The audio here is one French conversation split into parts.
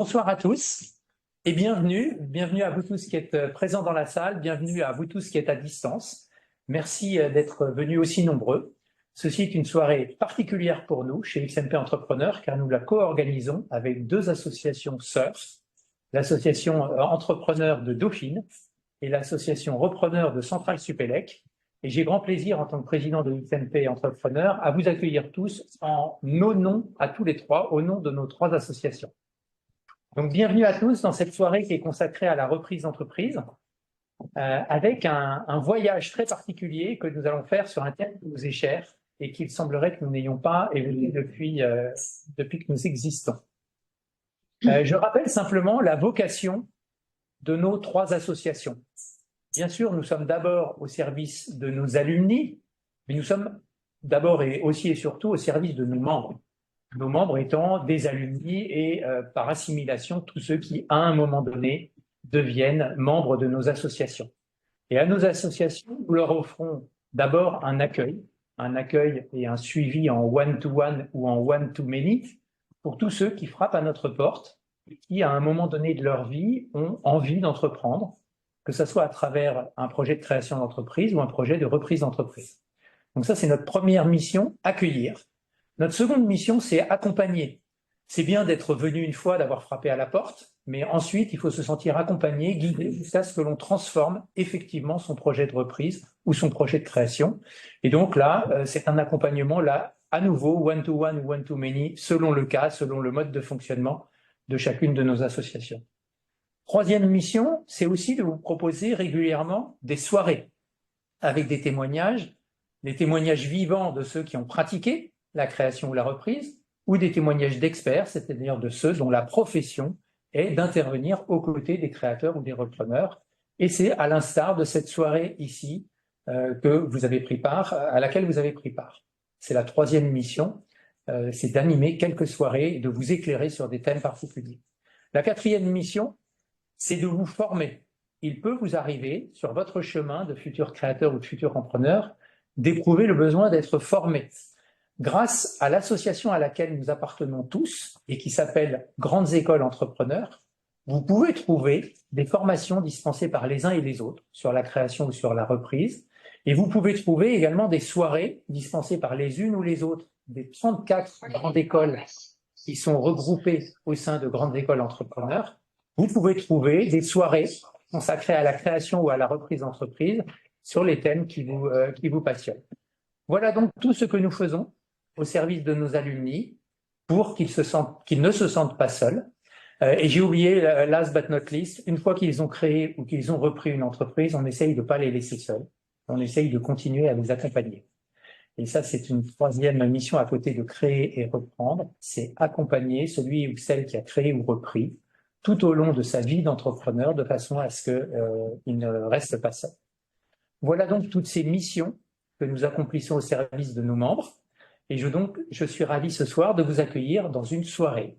Bonsoir à tous et bienvenue à vous tous qui êtes présents dans la salle, bienvenue à vous tous qui êtes à distance. Merci d'être venus aussi nombreux. Ceci est une soirée particulière pour nous chez XMP Entrepreneurs car nous la co-organisons avec deux associations sœurs, l'association Entrepreneurs de Dauphine et l'association Repreneurs de Centrale Supélec. Et j'ai grand plaisir en tant que président de XMP Entrepreneurs à vous accueillir tous en nos noms à tous les trois, au nom de nos trois associations. Donc, bienvenue à tous dans cette soirée qui est consacrée à la reprise d'entreprise, avec un voyage très particulier que nous allons faire sur un thème qui nous est cher et qu'il semblerait que nous n'ayons pas évoqué depuis que nous existons. Je rappelle simplement la vocation de nos trois associations. Bien sûr, nous sommes d'abord au service de nos alumni, mais nous sommes d'abord et aussi et surtout au service de nos membres. Nos membres étant des alumni et par assimilation tous ceux qui, à un moment donné, deviennent membres de nos associations. Et à nos associations, nous leur offrons d'abord un accueil et un suivi en one-to-one ou en one-to-many pour tous ceux qui frappent à notre porte et qui, à un moment donné de leur vie, ont envie d'entreprendre, que ce soit à travers un projet de création d'entreprise ou un projet de reprise d'entreprise. Donc ça, c'est notre première mission, accueillir. Notre seconde mission, c'est accompagner. C'est bien d'être venu une fois, d'avoir frappé à la porte, mais ensuite, il faut se sentir accompagné, guidé, jusqu'à ce que l'on transforme effectivement son projet de reprise ou son projet de création. Et donc là, c'est un accompagnement, là, à nouveau, one-to-one ou one-to-many, selon le cas, selon le mode de fonctionnement de chacune de nos associations. Troisième mission, c'est aussi de vous proposer régulièrement des soirées avec des témoignages vivants de ceux qui ont pratiqué la création ou la reprise, ou des témoignages d'experts, c'est-à-dire de ceux dont la profession est d'intervenir aux côtés des créateurs ou des repreneurs. Et c'est à l'instar de cette soirée ici que vous avez pris part, à laquelle vous avez pris part. C'est la troisième mission, c'est d'animer quelques soirées et de vous éclairer sur des thèmes particuliers. La quatrième mission, c'est de vous former. Il peut vous arriver, sur votre chemin de futur créateur ou de futur entrepreneur, d'éprouver le besoin d'être formé. Grâce à l'association à laquelle nous appartenons tous et qui s'appelle Grandes Écoles Entrepreneurs, vous pouvez trouver des formations dispensées par les uns et les autres sur la création ou sur la reprise. Et vous pouvez trouver également des soirées dispensées par les unes ou les autres des 34 grandes écoles qui sont regroupées au sein de Grandes Écoles Entrepreneurs. Vous pouvez trouver des soirées consacrées à la création ou à la reprise d'entreprise sur les thèmes qui vous passionnent. Voilà donc tout ce que nous faisons au service de nos alumni pour qu'ils ne se sentent pas seuls. Et j'ai oublié, last but not least, une fois qu'ils ont créé ou qu'ils ont repris une entreprise, on essaye de ne pas les laisser seuls. On essaye de continuer à les accompagner. Et ça, c'est une troisième mission à côté de créer et reprendre, c'est accompagner celui ou celle qui a créé ou repris tout au long de sa vie d'entrepreneur de façon à ce qu'il ne reste pas seul. Voilà donc toutes ces missions que nous accomplissons au service de nos membres. Et je suis ravi ce soir de vous accueillir dans une soirée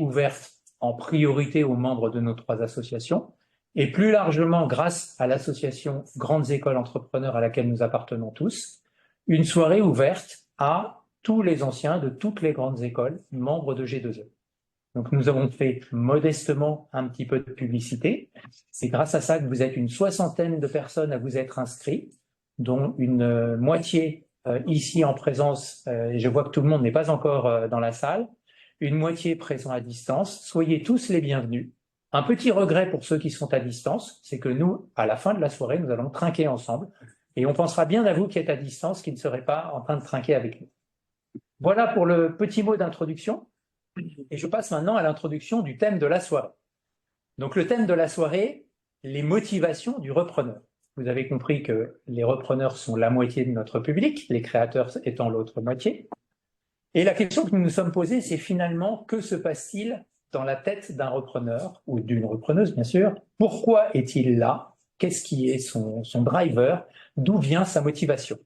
ouverte en priorité aux membres de nos trois associations, et plus largement grâce à l'association Grandes Écoles Entrepreneurs à laquelle nous appartenons tous, une soirée ouverte à tous les anciens de toutes les grandes écoles, membres de G2E. Donc nous avons fait modestement un petit peu de publicité. C'est grâce à ça que vous êtes une soixantaine de personnes à vous être inscrits, dont une moitié ici en présence, et je vois que tout le monde n'est pas encore dans la salle, une moitié présent à distance. Soyez tous les bienvenus. Un petit regret pour ceux qui sont à distance, c'est que nous, à la fin de la soirée, nous allons trinquer ensemble et on pensera bien à vous qui êtes à distance, qui ne serez pas en train de trinquer avec nous. Voilà pour le petit mot d'introduction et je passe maintenant à l'introduction du thème de la soirée. Donc le thème de la soirée, les motivations du repreneur. Vous avez compris que les repreneurs sont la moitié de notre public, les créateurs étant l'autre moitié. Et la question que nous nous sommes posée, c'est finalement, que se passe-t-il dans la tête d'un repreneur, ou d'une repreneuse bien sûr? Pourquoi est-il là? Qu'est-ce qui est son driver? D'où vient sa motivation?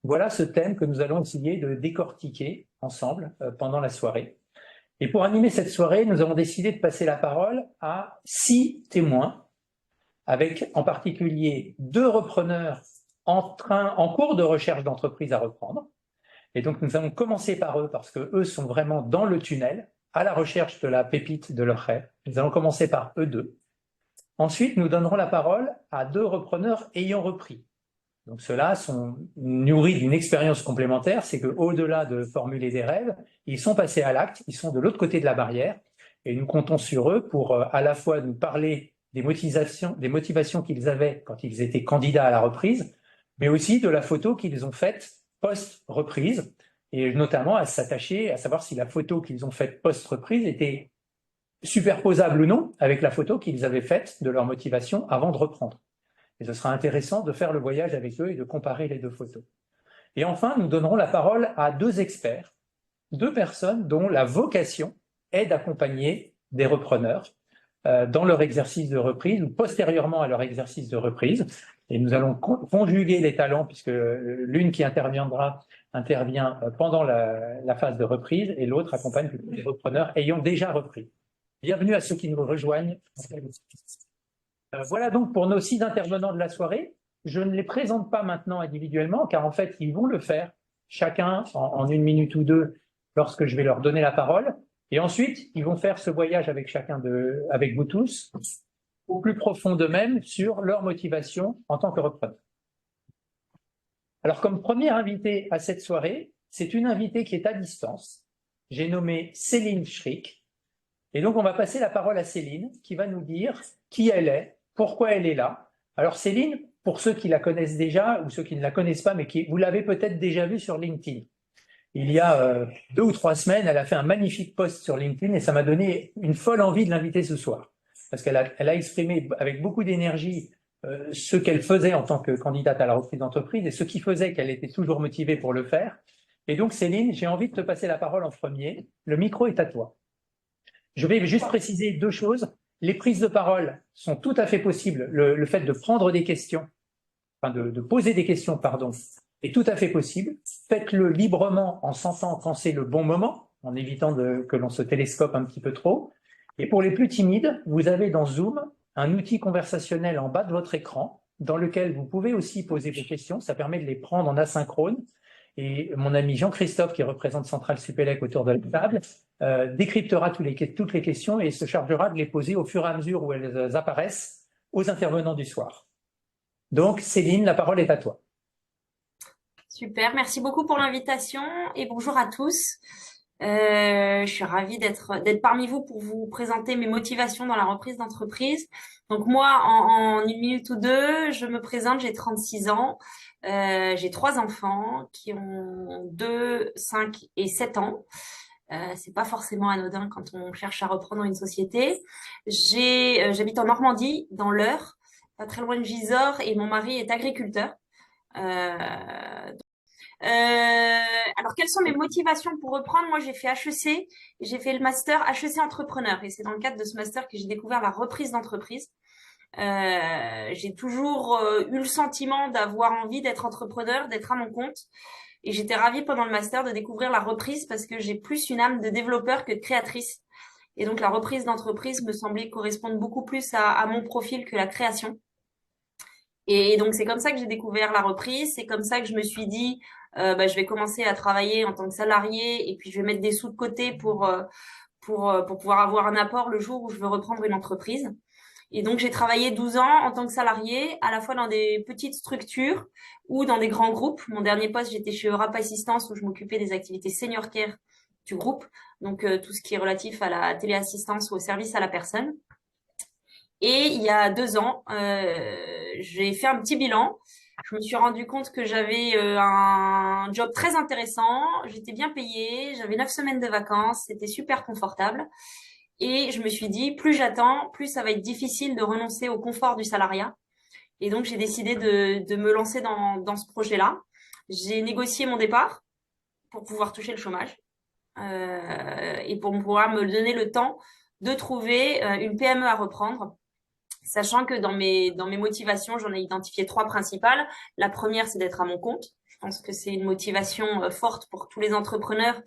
Voilà ce thème que nous allons essayer de décortiquer ensemble pendant la soirée. Et pour animer cette soirée, nous avons décidé de passer la parole à 6 témoins, avec en particulier 2 repreneurs en cours de recherche d'entreprise à reprendre. Et donc nous allons commencer par eux parce qu'eux sont vraiment dans le tunnel à la recherche de la pépite de leur rêve. Nous allons commencer par eux deux. Ensuite, nous donnerons la parole à 2 repreneurs ayant repris. Donc ceux-là sont nourris d'une expérience complémentaire, c'est qu'au-delà de formuler des rêves, ils sont passés à l'acte, ils sont de l'autre côté de la barrière, et nous comptons sur eux pour à la fois nous parler des motivations qu'ils avaient quand ils étaient candidats à la reprise, mais aussi de la photo qu'ils ont faite post-reprise, et notamment à s'attacher à savoir si la photo qu'ils ont faite post-reprise était superposable ou non avec la photo qu'ils avaient faite de leur motivation avant de reprendre. Et ce sera intéressant de faire le voyage avec eux et de comparer les 2 photos. Et enfin, nous donnerons la parole à 2 experts, 2 personnes dont la vocation est d'accompagner des repreneurs dans leur exercice de reprise ou postérieurement à leur exercice de reprise. Et nous allons conjuguer les talents puisque l'une qui intervient pendant la phase de reprise et l'autre accompagne les repreneurs ayant déjà repris. Bienvenue à ceux qui nous rejoignent. Voilà donc pour nos 6 intervenants de la soirée. Je ne les présente pas maintenant individuellement, car en fait, ils vont le faire chacun en 1 minute ou 2 lorsque je vais leur donner la parole. Et ensuite, ils vont faire ce voyage avec vous tous, au plus profond d'eux-mêmes sur leur motivation en tant que repreneur. Alors, comme première invitée à cette soirée, c'est une invitée qui est à distance. J'ai nommé Céline Schrick. Et donc, on va passer la parole à Céline, qui va nous dire qui elle est, pourquoi elle est là. Alors Céline, pour ceux qui la connaissent déjà ou ceux qui ne la connaissent pas, mais vous l'avez peut-être déjà vue sur LinkedIn. Il y a 2 ou 3 semaines, elle a fait un magnifique post sur LinkedIn et ça m'a donné une folle envie de l'inviter ce soir. Parce qu'elle a exprimé avec beaucoup d'énergie ce qu'elle faisait en tant que candidate à la reprise d'entreprise et ce qui faisait qu'elle était toujours motivée pour le faire. Et donc Céline, j'ai envie de te passer la parole en premier. Le micro est à toi. Je vais juste préciser 2 choses. Les prises de parole sont tout à fait possibles. Le fait de prendre des questions, enfin de poser des questions, pardon, est tout à fait possible. Faites-le librement en sentant quand c'est le bon moment, en évitant que l'on se télescope un petit peu trop. Et pour les plus timides, vous avez dans Zoom un outil conversationnel en bas de votre écran dans lequel vous pouvez aussi poser vos questions. Ça permet de les prendre en asynchrone. Et mon ami Jean-Christophe, qui représente Centrale Supélec autour de la table, décryptera toutes les questions et se chargera de les poser au fur et à mesure où elles apparaissent aux intervenants du soir. Donc, Céline, la parole est à toi. Super, merci beaucoup pour l'invitation et bonjour à tous. Je suis ravie d'être parmi vous pour vous présenter mes motivations dans la reprise d'entreprise. Donc moi, en 1 minute ou 2, je me présente, j'ai 36 ans. J'ai 3 enfants qui ont 2, 5 et 7 ans. C'est pas forcément anodin quand on cherche à reprendre une société. J'habite en Normandie, dans l'Eure, pas très loin de Gisors, et mon mari est agriculteur. Alors, quelles sont mes motivations pour reprendre? Moi, j'ai fait HEC, j'ai fait le master HEC entrepreneur, et c'est dans le cadre de ce master que j'ai découvert la reprise d'entreprise. J'ai toujours eu le sentiment d'avoir envie d'être entrepreneur, d'être à mon compte. Et j'étais ravie pendant le master de découvrir la reprise parce que j'ai plus une âme de développeur que de créatrice. Et donc, la reprise d'entreprise me semblait correspondre beaucoup plus à mon profil que la création. Et donc, c'est comme ça que j'ai découvert la reprise. C'est comme ça que je me suis dit, je vais commencer à travailler en tant que salarié et puis je vais mettre des sous de côté pour pouvoir avoir un apport le jour où je veux reprendre une entreprise. Et donc, j'ai travaillé 12 ans en tant que salarié, à la fois dans des petites structures ou dans des grands groupes. Mon dernier poste, j'étais chez Eurap Assistance où je m'occupais des activités senior care du groupe. Donc, tout ce qui est relatif à la téléassistance ou au service à la personne. Et il y a 2 ans, j'ai fait un petit bilan. Je me suis rendu compte que j'avais un job très intéressant. J'étais bien payée. J'avais 9 semaines de vacances. C'était super confortable. Et je me suis dit, plus j'attends, plus ça va être difficile de renoncer au confort du salariat. Et donc, j'ai décidé de me lancer dans ce projet-là. J'ai négocié mon départ pour pouvoir toucher le chômage et pour pouvoir me donner le temps de trouver une PME à reprendre. Sachant que dans mes motivations, j'en ai identifié 3 principales. La première, c'est d'être à mon compte. Je pense que c'est une motivation forte pour tous les entrepreneurs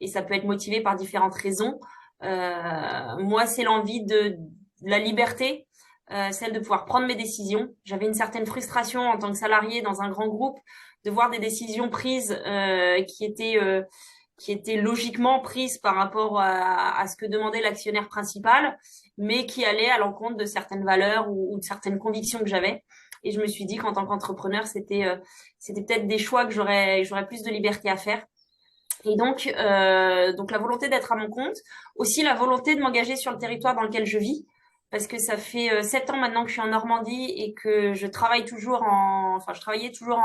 et ça peut être motivé par différentes raisons. Moi, c'est l'envie de la liberté, celle de pouvoir prendre mes décisions. J'avais une certaine frustration en tant que salarié dans un grand groupe de voir des décisions prises qui étaient qui était logiquement prise par rapport à ce que demandait l'actionnaire principal, mais qui allait à l'encontre de certaines valeurs ou de certaines convictions que j'avais. Et je me suis dit qu'en tant qu'entrepreneur, c'était peut-être des choix que j'aurais plus de liberté à faire. Et donc la volonté d'être à mon compte, aussi la volonté de m'engager sur le territoire dans lequel je vis, parce que ça fait 7 ans maintenant que je suis en Normandie et que je travaillais toujours en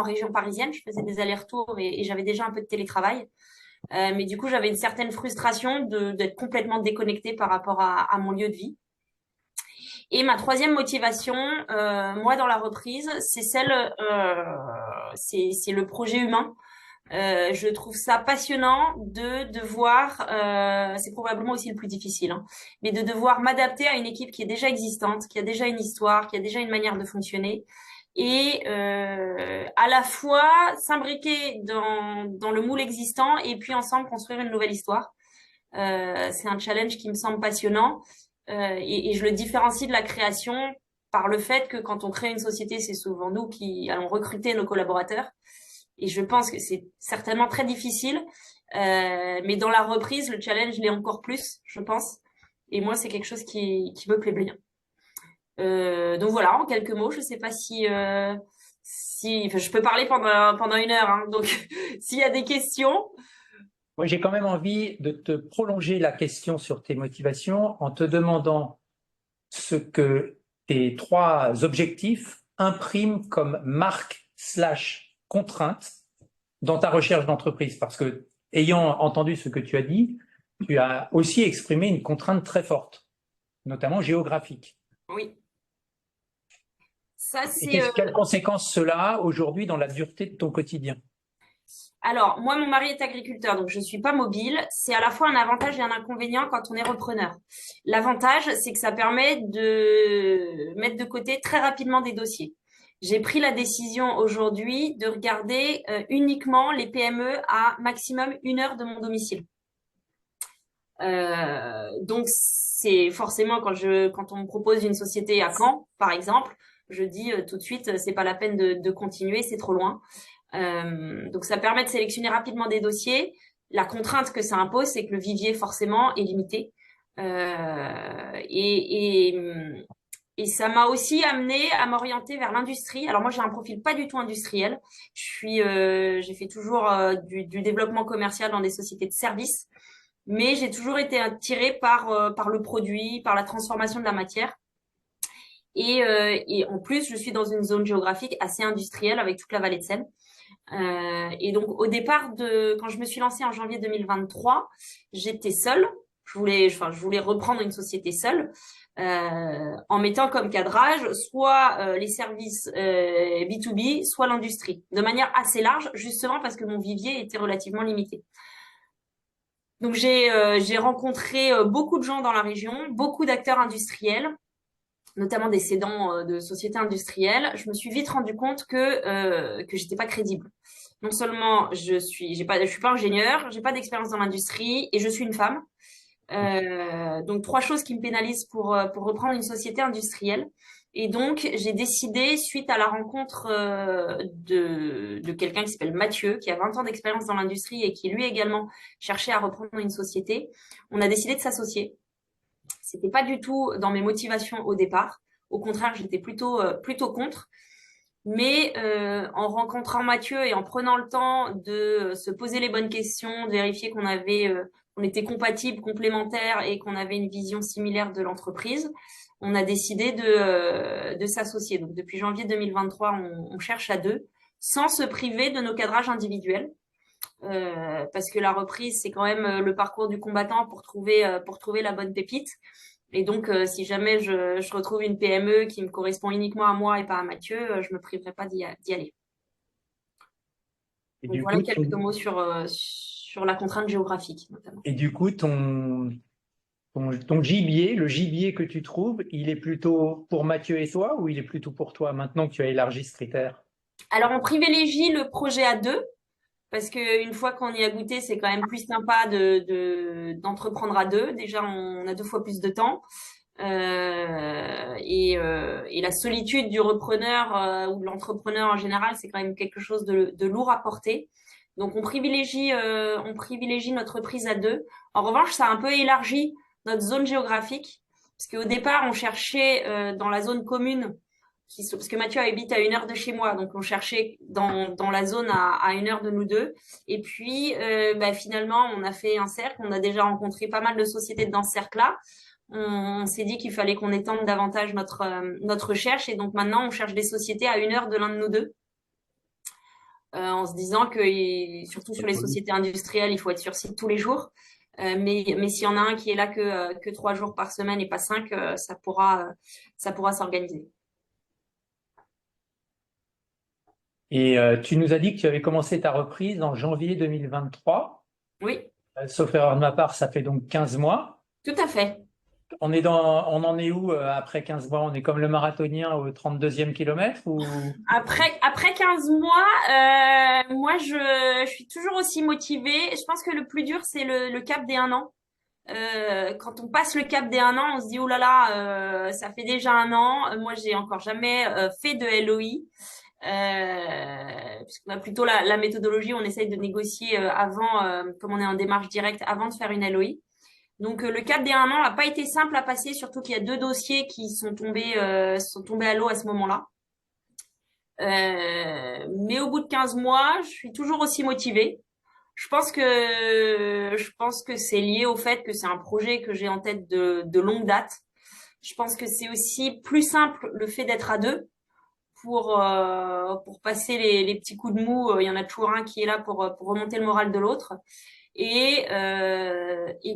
région parisienne. Je faisais des allers-retours et j'avais déjà un peu de télétravail. Mais du coup, j'avais une certaine frustration d'être complètement déconnectée par rapport à mon lieu de vie. Et ma troisième motivation, moi, dans la reprise, c'est le projet humain. Je trouve ça passionnant de devoir, c'est probablement aussi le plus difficile, hein, mais de devoir m'adapter à une équipe qui est déjà existante, qui a déjà une histoire, qui a déjà une manière de fonctionner, et à la fois s'imbriquer dans le moule existant et puis ensemble construire une nouvelle histoire. C'est un challenge qui me semble passionnant et je le différencie de la création par le fait que quand on crée une société, c'est souvent nous qui allons recruter nos collaborateurs. Et je pense que c'est certainement très difficile, mais dans la reprise, le challenge l'est encore plus, je pense. Et moi, c'est quelque chose qui me plaît bien. Donc voilà, en quelques mots, je sais pas enfin, je peux parler pendant 1 heure, hein, donc s'il y a des questions. Moi, j'ai quand même envie de te prolonger la question sur tes motivations en te demandant ce que tes 3 objectifs impriment comme marque/contrainte dans ta recherche d'entreprise. Parce que, ayant entendu ce que tu as dit, tu as aussi exprimé une contrainte très forte, notamment géographique. Oui. Ça, Et quelles conséquences cela a aujourd'hui dans la dureté de ton quotidien? Alors, moi, mon mari est agriculteur, donc je suis pas mobile. C'est à la fois un avantage et un inconvénient quand on est repreneur. L'avantage, c'est que ça permet de mettre de côté très rapidement des dossiers. J'ai pris la décision aujourd'hui de regarder uniquement les PME à maximum 1 heure de mon domicile. Donc, c'est forcément quand on me propose une société à Caen, par exemple, je dis tout de suite, c'est pas la peine de continuer, c'est trop loin. Donc ça permet de sélectionner rapidement des dossiers. La contrainte que ça impose, c'est que le vivier forcément est limité. Et ça m'a aussi amené à m'orienter vers l'industrie. Alors moi j'ai un profil pas du tout industriel. J'ai fait toujours du développement commercial dans des sociétés de services, mais j'ai toujours été attirée par le produit, par la transformation de la matière. Et en plus, je suis dans une zone géographique assez industrielle avec toute la vallée de Seine. Et donc, au départ quand je me suis lancée en janvier 2023, j'étais seule. Je voulais reprendre une société seule, en mettant comme cadrage soit les services B2B, soit l'industrie, de manière assez large, justement parce que mon vivier était relativement limité. Donc, j'ai rencontré beaucoup de gens dans la région, beaucoup d'acteurs industriels, notamment des cédants de sociétés industrielles. Je me suis vite rendu compte que j'étais pas crédible. Non seulement je suis pas ingénieure, j'ai pas d'expérience dans l'industrie et je suis une femme. Donc 3 choses qui me pénalisent pour reprendre une société industrielle. Et donc j'ai décidé, suite à la rencontre de quelqu'un qui s'appelle Mathieu, qui a 20 ans d'expérience dans l'industrie et qui lui également cherchait à reprendre une société, on a décidé de s'associer. C'était pas du tout dans mes motivations au départ. Au contraire, j'étais plutôt contre. Mais en rencontrant Mathieu et en prenant le temps de se poser les bonnes questions, de vérifier qu'on était compatibles, complémentaires et qu'on avait une vision similaire de l'entreprise, on a décidé de s'associer. Donc depuis janvier 2023, on cherche à 2, sans se priver de nos cadrages individuels. Parce que la reprise, c'est quand même le parcours du combattant pour trouver la bonne pépite. Et donc, si jamais je retrouve une PME qui me correspond uniquement à moi et pas à Mathieu, je me priverai pas d'y aller. Et Donc du voilà coup, quelques mots sur la contrainte géographique, notamment. et du coup, ton gibier, le gibier que tu trouves, il est plutôt pour Mathieu et toi ou il est plutôt pour toi maintenant que tu as élargi ce critère? Alors, on privilégie le projet à 2, parce qu'une fois qu'on y a goûté, c'est quand même plus sympa d'entreprendre à 2. Déjà, on a 2 fois plus de temps. Et la solitude du repreneur ou de l'entrepreneur en général, c'est quand même quelque chose de lourd à porter. Donc, on privilégie notre prise à deux. En revanche, ça a un peu élargi notre zone géographique, parce qu'au départ, on cherchait dans la zone commune, parce que Mathieu habite à 1 heure de chez moi, donc on cherchait dans la zone à 1 heure de nous deux. Et puis, finalement, on a fait un cercle. On a déjà rencontré pas mal de sociétés dans ce cercle-là. On s'est dit qu'il fallait qu'on étende davantage notre recherche, et donc maintenant, on cherche des sociétés à 1 heure de l'un de nous deux. En se disant que, surtout sur les sociétés industrielles, il faut être sur site tous les jours. Mais s'il y en a un qui est là que 3 jours par semaine et pas 5, ça pourra s'organiser. Et tu nous as dit que tu avais commencé ta reprise en janvier 2023. Oui, Sauf erreur de ma part, ça fait donc 15 mois. tout à fait. On en est où après 15 mois? On est comme le marathonien au 32e kilomètre ou... Après 15 mois, moi, je suis toujours aussi motivée. Je pense que le plus dur, c'est le cap des 1 an. Quand on passe le cap des 1 an, on se dit, oh là là, ça fait déjà 1 an. Moi, j'ai encore jamais fait de LOI. Puisqu'on a plutôt la méthodologie, on essaye de négocier avant, comme on est en démarche directe, avant de faire une LOI. Donc le cap des 1 an n'a pas été simple à passer, surtout qu'il y a 2 dossiers qui sont tombés à l'eau à ce moment-là. Mais au bout de 15 mois, je suis toujours aussi motivée. Je pense que c'est lié au fait que c'est un projet que j'ai en tête de longue date. Je pense que c'est aussi plus simple le fait d'être à deux pour passer les petits coups de mou. Il y en a toujours un qui est là pour remonter le moral de l'autre. Et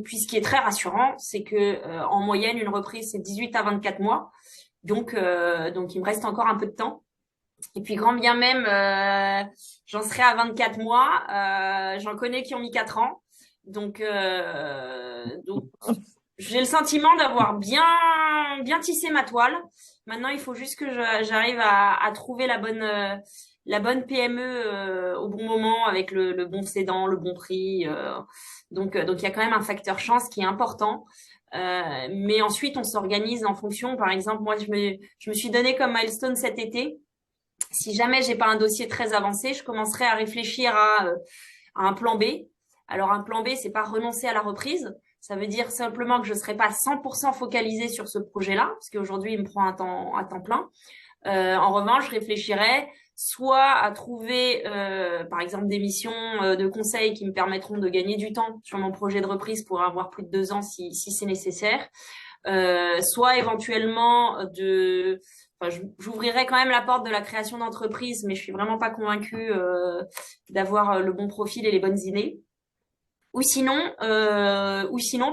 puis ce qui est très rassurant, c'est que en moyenne, une reprise, c'est 18 à 24 mois. Donc il me reste encore un peu de temps. Et puis grand bien même, j'en serai à 24 mois. J'en connais qui ont mis 4 ans. Donc j'ai le sentiment d'avoir bien tissé ma toile. Maintenant, il faut juste que j'arrive à trouver la bonne PME au bon moment, avec le bon cédant, le bon prix. Donc il y a quand même un facteur chance qui est important. Mais ensuite, on s'organise en fonction. Par exemple, moi, je me suis donné comme milestone cet été. Si jamais j'ai pas un dossier très avancé, je commencerai à réfléchir à un plan B. Alors un plan B, c'est pas renoncer à la reprise. Ça veut dire simplement que je serai pas 100% focalisée sur ce projet-là, parce qu'aujourd'hui, il me prend à temps plein. En revanche, je réfléchirais soit à trouver, par exemple, des missions de conseil qui me permettront de gagner du temps sur mon projet de reprise pour avoir plus de 2 ans si c'est nécessaire. Soit éventuellement j'ouvrirais quand même la porte de la création d'entreprise, mais je suis vraiment pas convaincue d'avoir le bon profil et les bonnes idées. Ou sinon,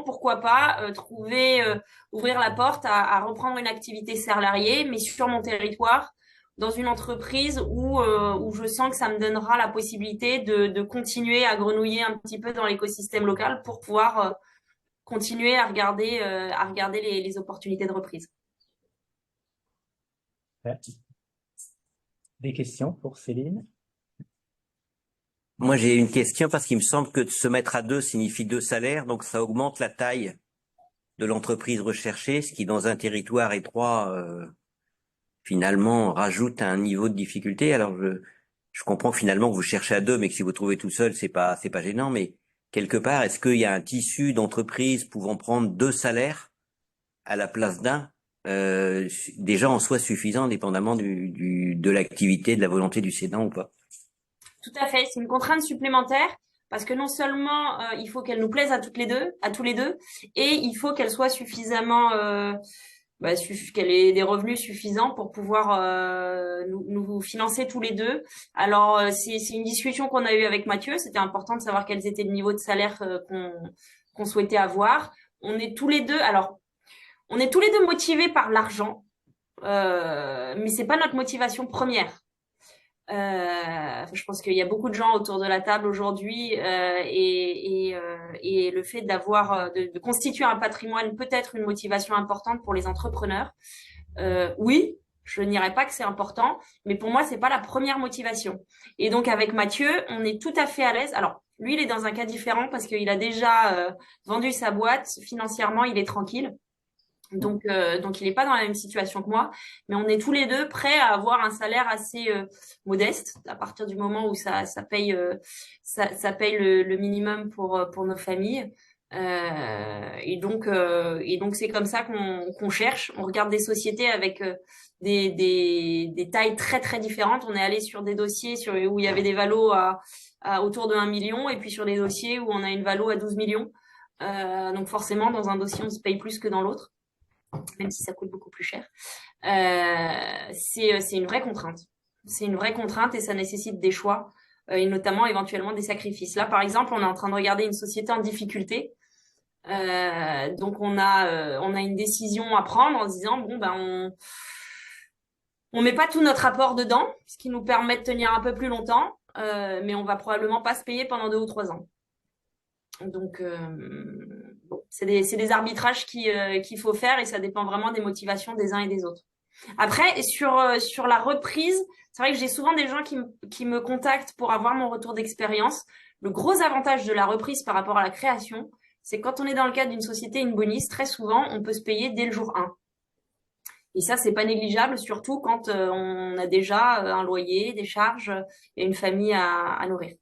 pourquoi pas ouvrir la porte à reprendre une activité salariée, mais sur mon territoire, dans une entreprise où je sens que ça me donnera la possibilité de continuer à grenouiller un petit peu dans l'écosystème local pour pouvoir continuer à regarder les opportunités de reprise. Des questions pour Céline? Moi, j'ai une question parce qu'il me semble que de se mettre à deux signifie 2 salaires, donc ça augmente la taille de l'entreprise recherchée, ce qui, dans un territoire étroit, finalement, rajoute un niveau de difficulté. Alors, je comprends que finalement que vous cherchez à deux, mais que si vous trouvez tout seul, c'est pas gênant. Mais quelque part, est-ce qu'il y a un tissu d'entreprise pouvant prendre 2 salaires à la place d'un, déjà en soi suffisant, indépendamment de l'activité, de la volonté du cédant ou pas? Tout à fait, c'est une contrainte supplémentaire parce que non seulement il faut qu'elle nous plaise à tous les deux, et il faut qu'elle soit suffisamment, qu'elle ait des revenus suffisants pour pouvoir nous financer tous les deux. Alors c'est une discussion qu'on a eue avec Mathieu. C'était important de savoir quels étaient le niveau de salaire qu'on souhaitait avoir. On est tous les deux motivés par l'argent, mais c'est pas notre motivation première. Je pense qu'il y a beaucoup de gens autour de la table aujourd'hui, et le fait de constituer un patrimoine peut être une motivation importante pour les entrepreneurs. Oui, je n'irai pas que c'est important, mais pour moi, c'est pas la première motivation. Et donc, avec Mathieu, on est tout à fait à l'aise. Alors, lui, il est dans un cas différent parce qu'il a déjà vendu sa boîte. Financièrement, il est tranquille. Donc il n'est pas dans la même situation que moi, mais on est tous les deux prêts à avoir un salaire assez modeste à partir du moment où ça paye le minimum pour nos familles. Et donc c'est comme ça qu'on cherche. On regarde des sociétés avec des tailles très très différentes. On est allé sur des dossiers où il y avait des valos autour de 1 million, et puis sur des dossiers où on a une valo à 12 millions. Donc forcément, dans un dossier, on se paye plus que dans l'autre, même si ça coûte beaucoup plus cher. C'est une vraie contrainte. C'est une vraie contrainte et ça nécessite des choix, et notamment éventuellement des sacrifices. Là, par exemple, on est en train de regarder une société en difficulté. Donc on a une décision à prendre en se disant bon ben on met pas tout notre apport dedans, ce qui nous permet de tenir un peu plus longtemps, mais on va probablement pas se payer pendant 2 ou 3 ans. Donc bon, c'est des arbitrages qu'il faut faire et ça dépend vraiment des motivations des uns et des autres. Après sur la reprise, c'est vrai que j'ai souvent des gens qui me contactent pour avoir mon retour d'expérience. Le gros avantage de la reprise par rapport à la création, c'est que quand on est dans le cadre d'une société in bonis, très souvent, on peut se payer dès le jour 1. Et ça, c'est pas négligeable, surtout quand on a déjà un loyer, des charges et une famille à nourrir.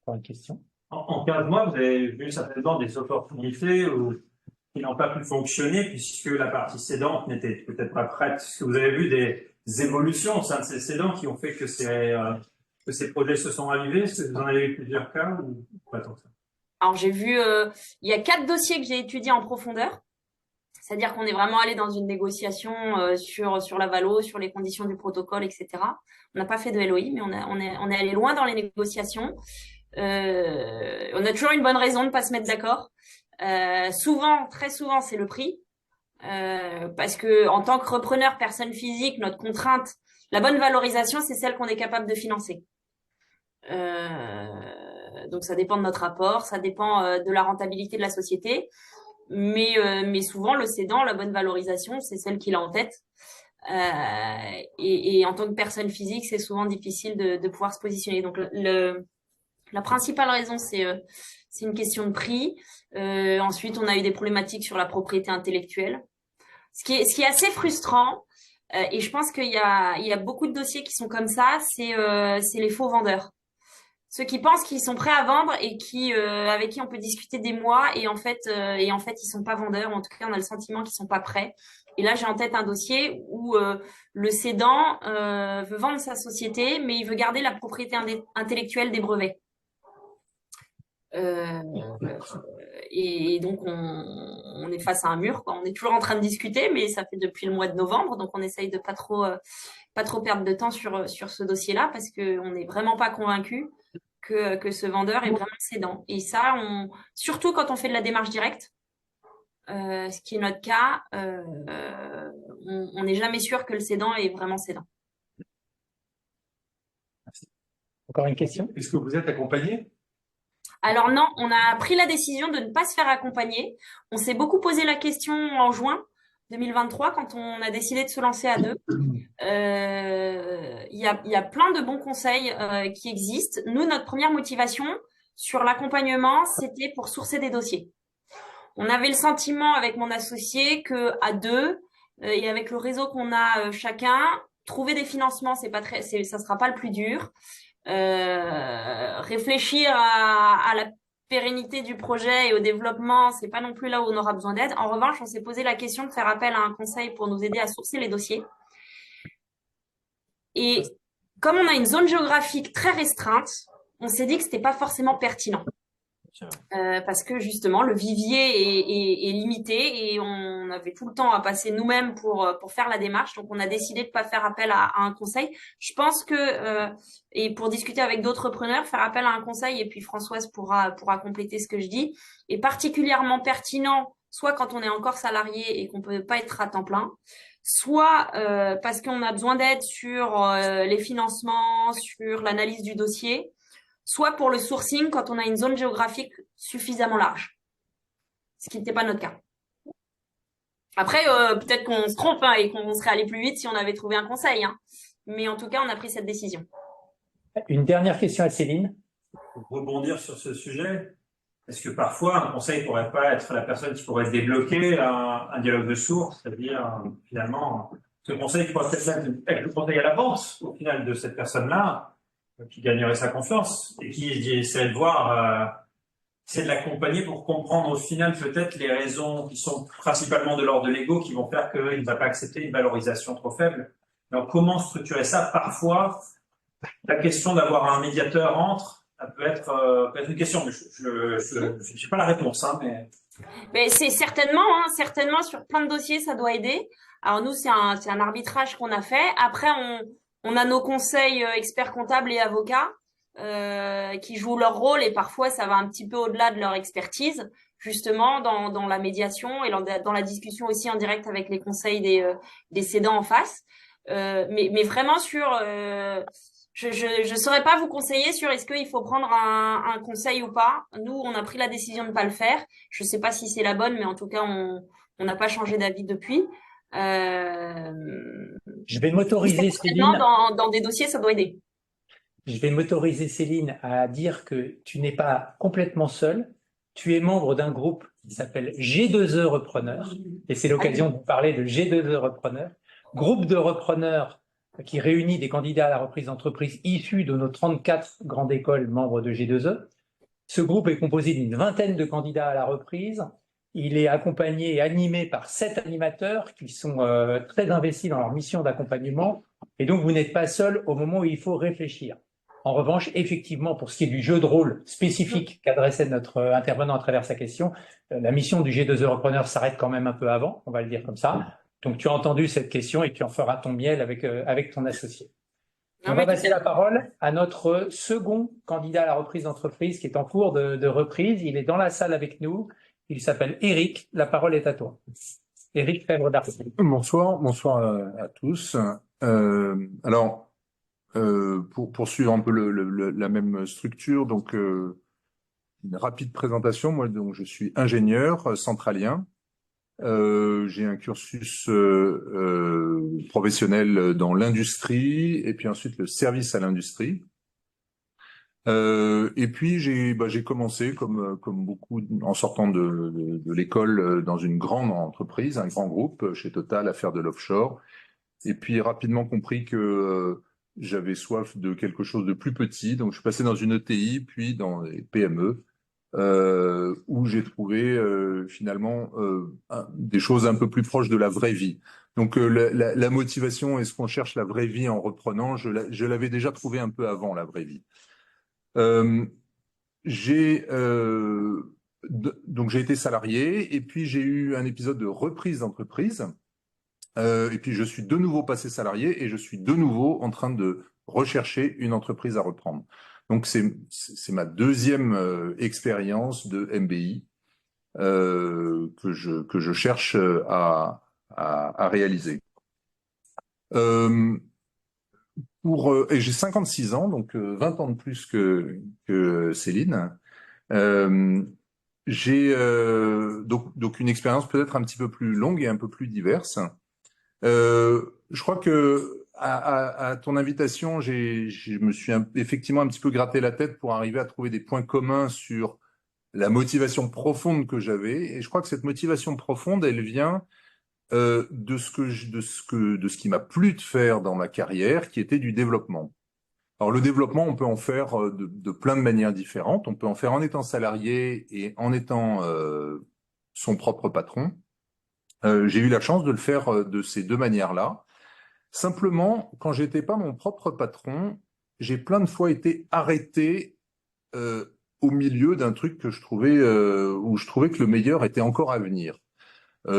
Encore une question. En 15 mois, vous avez vu certainement des opportunités qui n'ont pas pu fonctionner puisque la partie cédante n'était peut-être pas prête. Est-ce que vous avez vu des évolutions au sein de ces cédants qui ont fait que ces projets se sont arrivés? Est-ce que vous en avez eu plusieurs cas ou pas tant que ça? Alors, j'ai vu, il y a 4 dossiers que j'ai étudiés en profondeur. C'est-à-dire qu'on est vraiment allé dans une négociation sur la valo, sur les conditions du protocole, etc. On n'a pas fait de LOI, mais on est allé loin dans les négociations. On a toujours une bonne raison de ne pas se mettre d'accord. Souvent, très souvent, c'est le prix. Parce que en tant que repreneur, personne physique, notre contrainte, la bonne valorisation, c'est celle qu'on est capable de financer. Donc ça dépend de notre apport, ça dépend de la rentabilité de la société. Mais souvent, le cédant, la bonne valorisation, c'est celle qu'il a en tête. Et en tant que personne physique, c'est souvent difficile de pouvoir se positionner. Donc, la principale raison, c'est une question de prix. Ensuite, on a eu des problématiques sur la propriété intellectuelle. Ce qui est assez frustrant, et je pense qu'il y a beaucoup de dossiers qui sont comme ça, c'est les faux vendeurs. Ceux qui pensent qu'ils sont prêts à vendre et avec qui on peut discuter des mois et en fait ils sont pas vendeurs, ou en tout cas on a le sentiment qu'ils sont pas prêts. Et là j'ai en tête un dossier où le cédant veut vendre sa société mais il veut garder la propriété intellectuelle des brevets. Et donc on est face à un mur, quoi. On est toujours en train de discuter, mais ça fait depuis le mois de novembre, donc on essaye de pas trop perdre de temps sur ce dossier-là parce que on n'est vraiment pas convaincu que ce vendeur est vraiment cédant. Et ça, surtout quand on fait de la démarche directe, ce qui est notre cas, on n'est jamais sûr que le cédant est vraiment cédant. Encore une question? Est-ce que vous êtes accompagné? Alors non, on a pris la décision de ne pas se faire accompagner. On s'est beaucoup posé la question en juin 2023 quand on a décidé de se lancer à 2. Il y a plein de bons conseils qui existent. Nous, notre première motivation sur l'accompagnement, c'était pour sourcer des dossiers. On avait le sentiment avec mon associé que à 2 et avec le réseau qu'on a chacun, trouver des financements, ça sera pas le plus dur. Réfléchir à la pérennité du projet et au développement, c'est pas non plus là où on aura besoin d'aide. En revanche, on s'est posé la question de faire appel à un conseil pour nous aider à sourcer les dossiers. Et comme on a une zone géographique très restreinte, on s'est dit que c'était pas forcément pertinent. Parce que justement, le vivier est limité et on avait tout le temps à passer nous-mêmes pour faire la démarche. Donc, on a décidé de pas faire appel à un conseil. Je pense que, et pour discuter avec d'autres preneurs, faire appel à un conseil, et puis Françoise pourra compléter ce que je dis, est particulièrement pertinent, soit quand on est encore salarié et qu'on peut pas être à temps plein, soit parce qu'on a besoin d'aide sur les financements, sur l'analyse du dossier, soit pour le sourcing quand on a une zone géographique suffisamment large, ce qui n'était pas notre cas. Après, peut-être qu'on se trompe et qu'on serait allé plus vite si on avait trouvé un conseil. Mais en tout cas, on a pris cette décision. Une dernière question à Céline. Pour rebondir sur ce sujet, est-ce que parfois un conseil pourrait pas être la personne qui pourrait débloquer un dialogue de sourds, c'est-à-dire finalement ce conseil pourrait peut-être être le conseil à la vente au final de cette personne-là, qui gagnerait sa confiance et qui essaie de voir, c'est de l'accompagner pour comprendre au final peut-être les raisons qui sont principalement de l'ordre de l'ego qui vont faire qu'il ne va pas accepter une valorisation trop faible. Donc comment structurer ça? Parfois, la question d'avoir un médiateur entre, ça peut être une question, mais je n'ai pas la réponse, hein, mais... Mais c'est certainement sur plein de dossiers, ça doit aider. Alors nous, c'est un arbitrage qu'on a fait. Après, on a nos conseils experts comptables et avocats qui jouent leur rôle et parfois ça va un petit peu au-delà de leur expertise, justement dans la médiation et dans la discussion aussi en direct avec les conseils des cédants en face. Mais vraiment je saurais pas vous conseiller sur est-ce qu'il faut prendre un conseil ou pas. Nous, on a pris la décision de ne pas le faire. Je sais pas si c'est la bonne, mais en tout cas, on n'a pas changé d'avis depuis. Je vais m'autoriser, Certainement, Céline. dans des dossiers, ça doit aider. Je vais m'autoriser, Céline, à dire que tu n'es pas complètement seule. Tu es membre d'un groupe qui s'appelle G2E Repreneurs, et c'est l'occasion de vous parler de G2E Repreneurs, groupe de repreneurs qui réunit des candidats à la reprise d'entreprise issus de nos 34 grandes écoles membres de G2E. Ce groupe est composé d'une vingtaine de candidats à la reprise. Il est accompagné et animé par 7 animateurs qui sont très investis dans leur mission d'accompagnement. Et donc, vous n'êtes pas seul au moment où il faut réfléchir. En revanche, effectivement, pour ce qui est du jeu de rôle spécifique qu'adressait notre intervenant à travers sa question, la mission du G2E Repreneur s'arrête quand même un peu avant, on va le dire comme ça. Donc, tu as entendu cette question et tu en feras ton miel avec ton associé. On va passer la parole à notre second candidat à la reprise d'entreprise qui est en cours de reprise. Il est dans la salle avec nous. Il s'appelle Eric. La parole est à toi. Eric Fèvre-Darcy. Bonsoir à tous. Pour poursuivre un peu la même structure, donc une rapide présentation. Moi, donc, je suis ingénieur centralien. J'ai un cursus professionnel dans l'industrie et puis ensuite le service à l'industrie. Et puis j'ai commencé comme beaucoup en sortant de l'école dans une grande entreprise, un grand groupe chez Total à faire de l'offshore. Et puis rapidement compris que j'avais soif de quelque chose de plus petit, donc je suis passé dans une ETI puis dans les PME. Où j'ai trouvé finalement des choses un peu plus proches de la vraie vie. Donc la motivation, est-ce qu'on cherche la vraie vie en reprenant? Je l'avais déjà trouvé un peu avant la vraie vie. Donc j'ai été salarié et puis j'ai eu un épisode de reprise d'entreprise. Et puis je suis de nouveau passé salarié et je suis de nouveau en train de rechercher une entreprise à reprendre. Donc c'est ma deuxième expérience de MBI que je cherche à réaliser. Et j'ai 56 ans, donc 20 ans de plus que Céline. J'ai donc une expérience peut-être un petit peu plus longue et un peu plus diverse. Je crois que à ton invitation, je me suis effectivement un petit peu gratté la tête pour arriver à trouver des points communs sur la motivation profonde que j'avais. Et je crois que cette motivation profonde, elle vient de ce qui m'a plu de faire dans ma carrière, qui était du développement. Alors le développement, on peut en faire de plein de manières différentes. On peut en faire en étant salarié et en étant son propre patron. J'ai eu la chance de le faire de ces deux manières-là. Simplement, quand j'étais pas mon propre patron, j'ai plein de fois été arrêté au milieu d'un truc que je trouvais où je trouvais que le meilleur était encore à venir.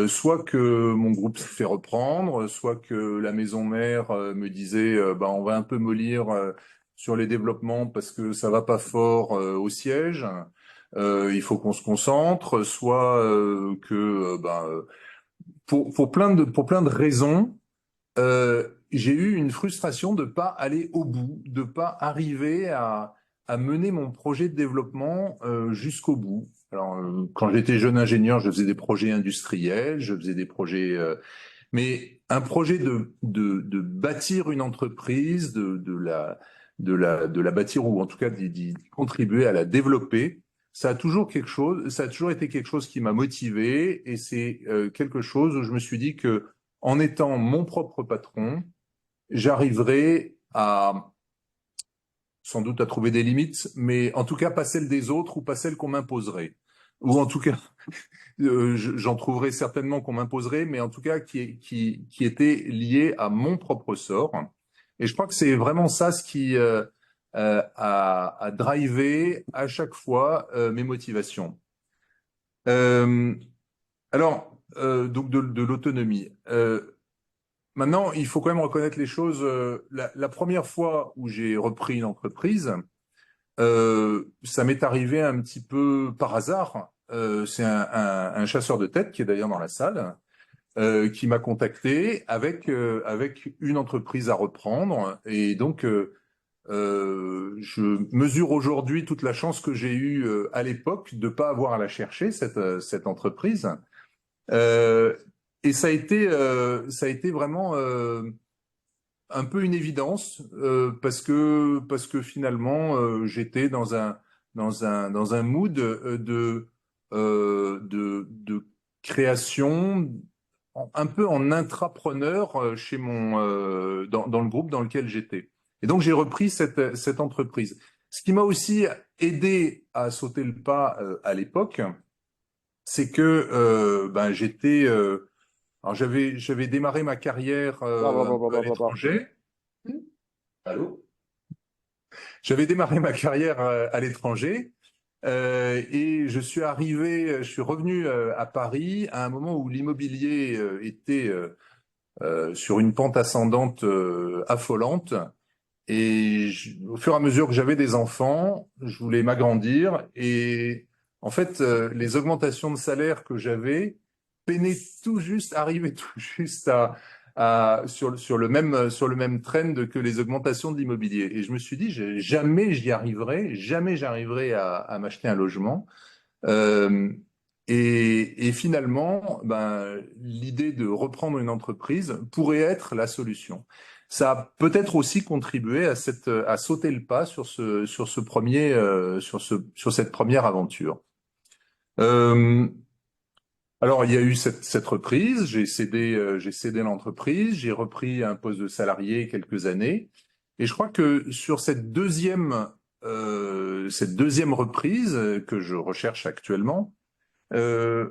Soit que mon groupe s'est fait reprendre, soit que la maison mère me disait on va un peu mollir sur les développements parce que ça va pas fort au siège. Il faut qu'on se concentre, soit pour plein de raisons, j'ai eu une frustration de pas aller au bout, de pas arriver à mener mon projet de développement jusqu'au bout. Alors, quand j'étais jeune ingénieur, je faisais des projets industriels, je faisais des projets, mais un projet de bâtir une entreprise, de la bâtir ou en tout cas d'y contribuer à la développer, ça a toujours été quelque chose qui m'a motivé, et c'est quelque chose où je me suis dit que, en étant mon propre patron, j'arriverai sans doute à trouver des limites, mais en tout cas pas celles des autres ou pas celles qu'on m'imposerait. Ou en tout cas, j'en trouverai certainement qu'on m'imposerait, mais en tout cas qui était lié à mon propre sort. Et je crois que c'est vraiment ça ce qui a drivé à chaque fois mes motivations. Donc de l'autonomie. Maintenant, il faut quand même reconnaître les choses. La première fois où j'ai repris une entreprise, ça m'est arrivé un petit peu par hasard. C'est un chasseur de tête qui est d'ailleurs dans la salle, qui m'a contacté avec une entreprise à reprendre. Et donc, je mesure aujourd'hui toute la chance que j'ai eue à l'époque de pas avoir à la chercher, cette entreprise. Et ça a été vraiment un peu une évidence, parce que finalement j'étais dans un mood de création, un peu en intrapreneur chez dans le groupe dans lequel j'étais. Et donc j'ai repris cette entreprise. Ce qui m'a aussi aidé à sauter le pas à l'époque, c'est que alors j'avais démarré ma carrière à l'étranger. Allô? J'avais démarré ma carrière à l'étranger, et je suis revenu à Paris à un moment où l'immobilier était sur une pente ascendante affolante. Et au fur et à mesure que j'avais des enfants, je voulais m'agrandir. Et en fait, les augmentations de salaire que j'avais arrivaient tout juste sur le même trend que les augmentations de l'immobilier. Et je me suis dit, jamais j'arriverai à m'acheter un logement. Euh, et finalement, l'idée de reprendre une entreprise pourrait être la solution. Ça a peut-être aussi contribué à sauter le pas sur cette première aventure. Alors, il y a eu cette reprise, j'ai cédé l'entreprise, j'ai repris un poste de salarié quelques années, et je crois que sur cette deuxième reprise que je recherche actuellement, euh,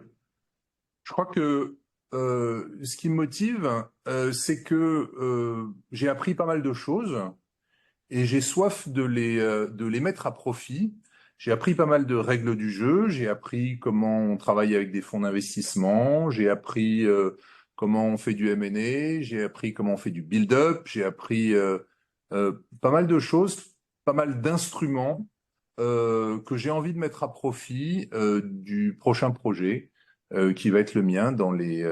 je crois que ce qui me motive, c'est que j'ai appris pas mal de choses et j'ai soif de les mettre à profit. J'ai appris pas mal de règles du jeu, j'ai appris comment on travaille avec des fonds d'investissement, j'ai appris comment on fait du M&A, j'ai appris comment on fait du build-up, j'ai appris pas mal de choses, pas mal d'instruments que j'ai envie de mettre à profit du prochain projet qui va être le mien dans les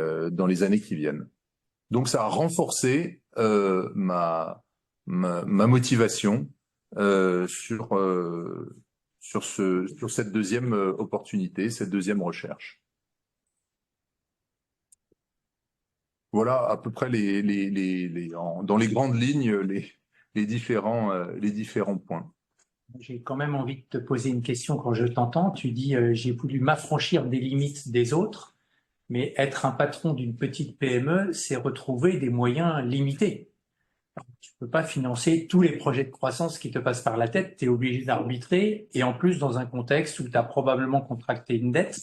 années qui viennent. Donc ça a renforcé ma motivation sur cette deuxième opportunité, cette deuxième recherche. Voilà à peu près dans les grandes lignes les différents points. J'ai quand même envie de te poser une question quand je t'entends. Tu dis j'ai voulu m'affranchir des limites des autres, mais être un patron d'une petite PME, c'est retrouver des moyens limités. Tu ne peux pas financer tous les projets de croissance qui te passent par la tête, tu es obligé d'arbitrer, et en plus dans un contexte où tu as probablement contracté une dette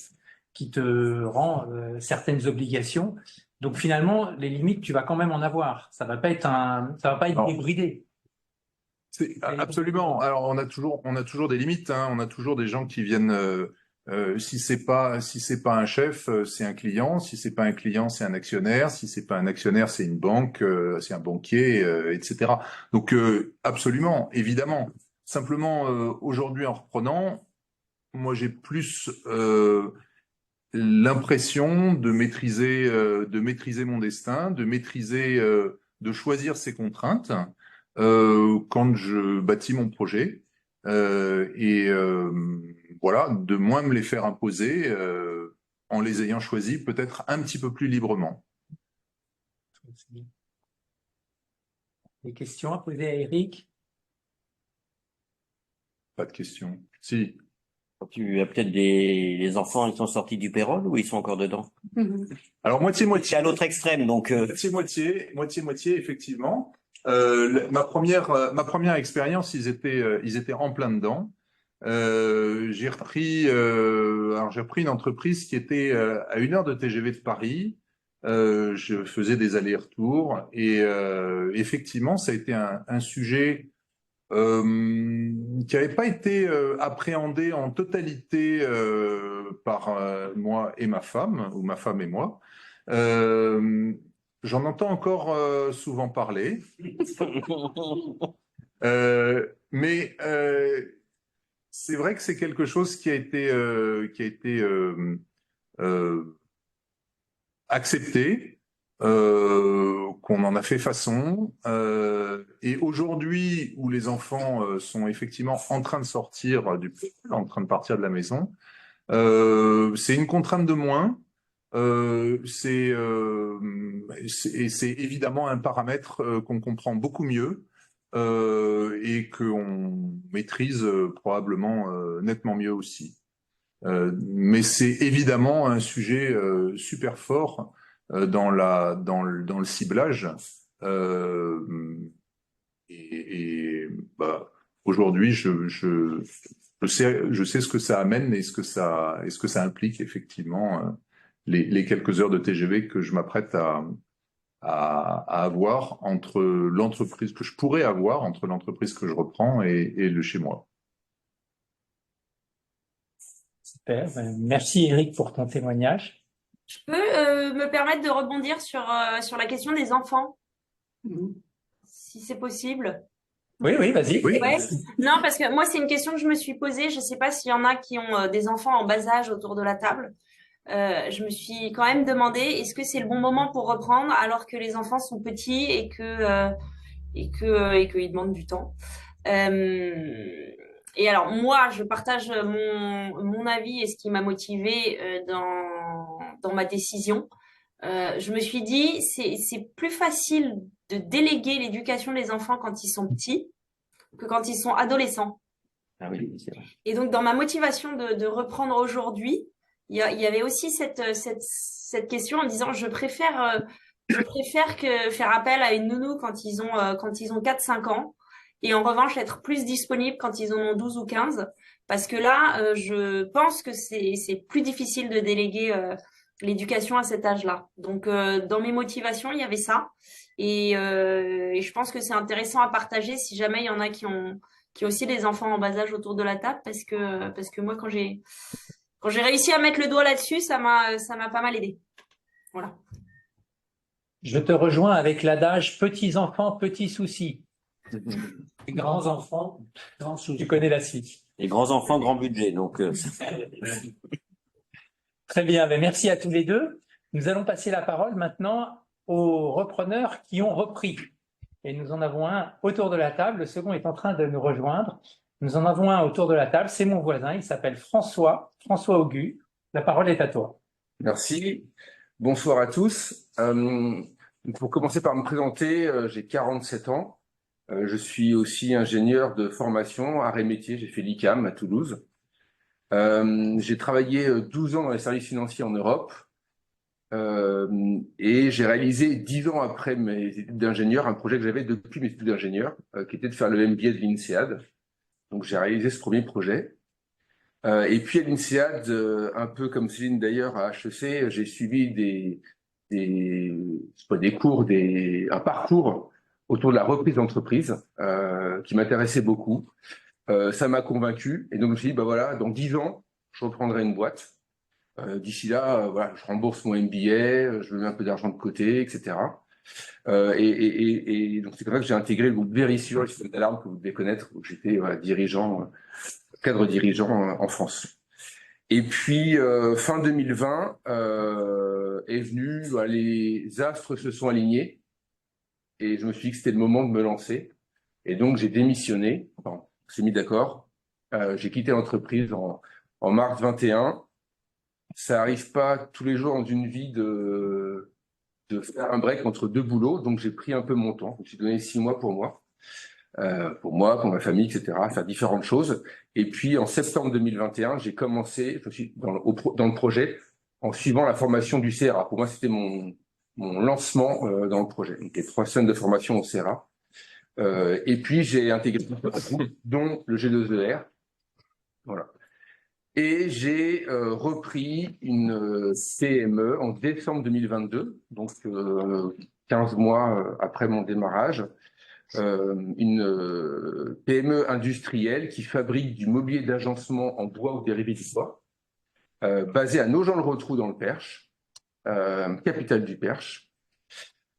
qui te rend certaines obligations. Donc finalement, les limites, tu vas quand même en avoir. Ça va pas être débridé. Absolument. Alors on a toujours des limites, hein. On a toujours des gens qui viennent. Si c'est pas un chef, c'est un client. Si c'est pas un client, c'est un actionnaire. Si c'est pas un actionnaire, c'est une banque, c'est un banquier, etc. Donc absolument, évidemment. Simplement aujourd'hui en reprenant, moi j'ai plus l'impression de maîtriser mon destin, de choisir ses contraintes quand je bâtis mon projet, et voilà, de moins me les faire imposer en les ayant choisis peut-être un petit peu plus librement. Des questions à poser à Eric? Pas de questions. Si. Tu as peut-être les enfants, ils sont sortis du pérolle ou ils sont encore dedans? Alors, C'est moitié-moitié. à l'autre extrême, donc Moitié-moitié, effectivement. Ma première expérience, ils étaient en plein dedans. J'ai repris une entreprise qui était à 1 heure de TGV de Paris. Je faisais des allers-retours et effectivement, ça a été un sujet qui n'avait pas été appréhendé en totalité par moi et ma femme, ou ma femme et moi. J'en entends encore souvent parler, mais c'est vrai que c'est quelque chose qui a été accepté, qu'on en a fait façon. Et aujourd'hui, où les enfants sont effectivement en train de sortir du pétale, en train de partir de la maison, c'est une contrainte de moins. Et c'est évidemment un paramètre qu'on comprend beaucoup mieux et qu'on maîtrise probablement nettement mieux aussi. Mais c'est évidemment un sujet super fort dans le ciblage. Euh, bah, aujourd'hui, je sais ce que ça amène et ce que ça implique effectivement les quelques heures de TGV que je m'apprête à avoir entre l'entreprise que je pourrais avoir entre l'entreprise que je reprends et le chez moi. Super. Merci Eric pour ton témoignage. Je peux me permettre de rebondir sur la question des enfants, si c'est possible. Oui, oui, vas-y. Oui. Ouais. Non, parce que moi, c'est une question que je me suis posée. Je ne sais pas s'il y en a qui ont des enfants en bas âge autour de la table. Je me suis quand même demandé, est-ce que c'est le bon moment pour reprendre alors que les enfants sont petits et qu'ils demandent du temps. Et alors moi, je partage mon avis et ce qui m'a motivée dans ma décision. Je me suis dit, c'est plus facile de déléguer l'éducation des enfants quand ils sont petits que quand ils sont adolescents. Ah oui, c'est vrai. Et donc, dans ma motivation de reprendre aujourd'hui, il y avait aussi cette question en me disant, je préfère que faire appel à une nounou quand ils ont 4-5 ans et en revanche être plus disponible quand ils en ont 12 ou 15 parce que là, je pense que c'est plus difficile de déléguer l'éducation à cet âge-là. Donc, dans mes motivations, il y avait ça. Et je pense que c'est intéressant à partager si jamais il y en a qui ont aussi des enfants en bas âge autour de la table parce que moi quand j'ai réussi à mettre le doigt là-dessus, ça m'a pas mal aidé. Voilà. Je te rejoins avec l'adage petits enfants, petits soucis. Grands enfants, grands soucis. Tu connais la suite. Les grands enfants, grand budget, donc Très bien, ben merci à tous les deux. Nous allons passer la parole maintenant aux repreneurs qui ont repris. Et nous en avons un autour de la table, le second est en train de nous rejoindre. Nous en avons un autour de la table, c'est mon voisin, il s'appelle François Augu. La parole est à toi. Merci. Bonsoir à tous. Pour commencer par me présenter, j'ai 47 ans. Je suis aussi ingénieur de formation, arts et métiers. J'ai fait l'ICAM à Toulouse. J'ai travaillé 12 ans dans les services financiers en Europe. Et j'ai réalisé 10 ans après mes études d'ingénieur un projet que j'avais depuis mes études d'ingénieur, qui était de faire le MBA de l'INSEAD. Donc j'ai réalisé ce premier projet. Et puis à l'INSEAD, un peu comme Céline d'ailleurs à HEC, j'ai suivi un parcours autour de la reprise d'entreprise qui m'intéressait beaucoup. Ça m'a convaincu et donc je me suis dit, bah voilà, dans 10 ans, je reprendrai une boîte. D'ici là, voilà, je rembourse mon MBA, je mets un peu d'argent de côté, etc. Et donc c'est comme ça que j'ai intégré le groupe Verisure, le système d'alarme que vous devez connaître, où j'étais cadre dirigeant en France. Et puis fin 2020 est venu, les astres se sont alignés et je me suis dit que c'était le moment de me lancer. Et donc j'ai démissionné, on s'est mis d'accord. J'ai quitté l'entreprise en mars 21. Ça arrive pas tous les jours dans une vie de faire un break entre deux boulots, donc j'ai pris un peu mon temps. Je me suis donné 6 mois pour moi. pour moi, pour ma famille, etc., faire différentes choses. Et puis en septembre 2021, j'ai commencé, je suis dans le projet en suivant la formation du CRA. Pour moi, c'était mon lancement dans le projet. Donc, les 3 semaines de formation au CRA. Et puis j'ai intégré un groupe, dont le G2ER. Voilà. Et j'ai repris une PME en décembre 2022, donc 15 mois après mon démarrage, une PME industrielle qui fabrique du mobilier d'agencement en bois ou dérivé du bois, basée à Nogent-le-Rotrou dans le Perche, capitale du Perche,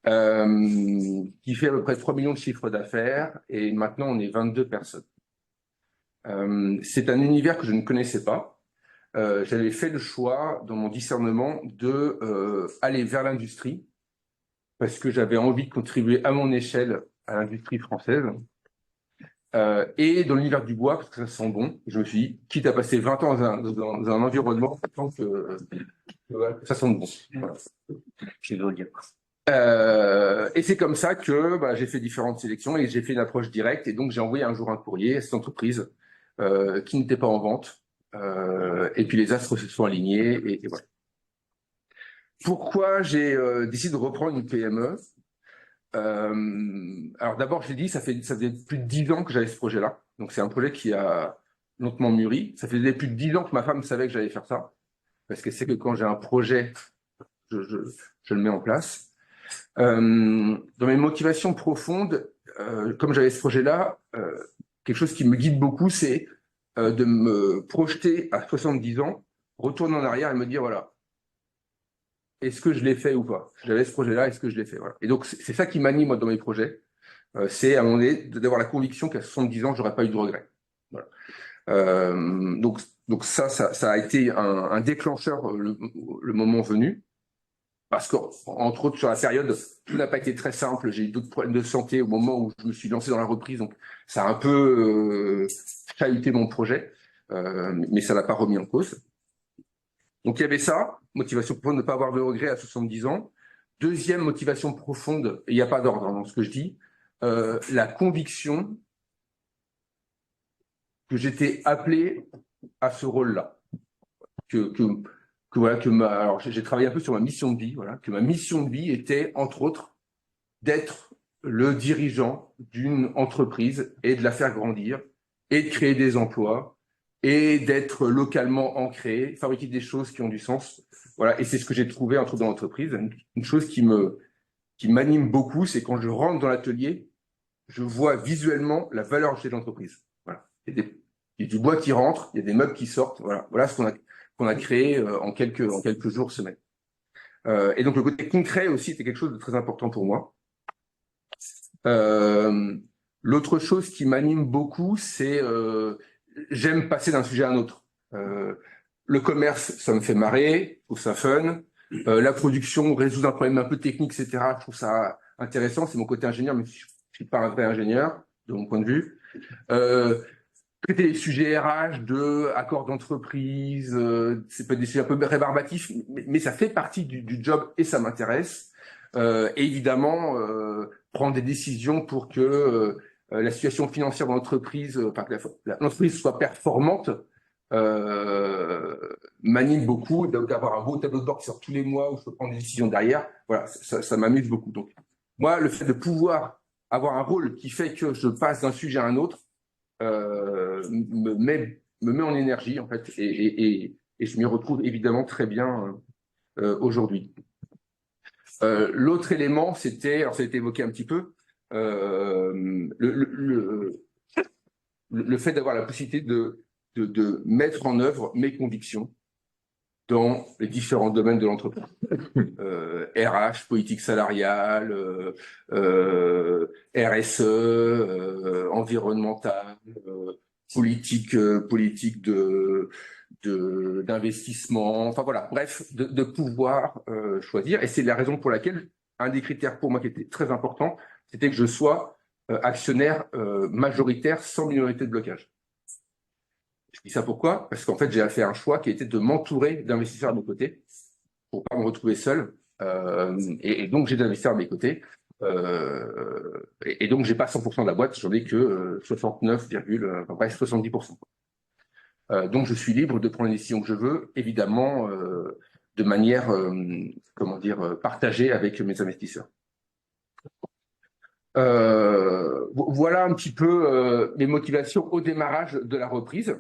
qui fait à peu près 3 millions de chiffres d'affaires, et maintenant on est 22 personnes. C'est un univers que je ne connaissais pas. J'avais fait le choix, dans mon discernement, de aller vers l'industrie, parce que j'avais envie de contribuer à mon échelle à l'industrie française, et dans l'univers du bois, parce que ça sent bon. Je me suis dit, quitte à passer 20 ans dans un environnement, tant que ça sent bon. Voilà. Je veux dire. Et c'est comme ça que j'ai fait différentes sélections et j'ai fait une approche directe. Et donc, j'ai envoyé un jour un courrier à cette entreprise qui n'était pas en vente. Et puis, les astres se sont alignés. Et voilà. Pourquoi j'ai décidé de reprendre une PME? Alors d'abord, je l'ai dit, ça faisait plus de 10 ans que j'avais ce projet-là. Donc, c'est un projet qui a lentement mûri. Ça faisait plus de 10 ans que ma femme savait que j'allais faire ça. Parce qu'elle sait que quand j'ai un projet, je le mets en place. Dans mes motivations profondes, comme j'avais ce projet-là, quelque chose qui me guide beaucoup, c'est de me projeter à 70 ans, retourner en arrière et me dire, voilà, est-ce que je l'ai fait ou pas? J'avais ce projet-là, est-ce que je l'ai fait? Voilà. Et donc, c'est ça qui m'anime, moi, dans mes projets. C'est, à un moment donné, d'avoir la conviction qu'à 70 ans, j'aurais pas eu de regrets. Voilà. Donc ça a été un déclencheur le moment venu. Parce qu'entre autres, sur la période, tout n'a pas été très simple. J'ai eu d'autres problèmes de santé au moment où je me suis lancé dans la reprise. Donc, ça a un peu chahuté mon projet, mais ça l'a pas remis en cause. Donc, il y avait ça, motivation profonde de ne pas avoir de regrets à 70 ans. Deuxième motivation profonde, et il n'y a pas d'ordre dans ce que je dis, la conviction que j'étais appelé à ce rôle-là. Alors j'ai travaillé un peu sur ma mission de vie, voilà, que ma mission de vie était, entre autres, d'être le dirigeant d'une entreprise et de la faire grandir et de créer des emplois et d'être localement ancré, fabriquer des choses qui ont du sens. Voilà, et c'est ce que j'ai trouvé entre dans l'entreprise. Une chose qui m'anime beaucoup, c'est quand je rentre dans l'atelier, je vois visuellement la valeur ajoutée de l'entreprise. Voilà. Il y a du bois qui rentre, il y a des meubles qui sortent. Voilà ce qu'on a créé en quelques jours, semaines. Et donc le côté concret aussi était quelque chose de très important pour moi. L'autre chose qui m'anime beaucoup, c'est j'aime passer d'un sujet à un autre. Le commerce, ça me fait marrer, je trouve ça fun. La production, résoudre un problème un peu technique, etc. Je trouve ça intéressant. C'est mon côté ingénieur, mais je suis pas un vrai ingénieur de mon point de vue. Traiter les sujets RH, accords d'entreprise, c'est peut-être des sujets un peu rébarbatifs, mais ça fait partie du job et ça m'intéresse. Et évidemment, prendre des décisions pour que la situation financière de l'entreprise, enfin que l'entreprise soit performante, m'anime beaucoup. Donc avoir un beau tableau de bord qui sort tous les mois où je peux prendre des décisions derrière, voilà, ça m'amuse beaucoup. Donc moi, le fait de pouvoir avoir un rôle qui fait que je passe d'un sujet à un autre, me met en énergie en fait et je m'y retrouve évidemment très bien aujourd'hui. L'autre élément, c'était, alors ça a été évoqué un petit peu, le fait d'avoir la possibilité de mettre en œuvre mes convictions dans les différents domaines de l'entreprise. RH, politique salariale, RSE, environnementale, politique d'investissement, enfin voilà, bref, de pouvoir choisir. Et c'est la raison pour laquelle un des critères pour moi qui était très important, c'était que je sois actionnaire majoritaire sans minorité de blocage. Je dis ça pourquoi? Parce qu'en fait, j'ai fait un choix qui était de m'entourer d'investisseurs à mes côtés pour pas me retrouver seul. Et donc, j'ai des investisseurs à mes côtés. Et donc, j'ai pas 100% de la boîte, j'en ai que 69, enfin, bref, 70%. Donc, je suis libre de prendre les décisions que je veux, évidemment, de manière, partagée avec mes investisseurs. Voilà un petit peu mes motivations au démarrage de la reprise.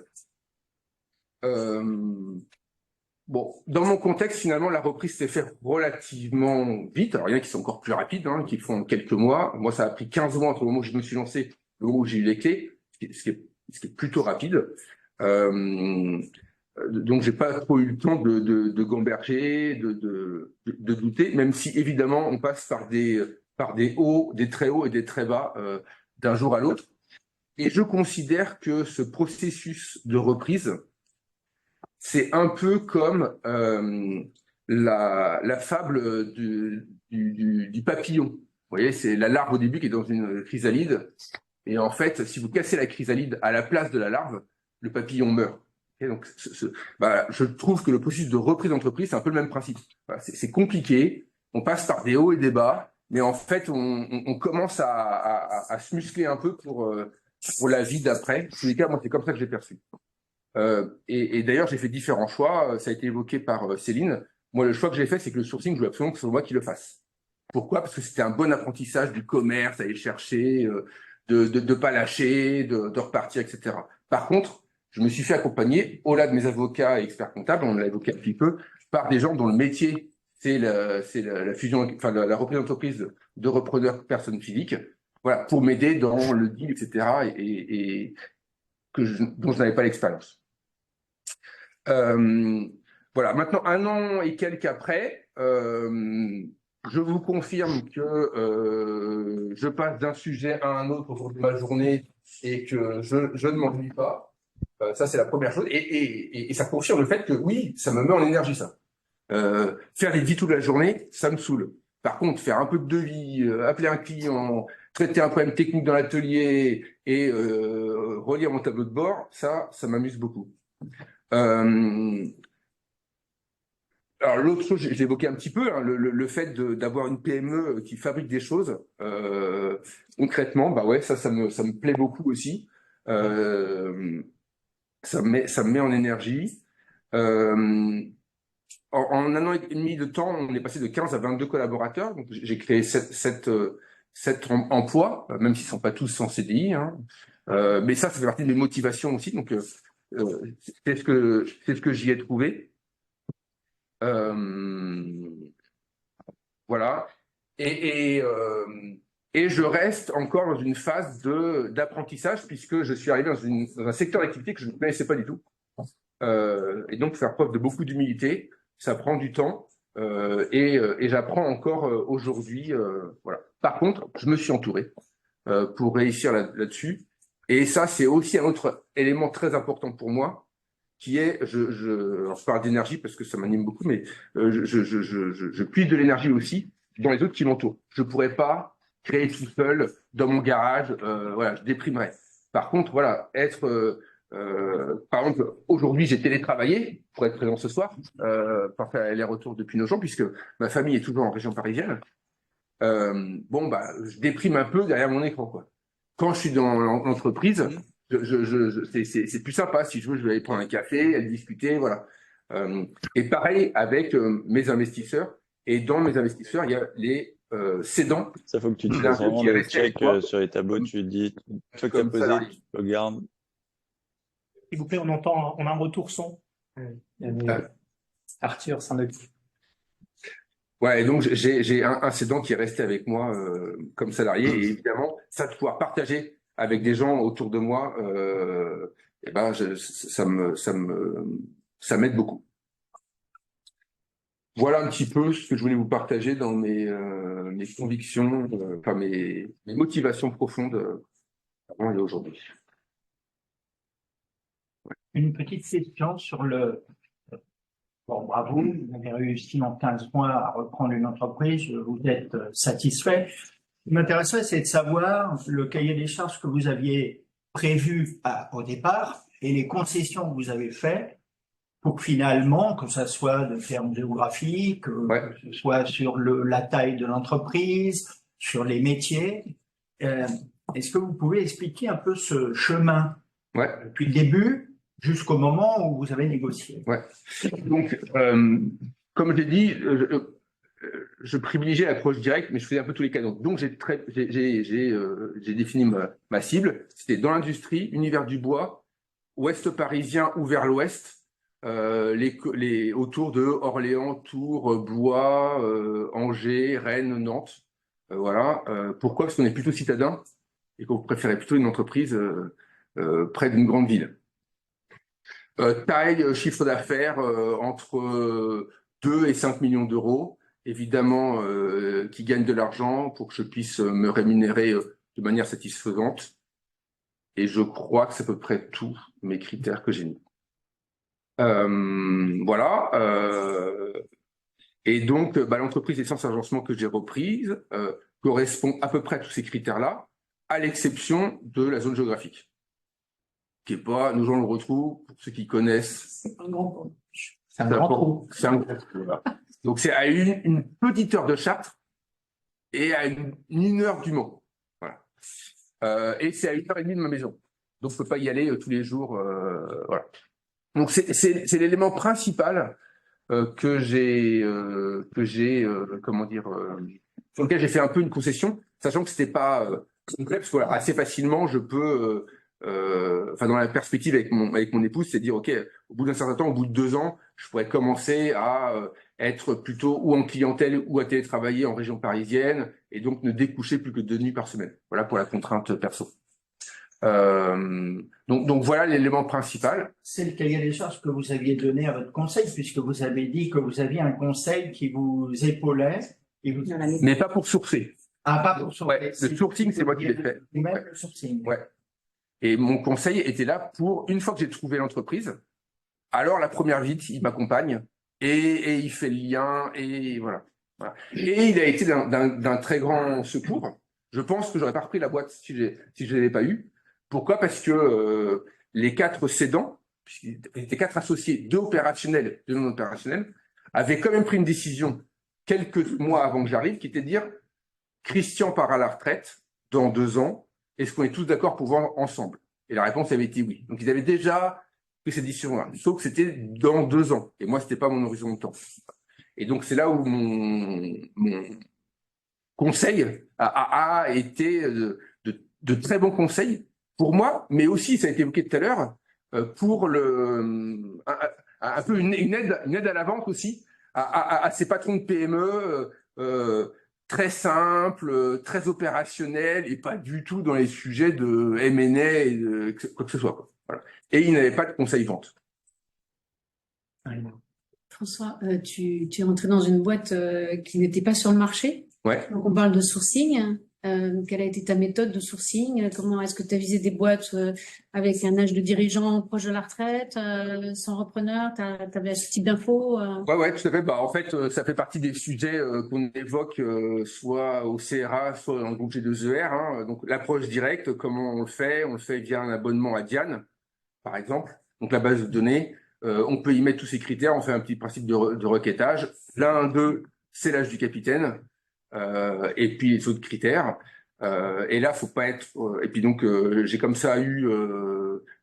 Bon, dans mon contexte, finalement, la reprise s'est faite relativement vite. Alors, il y en a qui sont encore plus rapides, hein, qui font quelques mois. Moi, ça a pris 15 mois entre le moment où je me suis lancé et le moment où j'ai eu les clés, ce qui est plutôt rapide. Donc, j'ai pas trop eu le temps de gamberger, de douter, même si, évidemment, on passe par des hauts, des très hauts et des très bas d'un jour à l'autre. Et je considère que ce processus de reprise, c'est un peu comme la fable du papillon. Vous voyez, c'est la larve au début qui est dans une chrysalide. Et en fait, si vous cassez la chrysalide à la place de la larve, le papillon meurt. Et donc, je trouve que le processus de reprise d'entreprise, c'est un peu le même principe. Voilà, c'est compliqué, on passe par des hauts et des bas, mais en fait, on commence à se muscler un peu pour la vie d'après. En tous les cas, moi, c'est comme ça que j'ai perçu. Et d'ailleurs, j'ai fait différents choix. Ça a été évoqué par Céline. Moi, le choix que j'ai fait, c'est que le sourcing, je veux absolument que ce soit moi qui le fasse. Pourquoi? Parce que c'était un bon apprentissage du commerce, aller chercher, de pas lâcher, de repartir, etc. Par contre, je me suis fait accompagner, au-delà de mes avocats et experts comptables, on l'a évoqué un petit peu, par des gens dont le métier, c'est la fusion, enfin la reprise d'entreprise de repreneurs personnes physiques, voilà, pour m'aider dans le deal, etc. et dont je n'avais pas l'expérience. Voilà, maintenant, 1 an et quelques après, je vous confirme que je passe d'un sujet à un autre au cours de ma journée et que je ne m'ennuie pas. Ça, c'est la première chose. Et ça confirme le fait que oui, ça me met en énergie, ça. Faire des devis toute la journée, ça me saoule. Par contre, faire un peu de devis, appeler un client, traiter un problème technique dans l'atelier et relire mon tableau de bord, ça m'amuse beaucoup. Alors l'autre chose, j'ai évoqué un petit peu, hein, le fait d'avoir une PME qui fabrique des choses concrètement, bah ouais, ça me plaît beaucoup aussi. Ça me met en énergie. En 1 an et demi de temps, on est passé de 15 à 22 collaborateurs. Donc j'ai créé 7 emplois, même s'ils ne sont pas tous en CDI. Hein. Mais ça fait partie de mes motivations aussi. Donc c'est ce que j'y ai trouvé. Voilà. Et je reste encore dans une phase d'apprentissage puisque je suis arrivé dans un secteur d'activité que je ne connaissais pas du tout. Et donc faire preuve de beaucoup d'humilité, ça prend du temps et j'apprends encore aujourd'hui. Voilà. Par contre, je me suis entouré pour réussir là-dessus. Et ça, c'est aussi un autre élément très important pour moi, qui est, alors je parle d'énergie parce que ça m'anime beaucoup, mais je puise de l'énergie aussi dans les autres qui m'entourent. Je pourrais pas créer tout seul dans mon garage, voilà, je déprimerais. Par contre, voilà, par exemple, aujourd'hui, j'ai télétravaillé pour être présent ce soir, pour faire les retours depuis Nogent, puisque ma famille est toujours en région parisienne. Bon, bah, je déprime un peu derrière mon écran, quoi. Quand je suis dans l'entreprise, c'est plus sympa. Si je veux, je vais aller prendre un café, aller discuter, voilà. Et pareil avec mes investisseurs. Et dans mes investisseurs, il y a les cédants. Ça faut que tu te fasses vraiment le check sur les tableaux. Tu dis, une fois que tu as posé, tu regardes. S'il vous plaît, on a un retour son. Arthur s'en occupe. Ouais, et donc j'ai un cédant qui est resté avec moi comme salarié. Et évidemment, ça de pouvoir partager avec des gens autour de moi, et ben ça m'aide beaucoup. Voilà un petit peu ce que je voulais vous partager dans mes convictions, enfin mes motivations profondes avant et aujourd'hui. Une petite question sur le... Bon, bravo, vous avez réussi en 15 mois à reprendre une entreprise, vous êtes satisfait. Ce qui m'intéressait, c'est de savoir le cahier des charges que vous aviez prévu au départ et les concessions que vous avez faites pour finalement, que ça soit de termes géographiques, que ce soit sur la taille de l'entreprise, sur les métiers. Est-ce que vous pouvez expliquer un peu ce chemin depuis le début jusqu'au moment où vous avez négocié? Donc, comme j'ai dit, je privilégiais l'approche directe, mais je faisais un peu tous les cas. Donc j'ai défini ma cible. C'était dans l'industrie, univers du bois, ouest parisien ou vers l'ouest, autour de Orléans, Tours, Blois, Angers, Rennes, Nantes. Voilà. Pourquoi? Parce qu'on est plutôt citadin et qu'on préférait plutôt une entreprise près d'une grande ville. Taille, chiffre d'affaires entre 2 et 5 millions d'euros. Évidemment, qui gagne de l'argent pour que je puisse me rémunérer de manière satisfaisante. Et je crois que c'est à peu près tous mes critères que j'ai mis. Voilà. Et donc, l'entreprise Essence Agencement que j'ai reprise correspond à peu près à tous ces critères-là, à l'exception de la zone géographique, qui est pas, nous on le retrouve, pour ceux qui connaissent. C'est un grand trou. C'est un grand trou. C'est un grand trou, voilà. Donc, c'est à une petite heure de Chartres et à une heure du Mans. Voilà. Et c'est à 1h30 de ma maison. Donc, je peux pas y aller tous les jours. Voilà. Donc, c'est l'élément principal que j'ai, comment dire, sur lequel j'ai fait un peu une concession, sachant que c'était pas complet, parce que voilà, assez facilement, je peux, dans la perspective avec mon épouse, c'est dire, ok, au bout d'un certain temps, au bout de 2 ans, je pourrais commencer à être plutôt ou en clientèle ou à télétravailler en région parisienne, et donc ne découcher plus que 2 nuits par semaine. Voilà pour la contrainte perso. Donc voilà l'élément principal. C'est le cahier des charges que vous aviez donné à votre conseil, puisque vous avez dit que vous aviez un conseil qui vous épaulait. Et vous... Mais pas pour sourcer. Ah, pas pour sourcer. Ouais, le sourcing, c'est moi qui l'ai fait. Même le sourcing. Ouais. Et mon conseil était là pour, une fois que j'ai trouvé l'entreprise, alors la première visite, il m'accompagne et il fait le lien et voilà. Et il a été d'un très grand secours. Je pense que j'aurais pas repris la boîte si je l'avais pas eu. Pourquoi? Parce que les 4 cédants, puisqu'ils étaient 4 associés, 2 opérationnels, 2 non opérationnels, avaient quand même pris une décision quelques mois avant que j'arrive, qui était de dire Christian part à la retraite dans 2 ans. Est-ce qu'on est tous d'accord pour vendre ensemble? Et la réponse avait été oui. Donc ils avaient déjà pris cette décision-là, sauf que c'était dans 2 ans. Et moi, c'était pas mon horizon de temps. Et donc c'est là où mon conseil a été de très bons conseils pour moi, mais aussi, ça a été évoqué tout à l'heure, pour un peu une aide à la vente aussi, à ces patrons de PME très simples, très opérationnels et pas du tout dans les sujets de M&A et de quoi que ce soit, quoi. Voilà. Et ils n'avaient pas de conseil vente. François, tu es entré dans une boîte qui n'était pas sur le marché. Ouais. Donc on parle de sourcing. Quelle a été ta méthode de sourcing? Comment est-ce que tu as visé des boîtes avec un âge de dirigeant proche de la retraite, sans repreneur? Tu avais ce type d'infos? Ouais, tout à fait. En fait, ça fait partie des sujets qu'on évoque soit au CRA, soit dans le groupe G2ER. Hein. Donc l'approche directe, comment on le fait? On le fait via un abonnement à Diane, par exemple. Donc la base de données, on peut y mettre tous ces critères. On fait un petit principe de requêtage. L'un d'eux, c'est l'âge du capitaine. Et puis les autres critères. Et là, faut pas être. Et puis donc, j'ai comme ça eu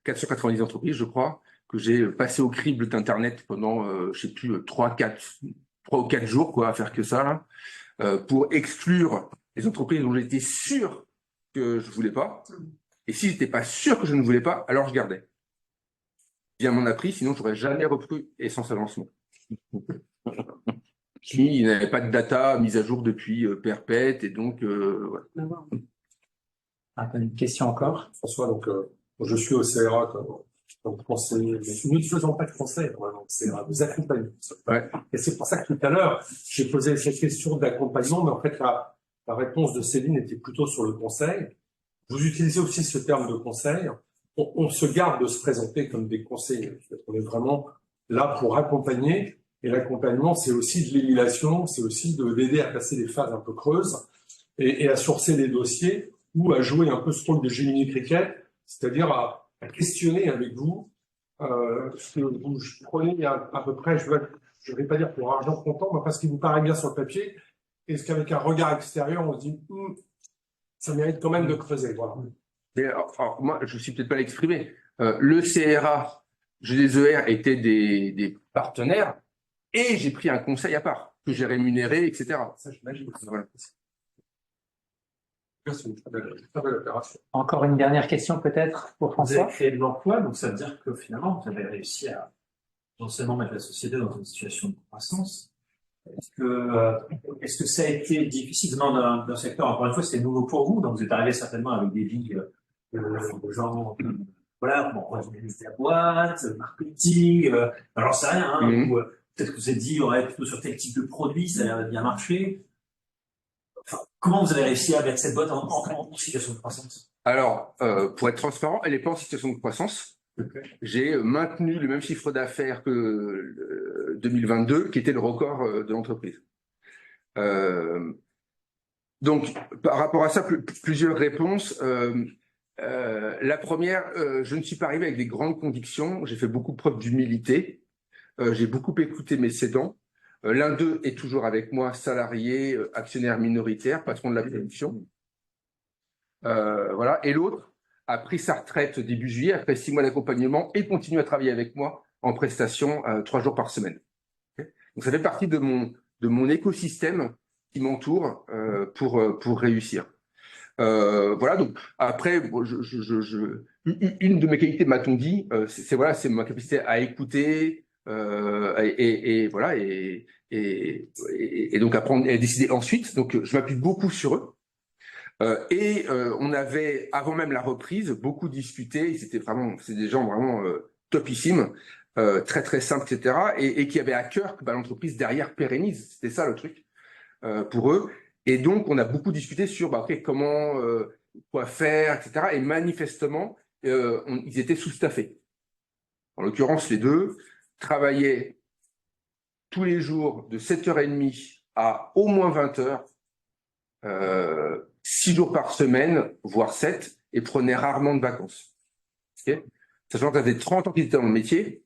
490 entreprises, je crois, que j'ai passé au crible d'internet pendant, je sais plus, 3 ou 4 jours, quoi, à faire que ça, là, pour exclure les entreprises dont j'étais sûr que je voulais pas. Et si j'étais pas sûr que je ne voulais pas, alors je gardais. Bien m'en a pris, sinon j'aurais jamais repris Essence Agencement. Qui n'avait pas de data mise à jour depuis perpète et donc voilà. Une question encore? François, donc je suis au CRA comme conseiller, mais nous ne faisons pas de conseil vraiment, c'est nous accompagnons. Ouais. Et c'est pour ça que tout à l'heure, j'ai posé cette question d'accompagnement, mais en fait la réponse de Céline était plutôt sur le conseil. Vous utilisez aussi ce terme de conseil. On se garde de se présenter comme des conseillers. On est vraiment là pour accompagner. Et l'accompagnement, c'est aussi de l'émulation, c'est aussi d'aider à passer des phases un peu creuses et à sourcer des dossiers ou à jouer un peu ce rôle de Jiminy Cricket, c'est-à-dire à questionner avec vous ce que vous prenez à peu près, je ne vais pas dire pour argent comptant, mais parce qu'il vous paraît bien sur le papier, est-ce qu'avec un regard extérieur, on se dit, ça mérite quand même de creuser, voilà. Mais, alors, moi, je ne suis peut-être pas l'exprimer. Le CRA, GDER étaient des partenaires et j'ai pris un conseil à part que j'ai rémunéré, etc. Ça, j'imagine. Voilà. C'est une très belle opération. Encore une dernière question peut-être pour Vous François. avez créé de l'emploi, donc ça veut dire que finalement, vous avez réussi à non seulement mettre la société dans une situation de croissance. Est-ce que ça a été difficile dans d'un secteur, encore une fois, c'était nouveau pour vous, donc vous êtes arrivé certainement avec des vies de gens, voilà, bon, la boîte, le marketing, alors c'est rien, hein, ou, peut-être que vous êtes dit, ouais, plutôt sur tel type de produit, ça a l'air de bien marcher. Enfin, comment vous avez réussi à mettre cette boîte en situation de croissance? Alors, pour être transparent, elle n'est pas en situation de croissance. Okay. J'ai maintenu le même chiffre d'affaires que 2022, qui était le record de l'entreprise. Donc, par rapport à ça, plusieurs réponses. La première, je ne suis pas arrivé avec des grandes convictions. J'ai fait beaucoup de preuve d'humilité. J'ai beaucoup écouté mes cédants. L'un d'eux est toujours avec moi, salarié, actionnaire minoritaire, patron de la production. Voilà. Et l'autre a pris sa retraite début juillet après 6 mois d'accompagnement et continue à travailler avec moi en prestation 3 jours par semaine. Okay. Donc ça fait partie de mon écosystème qui m'entoure pour réussir. Voilà. Donc après, une de mes qualités, m'a-t-on dit, c'est voilà, c'est ma capacité à écouter voilà et donc à prendre et à décider ensuite. Donc je m'appuie beaucoup sur eux. On avait, avant même la reprise, beaucoup discuté. C'est des gens vraiment topissimes, très très simples, etc. Et qui avaient à cœur que l'entreprise derrière pérennise. C'était ça le truc pour eux. Et donc on a beaucoup discuté sur okay, comment, quoi faire, etc. Et manifestement, ils étaient sous-staffés. En l'occurrence, les deux travaillaient tous les jours de 7h30 à au moins 20h. 6 jours par semaine, voire 7, et prenaient rarement de vacances. Okay, sachant que ça faisait 30 ans qu'ils étaient dans le métier,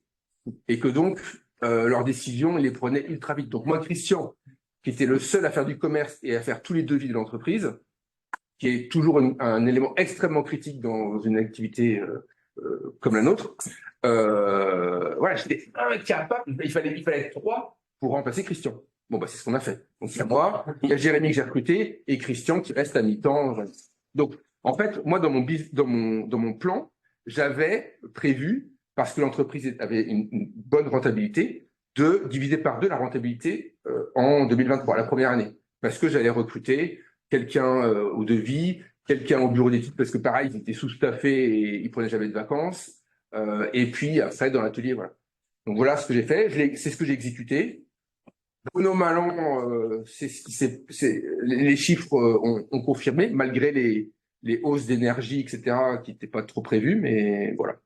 et que donc, leurs décisions, ils les prenaient ultra vite. Donc moi, Christian, qui était le seul à faire du commerce et à faire tous les devis de l'entreprise, qui est toujours un élément extrêmement critique dans une activité comme la nôtre, voilà, j'étais incapable, il fallait être 3 pour remplacer Christian. Bon, c'est ce qu'on a fait. Donc, il y a moi, il y a Jérémy que j'ai recruté et Christian qui reste à mi-temps. Donc, en fait, moi, dans mon plan, j'avais prévu, parce que l'entreprise avait une bonne rentabilité, de diviser par 2 la rentabilité en 2023, la première année. Parce que j'allais recruter quelqu'un au devis, quelqu'un au bureau d'études, parce que pareil, ils étaient sous-staffés et ils prenaient jamais de vacances. Et puis, après, dans l'atelier, voilà. Donc, voilà ce que j'ai fait. C'est ce que j'ai exécuté. Bon an, mal an, les chiffres ont confirmé, malgré les hausses d'énergie, etc., qui n'étaient pas trop prévues, mais voilà.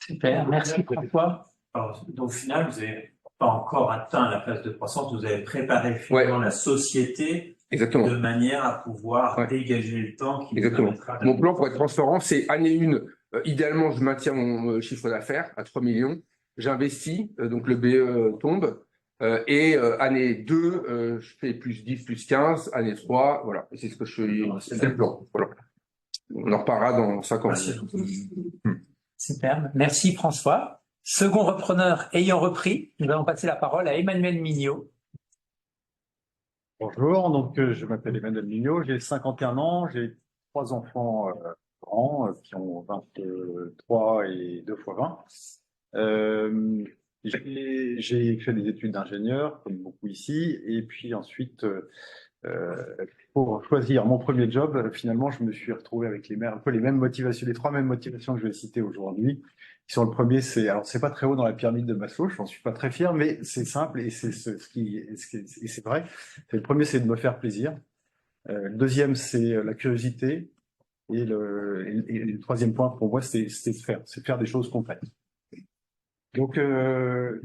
Super, merci François. Donc au final, vous n'avez pas encore atteint la phase de croissance, vous avez préparé finalement la société. Exactement. De manière à pouvoir dégager le temps qui vous permettra. Mon plan, pour être transparent, c'est année 1, idéalement, je maintiens mon chiffre d'affaires à 3 millions, j'investis, donc le BE tombe. Et année 2, je fais plus 10, plus 15, année 3, voilà. Et c'est ce que je fais, c'est le plan. Voilà. On en reparlera dans 5 ans. Super, merci François. Second repreneur ayant repris, nous allons passer la parole à Emmanuel Mignot. Bonjour, donc je m'appelle Emmanuel Mignot, j'ai 51 ans, j'ai 3 enfants grands qui ont 23 et 2 fois 20. J'ai fait des études d'ingénieur, comme beaucoup ici, et puis ensuite, pour choisir mon premier job, finalement, je me suis retrouvé avec un peu les mêmes motivations, les 3 mêmes motivations que je vais citer aujourd'hui. Sur le premier, alors c'est pas très haut dans la pyramide de Maslow, je n'en suis pas très fier, mais c'est simple et c'est c'est vrai. Le premier, c'est de me faire plaisir. Le deuxième, c'est la curiosité. Et le troisième point pour moi, c'est de faire des choses concrètes. Donc je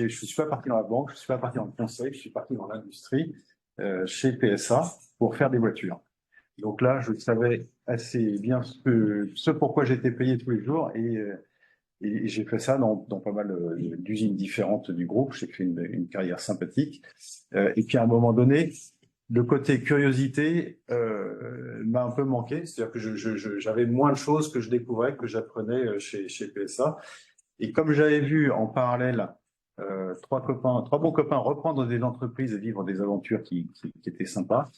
suis pas parti dans la banque, je suis pas parti dans le conseil, je suis parti dans l'industrie chez PSA pour faire des voitures. Donc là, je savais assez bien ce pourquoi j'étais payé tous les jours et Et j'ai fait ça dans pas mal d'usines différentes du groupe. J'ai fait une carrière sympathique. Et puis à un moment donné, le côté curiosité m'a un peu manqué. C'est-à-dire que j'avais moins de choses que je découvrais, que j'apprenais chez PSA. Et comme j'avais vu en parallèle trois bons copains reprendre des entreprises et vivre des aventures qui étaient sympas,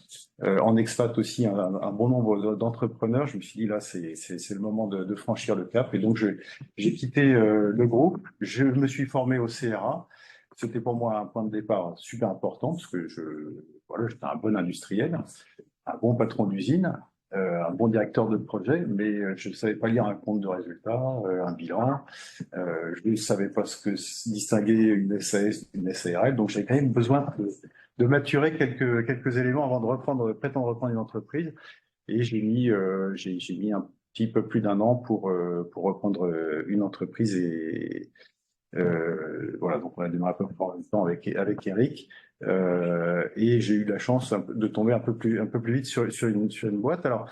en expat aussi un bon nombre d'entrepreneurs, je me suis dit là c'est le moment de franchir le cap. Et donc j'ai quitté le groupe, je me suis formé au CRA. C'était pour moi un point de départ super important parce que voilà, j'étais un bon industriel, un bon patron d'usine, un bon directeur de projet, mais je ne savais pas lire un compte de résultats, un bilan. Je ne savais pas ce que distinguer une SAS d'une SARL, donc j'avais quand même besoin de maturer quelques éléments avant de prétendre reprendre une entreprise. Et j'ai mis un petit peu plus d'un an pour reprendre une entreprise et voilà, donc on a démarré à peu près en même temps avec Eric. Et j'ai eu la chance de tomber un peu plus vite sur une boîte. Alors,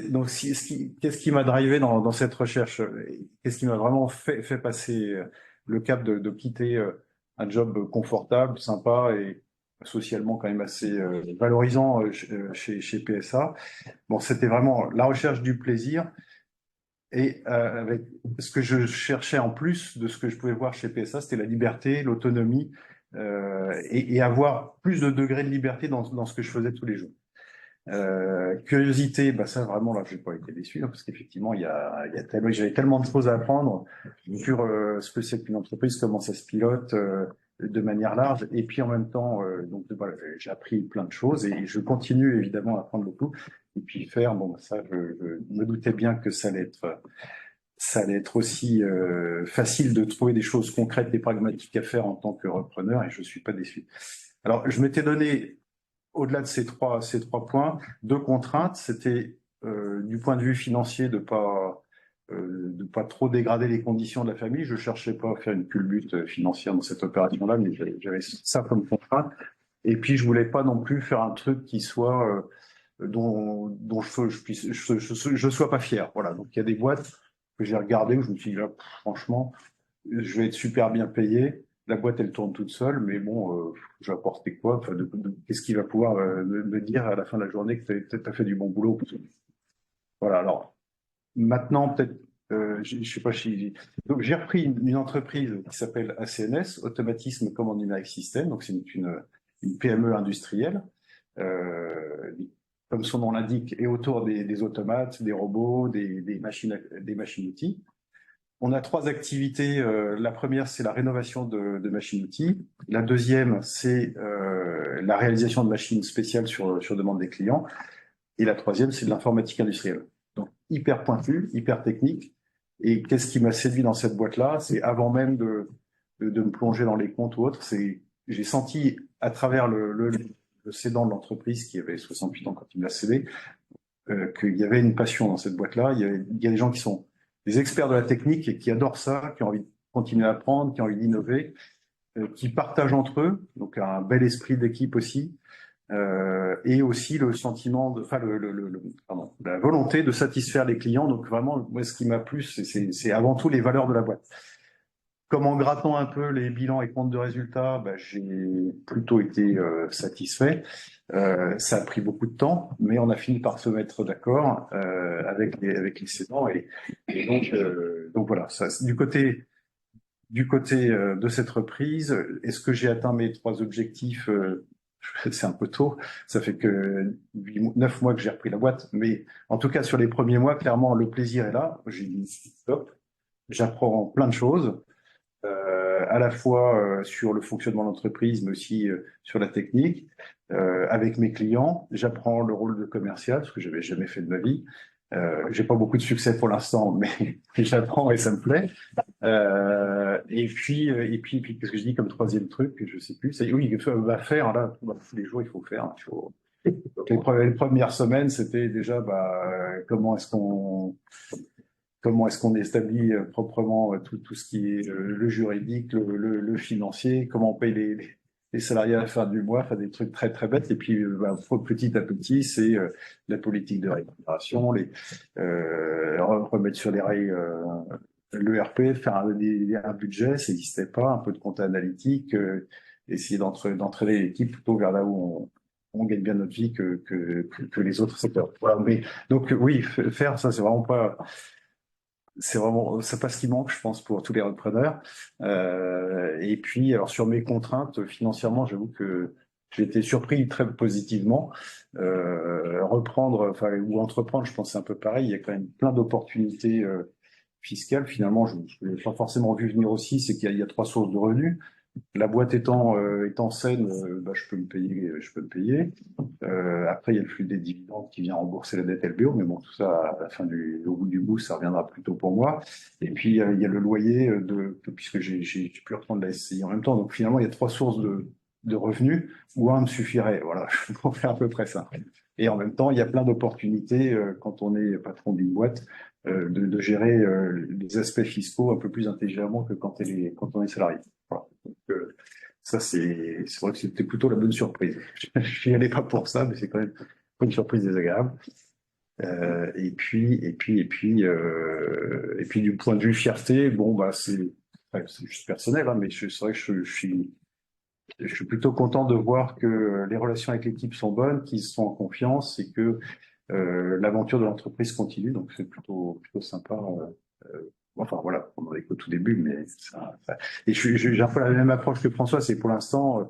donc, qu'est-ce qui m'a drivé dans cette recherche? Qu'est-ce qui m'a vraiment fait passer le cap de quitter un job confortable, sympa et socialement quand même assez valorisant chez PSA? Bon, c'était vraiment la recherche du plaisir. Et avec ce que je cherchais en plus de ce que je pouvais voir chez PSA, c'était la liberté, l'autonomie et avoir plus de degrés de liberté dans ce que je faisais tous les jours. Curiosité, bah ça vraiment là, j'ai pas été déçu hein, parce qu'effectivement j'avais tellement de choses à apprendre sur ce que c'est qu'une entreprise, comment ça se pilote de manière large, et puis en même temps donc voilà, j'ai appris plein de choses et je continue évidemment à apprendre beaucoup. Et puis faire, bon, ça, je me doutais bien que ça allait être aussi facile de trouver des choses concrètes et pragmatiques à faire en tant que repreneur, et je suis pas déçu. Alors, je m'étais donné, au-delà de ces trois points, deux contraintes. C'était du point de vue financier de pas trop dégrader les conditions de la famille. Je cherchais pas à faire une culbute financière dans cette opération-là, mais j'avais ça comme contrainte. Et puis, je voulais pas non plus faire un truc qui soit dont je sois pas fier. Voilà. Donc il y a des boîtes que j'ai regardées où je me suis dit là, franchement, je vais être super bien payé. La boîte elle tourne toute seule, mais bon, je vais apporter quoi? Enfin, qu'est-ce qu'il va pouvoir me dire à la fin de la journée que tu as fait du bon boulot? Voilà. Alors maintenant peut-être, je sais pas si donc j'ai repris une entreprise qui s'appelle ACNS, Automatisme Command Numérique Système. Donc c'est une PME industrielle. Comme son nom l'indique, et autour des automates, des robots, des machines-outils. On a trois activités. La première, c'est la rénovation de machines-outils. La deuxième, c'est la réalisation de machines spéciales sur demande des clients. Et la troisième, c'est de l'informatique industrielle. Donc, hyper pointu, hyper technique. Et qu'est-ce qui m'a séduit dans cette boîte-là? C'est avant même de me plonger dans les comptes ou autres, j'ai senti à travers le cédant de l'entreprise qui avait 68 ans quand il me l'a cédé, qu'il y avait une passion dans cette boîte-là. Il y a des gens qui sont des experts de la technique et qui adorent ça, qui ont envie de continuer à apprendre, qui ont envie d'innover, qui partagent entre eux, donc un bel esprit d'équipe aussi, et aussi le sentiment la volonté de satisfaire les clients. Donc vraiment, moi, ce qui m'a plu, c'est avant tout les valeurs de la boîte. Comme en grattant un peu les bilans et comptes de résultats, bah, j'ai plutôt été satisfait. Ça a pris beaucoup de temps, mais on a fini par se mettre d'accord avec les cédants. Et donc voilà, ça, du côté de cette reprise, est-ce que j'ai atteint mes trois objectifs? C'est un peu tôt, ça fait que 9 mois que j'ai repris la boîte, mais en tout cas sur les premiers mois, clairement le plaisir est là. J'ai dit stop, j'apprends plein de choses. À la fois sur le fonctionnement de l'entreprise, mais aussi sur la technique. Avec mes clients, j'apprends le rôle de commercial, parce que je n'avais jamais fait de ma vie. J'ai pas beaucoup de succès pour l'instant, mais j'apprends et ça me plaît. Et puis, qu'est-ce que je dis comme troisième truc? Je sais plus. Oui, il faut faire là. Tous les jours, il faut faire. Donc, les premières semaines, c'était déjà comment est-ce qu'on établit proprement tout ce qui est le juridique, le financier, comment on paye les salariés à la fin du mois, enfin des trucs très très bêtes. Et puis petit à petit, c'est la politique de rémunération, remettre sur les rails l'ERP, faire un budget, ça n'existait pas, un peu de compta analytique, essayer d'entraîner l'équipe plutôt vers là où on gagne bien notre vie que les autres secteurs. Voilà, mais donc oui, faire ça, c'est vraiment c'est pas ce qui manque, je pense, pour tous les repreneurs. Et puis, alors sur mes contraintes financièrement, j'avoue que j'ai été surpris très positivement. Reprendre, enfin, ou entreprendre, je pense que c'est un peu pareil. Il y a quand même plein d'opportunités fiscales. Finalement, je ne l'ai pas forcément vu venir aussi, c'est qu'il y a trois sources de revenus. La boîte étant saine, bah, je peux me payer. Après, il y a le flux des dividendes qui vient rembourser la dette LBO, mais bon, tout ça, à la fin au bout du bout, ça reviendra plutôt pour moi. Et puis, il y a le loyer puisque j'ai pu reprendre la SCI en même temps. Donc, finalement, il y a trois sources de revenus où un me suffirait. Voilà, pour faire à peu près ça. Et en même temps, il y a plein d'opportunités quand on est patron d'une boîte de gérer les aspects fiscaux un peu plus intelligemment que quand on est salarié. Voilà. Donc, ça, c'est vrai que c'était plutôt la bonne surprise. Je n'y allais pas pour ça, mais c'est quand même une surprise désagréable. Et puis, du point de vue fierté, bon, bah, c'est juste personnel, hein, mais c'est vrai que je suis plutôt content de voir que les relations avec l'équipe sont bonnes, qu'ils sont en confiance et que l'aventure de l'entreprise continue. Donc, c'est plutôt sympa. Enfin voilà, on en est qu'au tout début, mais et j'ai un peu la même approche que François, c'est pour l'instant,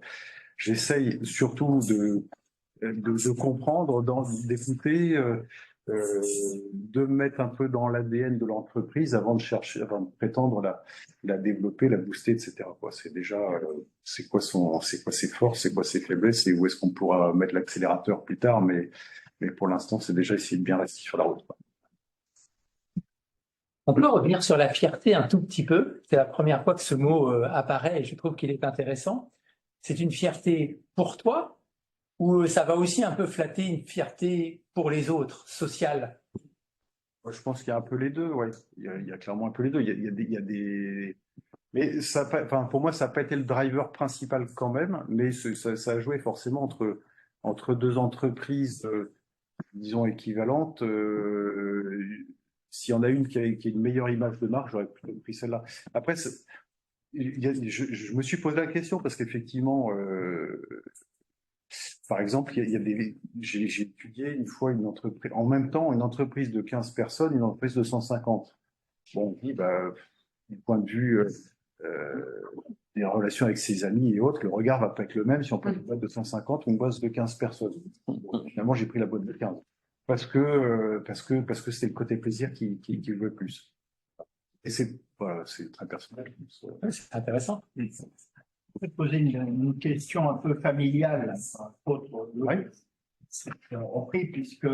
j'essaye surtout de comprendre, d'écouter, de me mettre un peu dans l'ADN de l'entreprise avant de prétendre la développer, la booster, etc. C'est déjà, c'est quoi ses forces, c'est quoi ses faiblesses, et où est-ce qu'on pourra mettre l'accélérateur plus tard, mais pour l'instant, c'est déjà essayer de bien rester sur la route. On peut revenir sur la fierté un tout petit peu. C'est la première fois que ce mot apparaît et je trouve qu'il est intéressant. C'est une fierté pour toi ou ça va aussi un peu flatter une fierté pour les autres, sociale? Je pense qu'il y a un peu les deux, ouais. Il y a clairement un peu les deux. Il y a des... Mais ça, enfin, pour moi, ça n'a pas été le driver principal quand même, mais ça a joué forcément entre deux entreprises, disons, équivalentes. S'il y en a une qui a une meilleure image de marque, j'aurais plutôt pris celle-là. Après, je me suis posé la question parce qu'effectivement, par exemple, j'ai étudié une fois une entreprise, en même temps, une entreprise de 15 personnes, une entreprise de 150. Bon, on dit, bah, du point de vue des relations avec ses amis et autres, le regard va pas être le même si on prend une boîte de 150 ou une boîte de 15 personnes. Bon, finalement, j'ai pris la boîte de 15. Parce que c'était le côté plaisir qui jouait plus. Et voilà, c'est très personnel. C'est intéressant. Je peux te poser une question un peu familiale, repris, puisque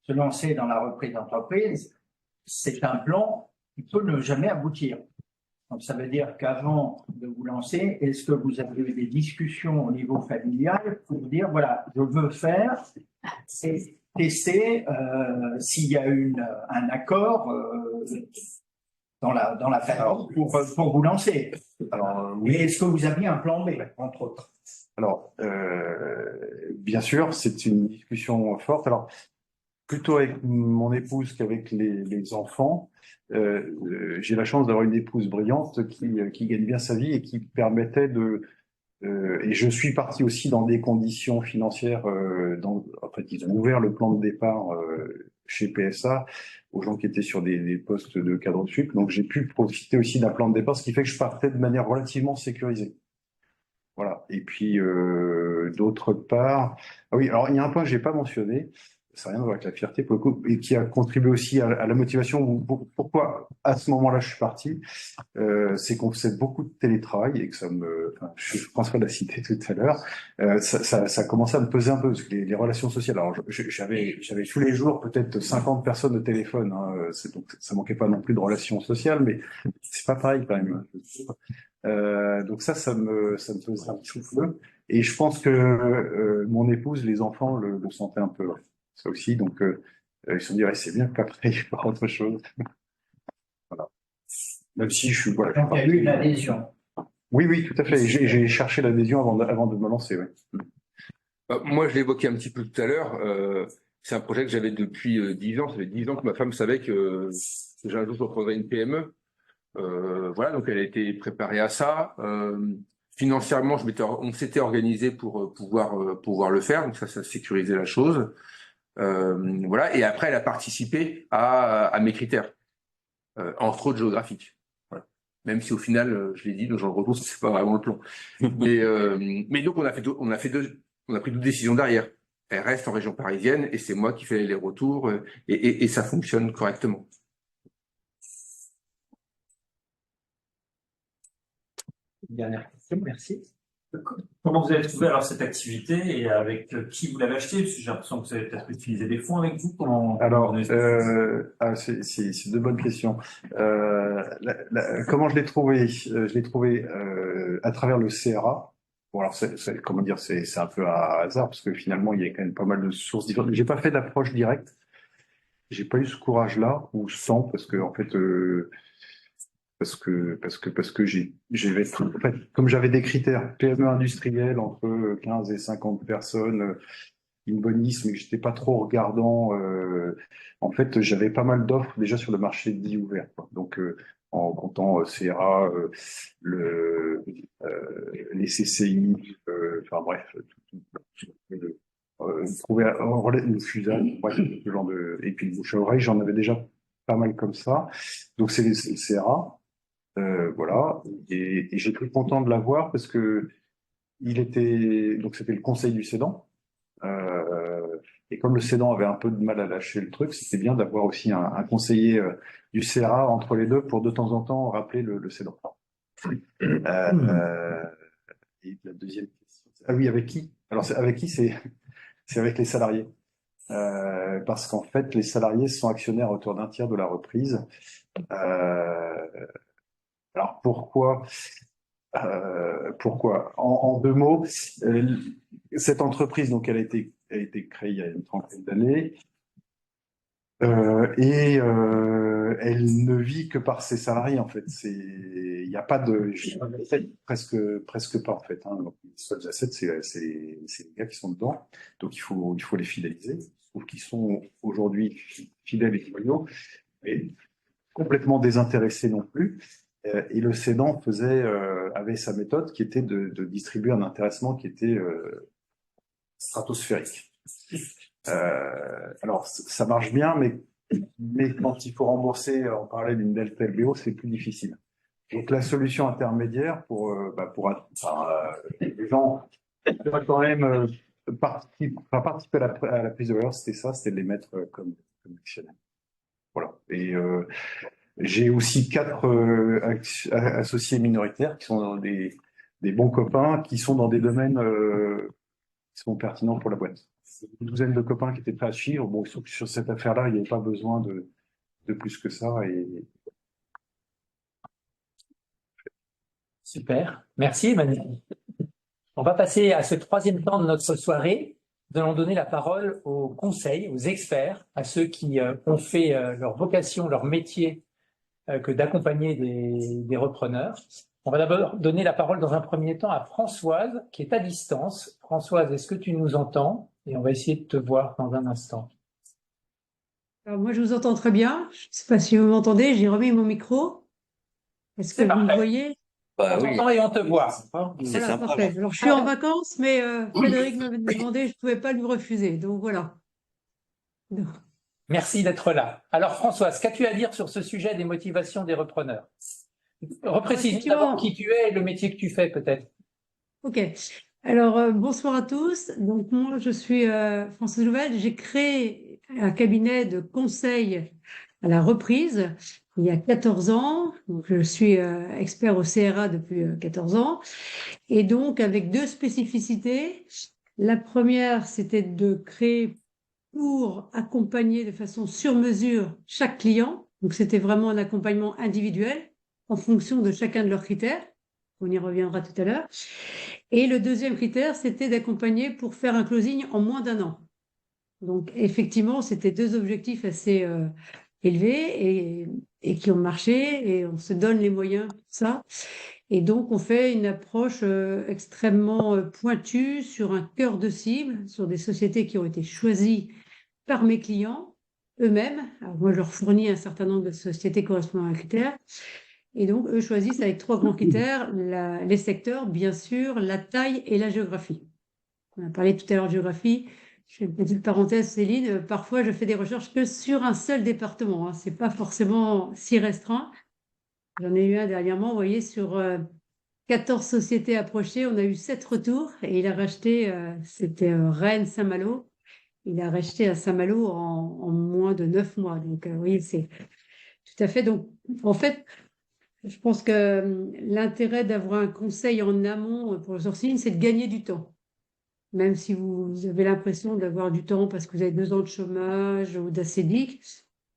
se lancer dans la reprise d'entreprise, c'est un plan qui peut ne jamais aboutir. Donc, ça veut dire qu'avant de vous lancer, est-ce que vous avez eu des discussions au niveau familial pour dire, voilà, je veux faire, et tester s'il y a un accord dans la famille pour vous lancer. Alors, oui. Et est-ce que vous aviez un plan B, entre autres? Alors, bien sûr, c'est une discussion forte. Alors, plutôt avec mon épouse qu'avec les enfants. J'ai la chance d'avoir une épouse brillante qui gagne bien sa vie et qui permettait et je suis parti aussi dans des conditions financières. En fait, ils ont ouvert le plan de départ chez PSA aux gens qui étaient sur des postes de cadre sup. Donc, j'ai pu profiter aussi d'un plan de départ, ce qui fait que je partais de manière relativement sécurisée. Voilà. Et puis, d'autre part, ah oui, alors il y a un point que j'ai pas mentionné. Ça n'a rien à voir avec la fierté pour le coup, et qui a contribué aussi à la motivation. Pourquoi à ce moment-là je suis parti, c'est qu'on faisait beaucoup de télétravail et que je penserai de la citer tout à l'heure, ça commençait à me peser un peu parce que les relations sociales. Alors j'avais tous les jours peut-être 50 personnes au téléphone, hein, donc ça manquait pas non plus de relations sociales, mais c'est pas pareil quand même. Donc ça me pesait un petit peu. Et je pense que mon épouse, les enfants le sentaient un peu. Ça aussi, donc ils se sont dit, ouais, c'est bien que papa il fasse autre chose. Voilà. Même si je suis... Voilà, donc il y a eu une adhésion. Oui, tout à fait. J'ai cherché l'adhésion avant de me lancer. Ouais. Moi, je l'évoquais un petit peu tout à l'heure. C'est un projet que j'avais depuis 10 ans. Ça fait 10 ans que ma femme savait que un jour je reprendrais une PME. Voilà, donc elle a été préparée à ça. Financièrement, on s'était organisé pour pouvoir le faire, donc ça sécurisait la chose. Voilà, et après elle a participé à mes critères, entre autres géographiques. Voilà. Même si au final, je l'ai dit, le genre de retour, c'est pas vraiment le plan. Mais donc on a pris deux décisions derrière. Elle reste en région parisienne et c'est moi qui fais les retours et ça fonctionne correctement. Dernière question, merci. Comment vous avez trouvé alors cette activité et avec qui vous l'avez acheté? Parce que j'ai l'impression que vous avez peut-être utilisé des fonds avec vous. Alors, c'est deux bonnes questions. Comment je l'ai trouvé? Je l'ai trouvé à travers le CRA. Bon, alors, comment dire, c'est un peu à hasard parce que finalement, il y a quand même pas mal de sources différentes. J'ai pas fait d'approche directe. J'ai pas eu ce courage-là ou sans parce que en fait. Parce que j'avais, en fait, comme j'avais des critères PME industrielle entre 15 et 50 personnes, une bonisse, mais que j'étais pas trop regardant, en fait, j'avais pas mal d'offres déjà sur le marché dit ouvert, quoi. Donc, en comptant CRA, les CCI, enfin bref, trouver une Fusane, bref, ce genre de, et puis le bouche à oreille, j'en avais déjà pas mal comme ça. Donc, c'est le CRA. Voilà, et j'étais content de l'avoir parce que donc c'était le conseil du cédant, et comme le cédant avait un peu de mal à lâcher le truc, c'était bien d'avoir aussi un conseiller du CRA entre les deux pour de temps en temps rappeler le cédant. Et la deuxième question, ah oui, avec qui? Alors avec qui? C'est avec les salariés, parce qu'en fait les salariés sont actionnaires à hauteur d'un tiers de la reprise. Alors pourquoi en deux mots, cette entreprise, donc elle a été créée il y a une trentaine d'années, et elle ne vit que par ses salariés en fait. Il n'y a pas de presque pas en fait. Hein. Donc, les seuls assets, c'est les gars qui sont dedans. Donc il faut les fidéliser. Je trouve qu'ils sont aujourd'hui fidèles et loyaux, mais complètement désintéressés non plus. Et le cédant avait sa méthode qui était de distribuer un intéressement qui était stratosphérique. Alors ça marche bien, mais quand il faut rembourser, on parlait d'une delta LBO, c'est plus difficile. Donc la solution intermédiaire pour les gens qui doivent quand même participer à la prise de valeur, c'était de les mettre comme actionnaires. Voilà. Et j'ai aussi 4 associés minoritaires qui sont des bons copains, qui sont dans des domaines qui sont pertinents pour la boîte. Une douzaine de copains qui étaient prêts à suivre. Bon, sur cette affaire-là, il n'y avait pas besoin de plus que ça. Super. Merci, Emmanuel. On va passer à ce troisième temps de notre soirée. Nous allons donner la parole aux conseils, aux experts, à ceux qui ont fait leur vocation, leur métier que d'accompagner des repreneurs. On va d'abord donner la parole dans un premier temps à Françoise, qui est à distance. Françoise, est-ce que tu nous entends? Et on va essayer de te voir dans un instant. Alors moi, je vous entends très bien. Je ne sais pas si vous m'entendez. J'ai remis mon micro. Est-ce que vous me voyez? Bah, on t'entend et on te voit. C'est voilà, sympa. parfait. Alors, je suis en vacances, mais Frédéric m'avait demandé, je ne pouvais pas lui refuser. Donc, voilà. Donc. Merci d'être là. Alors, Françoise, qu'as-tu à dire sur ce sujet des motivations des repreneurs? Reprécise d'abord qui tu es et le métier que tu fais, peut-être. Ok. Alors, bonsoir à tous. Donc, moi, je suis Françoise Louvel. J'ai créé un cabinet de conseil à la reprise il y a 14 ans. Donc, je suis expert au CRA depuis 14 ans. Et donc, avec 2 spécificités. La première, c'était de créer pour accompagner de façon sur mesure chaque client. Donc, c'était vraiment un accompagnement individuel en fonction de chacun de leurs critères. On y reviendra tout à l'heure. Et le deuxième critère, c'était d'accompagner pour faire un closing en moins d'1 an. Donc, effectivement, c'était 2 objectifs assez élevés et qui ont marché, et on se donne les moyens pour ça. Et donc, on fait une approche extrêmement pointue sur un cœur de cible, sur des sociétés qui ont été choisies par mes clients eux-mêmes. Alors, moi, je leur fournis un certain nombre de sociétés correspondant à un critère. Et donc, eux choisissent avec 3 grands critères, les secteurs, bien sûr, la taille et la géographie. On a parlé tout à l'heure de géographie. Je fais une petite parenthèse, Céline. Parfois, je fais des recherches que sur un seul département, hein. C'est pas forcément si restreint. J'en ai eu un dernièrement, vous voyez, sur 14 sociétés approchées, on a eu 7 retours et il a racheté, c'était Rennes-Saint-Malo. Il a racheté à Saint-Malo en moins de 9 mois. Donc, oui, c'est tout à fait. Donc, en fait, je pense que l'intérêt d'avoir un conseil en amont pour le sourcing, c'est de gagner du temps. Même si vous avez l'impression d'avoir du temps parce que vous avez 2 ans de chômage ou d'acédique.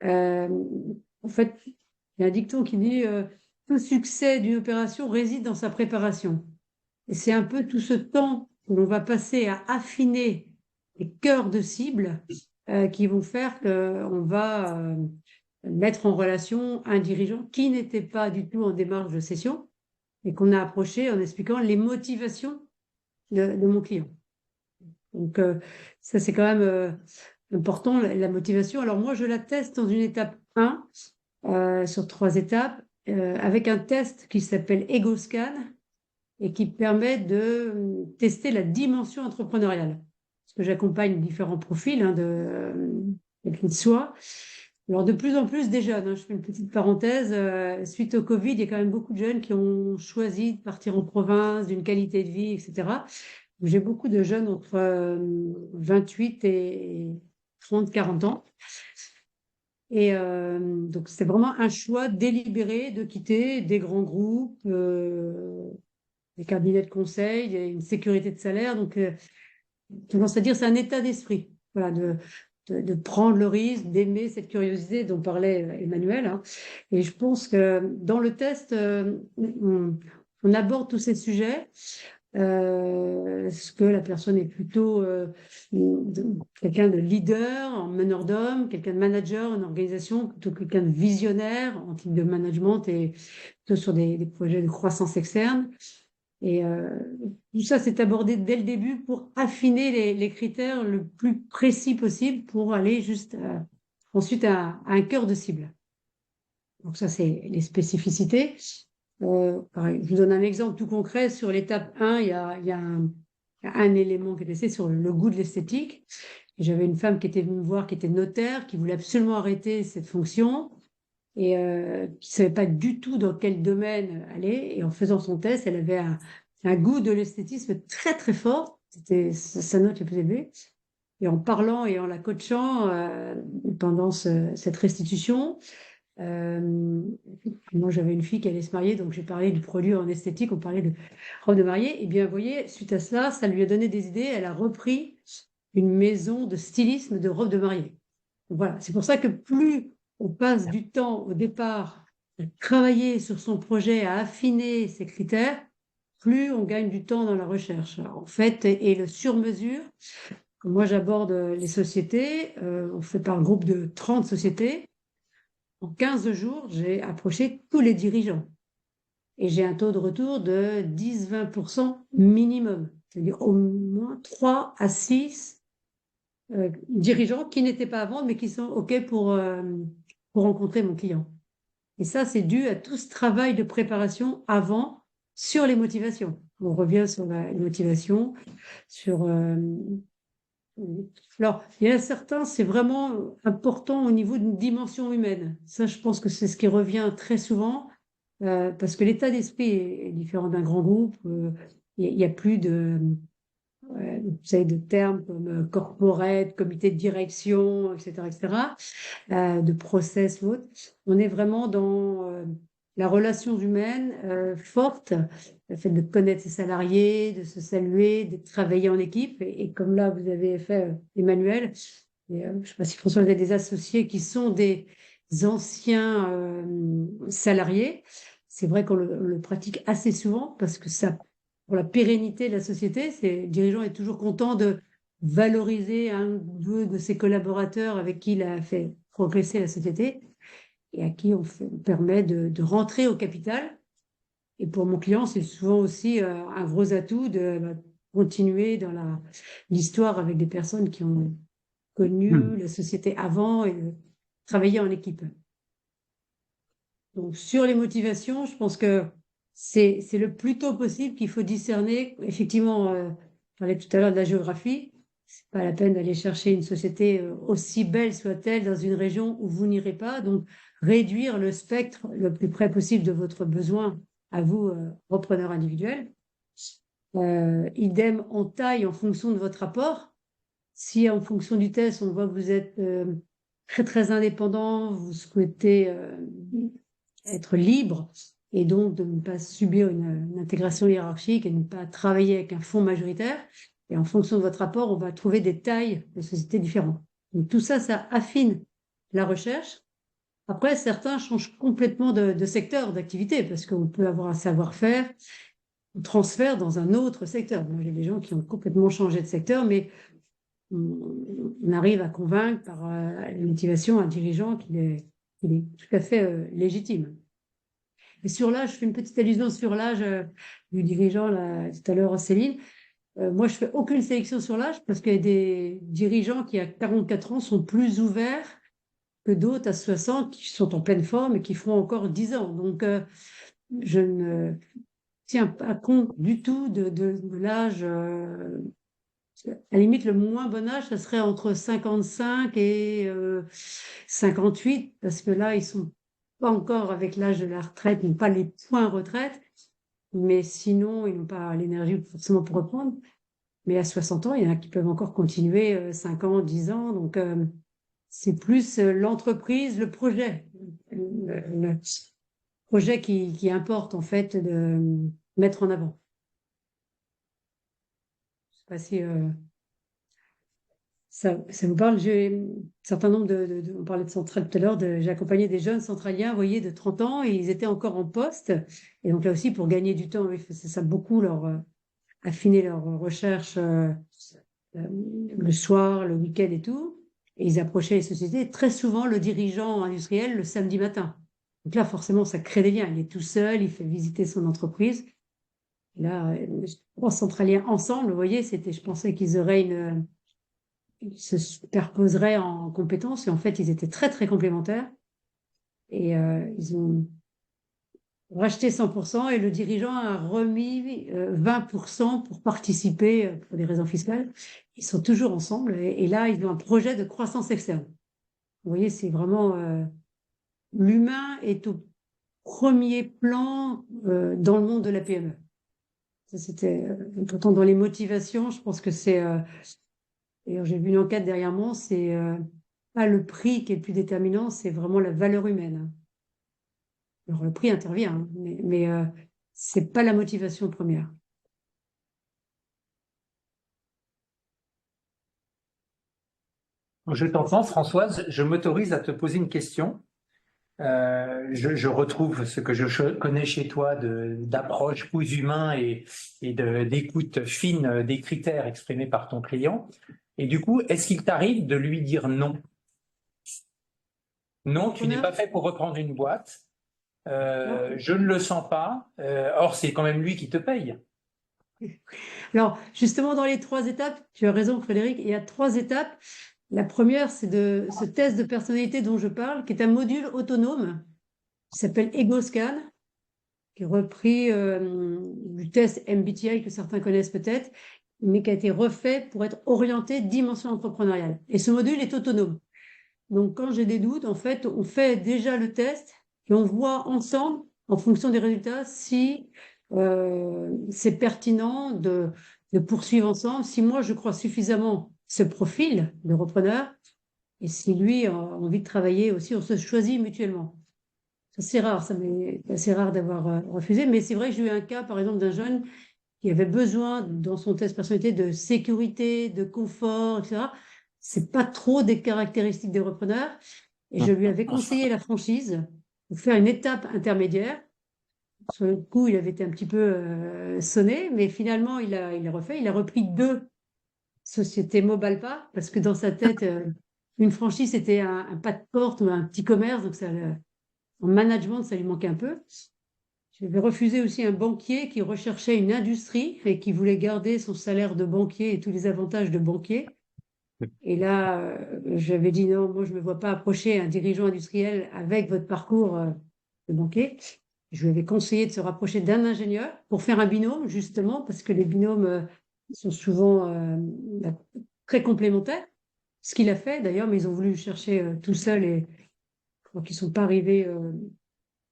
En fait, il y a un dicton qui dit tout succès d'une opération réside dans sa préparation. Et c'est un peu tout ce temps que l'on va passer à affiner les cœurs de cible qui vont faire qu'on va mettre en relation un dirigeant qui n'était pas du tout en démarche de cession et qu'on a approché en expliquant les motivations de mon client. Donc, ça, c'est quand même important, la motivation. Alors, moi, je la teste dans une étape 1, sur 3 étapes, avec un test qui s'appelle EgoScan et qui permet de tester la dimension entrepreneuriale. Parce que j'accompagne différents profils de soi. Alors, de plus en plus des jeunes, je fais une petite parenthèse, suite au Covid, il y a quand même beaucoup de jeunes qui ont choisi de partir en province, d'une qualité de vie, etc. J'ai beaucoup de jeunes entre 28 et 30, 40 ans. Et donc, c'est vraiment un choix délibéré de quitter des grands groupes, des cabinets de conseil, une sécurité de salaire. Donc, tendance à dire c'est un état d'esprit, voilà, de prendre le risque, d'aimer cette curiosité dont parlait Emmanuel. Hein. Et je pense que dans le test, on aborde tous ces sujets. Est-ce que la personne est plutôt quelqu'un de leader, en meneur d'hommes, quelqu'un de manager en organisation, plutôt quelqu'un de visionnaire en type de management et plutôt sur des projets de croissance externe. Et tout ça, c'est abordé dès le début pour affiner les critères le plus précis possible pour aller juste ensuite à un cœur de cible. Donc ça, c'est les spécificités. Pareil, je vous donne un exemple tout concret. Sur l'étape 1, il y a un élément qui était testé sur le goût de l'esthétique. J'avais une femme qui était venue me voir, qui était notaire, qui voulait absolument arrêter cette fonction et qui ne savait pas du tout dans quel domaine aller. Et en faisant son test, elle avait un goût de l'esthétisme très, très fort. C'était sa note la plus élevée. Et en parlant et en la coachant pendant cette restitution, moi j'avais une fille qui allait se marier, donc j'ai parlé du produit en esthétique, on parlait de robe de mariée. Et bien, vous voyez, suite à cela, ça lui a donné des idées. Elle a repris une maison de stylisme de robe de mariée. Donc, voilà, c'est pour ça que plus on passe du temps au départ à travailler sur son projet, à affiner ses critères, plus on gagne du temps dans la recherche. Alors, en fait, et le sur-mesure, moi j'aborde les sociétés, on fait par groupe de 30 sociétés. En 15 jours, j'ai approché tous les dirigeants. Et j'ai un taux de retour de 10-20% minimum. C'est-à-dire au moins 3 à 6 dirigeants qui n'étaient pas à vendre, mais qui sont OK pour rencontrer mon client. Et ça, c'est dû à tout ce travail de préparation avant sur les motivations. On revient sur la motivation, sur... Alors, il y en a certains, c'est vraiment important au niveau d'une dimension humaine. Ça, je pense que c'est ce qui revient très souvent, parce que l'état d'esprit est différent d'un grand groupe. Il y a plus de... vous savez, de termes comme corporate, comité de direction, etc., de process ou autre. On est vraiment dans la relation humaine forte, le fait de connaître ses salariés, de se saluer, de travailler en équipe. Et comme là, vous avez fait, Emmanuel, et, je ne sais pas si François, vous avez des associés qui sont des anciens salariés. C'est vrai qu'on le pratique assez souvent parce que ça, pour la pérennité de la société, le dirigeant est toujours content de valoriser un ou deux de ses collaborateurs avec qui il a fait progresser la société et à qui on permet de rentrer au capital. Et pour mon client, c'est souvent aussi un gros atout de continuer dans l'histoire avec des personnes qui ont connu la société avant et travailler en équipe. Donc, sur les motivations, je pense que c'est le plus tôt possible qu'il faut discerner. Effectivement, je parlais tout à l'heure de la géographie. C'est pas la peine d'aller chercher une société aussi belle soit-elle dans une région où vous n'irez pas. Donc, réduire le spectre le plus près possible de votre besoin à vous, repreneur individuel. Idem en taille en fonction de votre apport. Si en fonction du test, on voit que vous êtes très très indépendant, vous souhaitez être libre et donc de ne pas subir une intégration hiérarchique et ne pas travailler avec un fonds majoritaire. Et en fonction de votre apport, on va trouver des tailles de sociétés différentes. Donc tout ça, ça affine la recherche. Après, certains changent complètement de secteur d'activité parce qu'on peut avoir un savoir-faire, un transfert dans un autre secteur. Moi, j'ai des gens qui ont complètement changé de secteur, mais on arrive à convaincre par la motivation un dirigeant qu'il est tout à fait légitime. Et sur l'âge, je fais une petite allusion sur l'âge du dirigeant, là, tout à l'heure, Céline. Moi, je fais aucune sélection sur l'âge parce qu'il y a des dirigeants qui, à 44 ans, sont plus ouverts que d'autres à 60 qui sont en pleine forme et qui feront encore 10 ans. Donc, je ne tiens pas compte du tout de l'âge. À la limite, le moins bon âge, ça serait entre 55 et 58, parce que là, ils sont pas encore avec l'âge de la retraite, ils n'ont pas les points retraite, mais sinon, ils n'ont pas l'énergie forcément pour reprendre. Mais à 60 ans, il y en a qui peuvent encore continuer 5 ans, 10 ans. Donc, c'est plus l'entreprise, le projet. Le projet qui importe, en fait, de mettre en avant. Je sais pas si ça vous parle. J'ai un certain nombre on parlait de centrales tout à l'heure, j'ai accompagné des jeunes centraliens, vous voyez, de 30 ans, et ils étaient encore en poste. Et donc là aussi, pour gagner du temps, c'est ça beaucoup, affiner leur recherche le soir, le week-end et tout. Et ils approchaient les sociétés. Très souvent, le dirigeant industriel, le samedi matin. Donc là, forcément, ça crée des liens. Il est tout seul, il fait visiter son entreprise. Là, 3 centraliens ensemble, vous voyez, je pensais qu'ils auraient ils se superposeraient en compétences, et en fait, ils étaient très, très complémentaires. Et ils ont racheté 100%, et le dirigeant a remis 20% pour participer pour des raisons fiscales. Ils sont toujours ensemble, et là, ils ont un projet de croissance externe. Vous voyez, c'est vraiment l'humain est au premier plan dans le monde de la PME. Ça, c'était pourtant dans les motivations, je pense que c'est d'ailleurs, j'ai vu une enquête derrière moi, c'est pas le prix qui est le plus déterminant, c'est vraiment la valeur humaine. Alors, le prix intervient, hein, mais c'est pas la motivation première. Je t'entends, Françoise. Je m'autorise à te poser une question. Je retrouve ce que je connais chez toi d'approche aux humains et d'écoute fine des critères exprimés par ton client. Et du coup, est-ce qu'il t'arrive de lui dire non? Non, tu n'es pas fait pour reprendre une boîte. Je ne le sens pas. Or, c'est quand même lui qui te paye. Alors, justement, dans les 3 étapes, tu as raison, Frédéric, il y a 3 étapes. La première, c'est ce test de personnalité dont je parle, qui est un module autonome, qui s'appelle EgoScan, qui est repris du test MBTI que certains connaissent peut-être, mais qui a été refait pour être orienté dimension entrepreneuriale. Et ce module est autonome. Donc, quand j'ai des doutes, en fait, on fait déjà le test et on voit ensemble, en fonction des résultats, si c'est pertinent de poursuivre ensemble. Si moi, je crois suffisamment ce profil de repreneur, et si lui a envie de travailler aussi, on se choisit mutuellement. C'est rare, ça m'est assez rare d'avoir refusé, mais c'est vrai que j'ai eu un cas, par exemple, d'un jeune qui avait besoin, dans son test personnalité, de sécurité, de confort, etc. C'est pas trop des caractéristiques des repreneurs, et je lui avais conseillé la franchise pour faire une étape intermédiaire. Sur le coup, il avait été un petit peu sonné, mais finalement, il a refait. Il a repris 2 sociétés Mobalpa, parce que dans sa tête, une franchise, c'était un pas de porte ou un petit commerce, donc en management, ça lui manquait un peu. J'avais refusé aussi un banquier qui recherchait une industrie et qui voulait garder son salaire de banquier et tous les avantages de banquier. Et là, j'avais dit non, moi je ne me vois pas approcher un dirigeant industriel avec votre parcours le banquier. Je lui avais conseillé de se rapprocher d'un ingénieur pour faire un binôme, justement, parce que les binômes sont souvent très complémentaires. Ce qu'il a fait, d'ailleurs, mais ils ont voulu le chercher tout seul et je crois qu'ils ne sont pas arrivés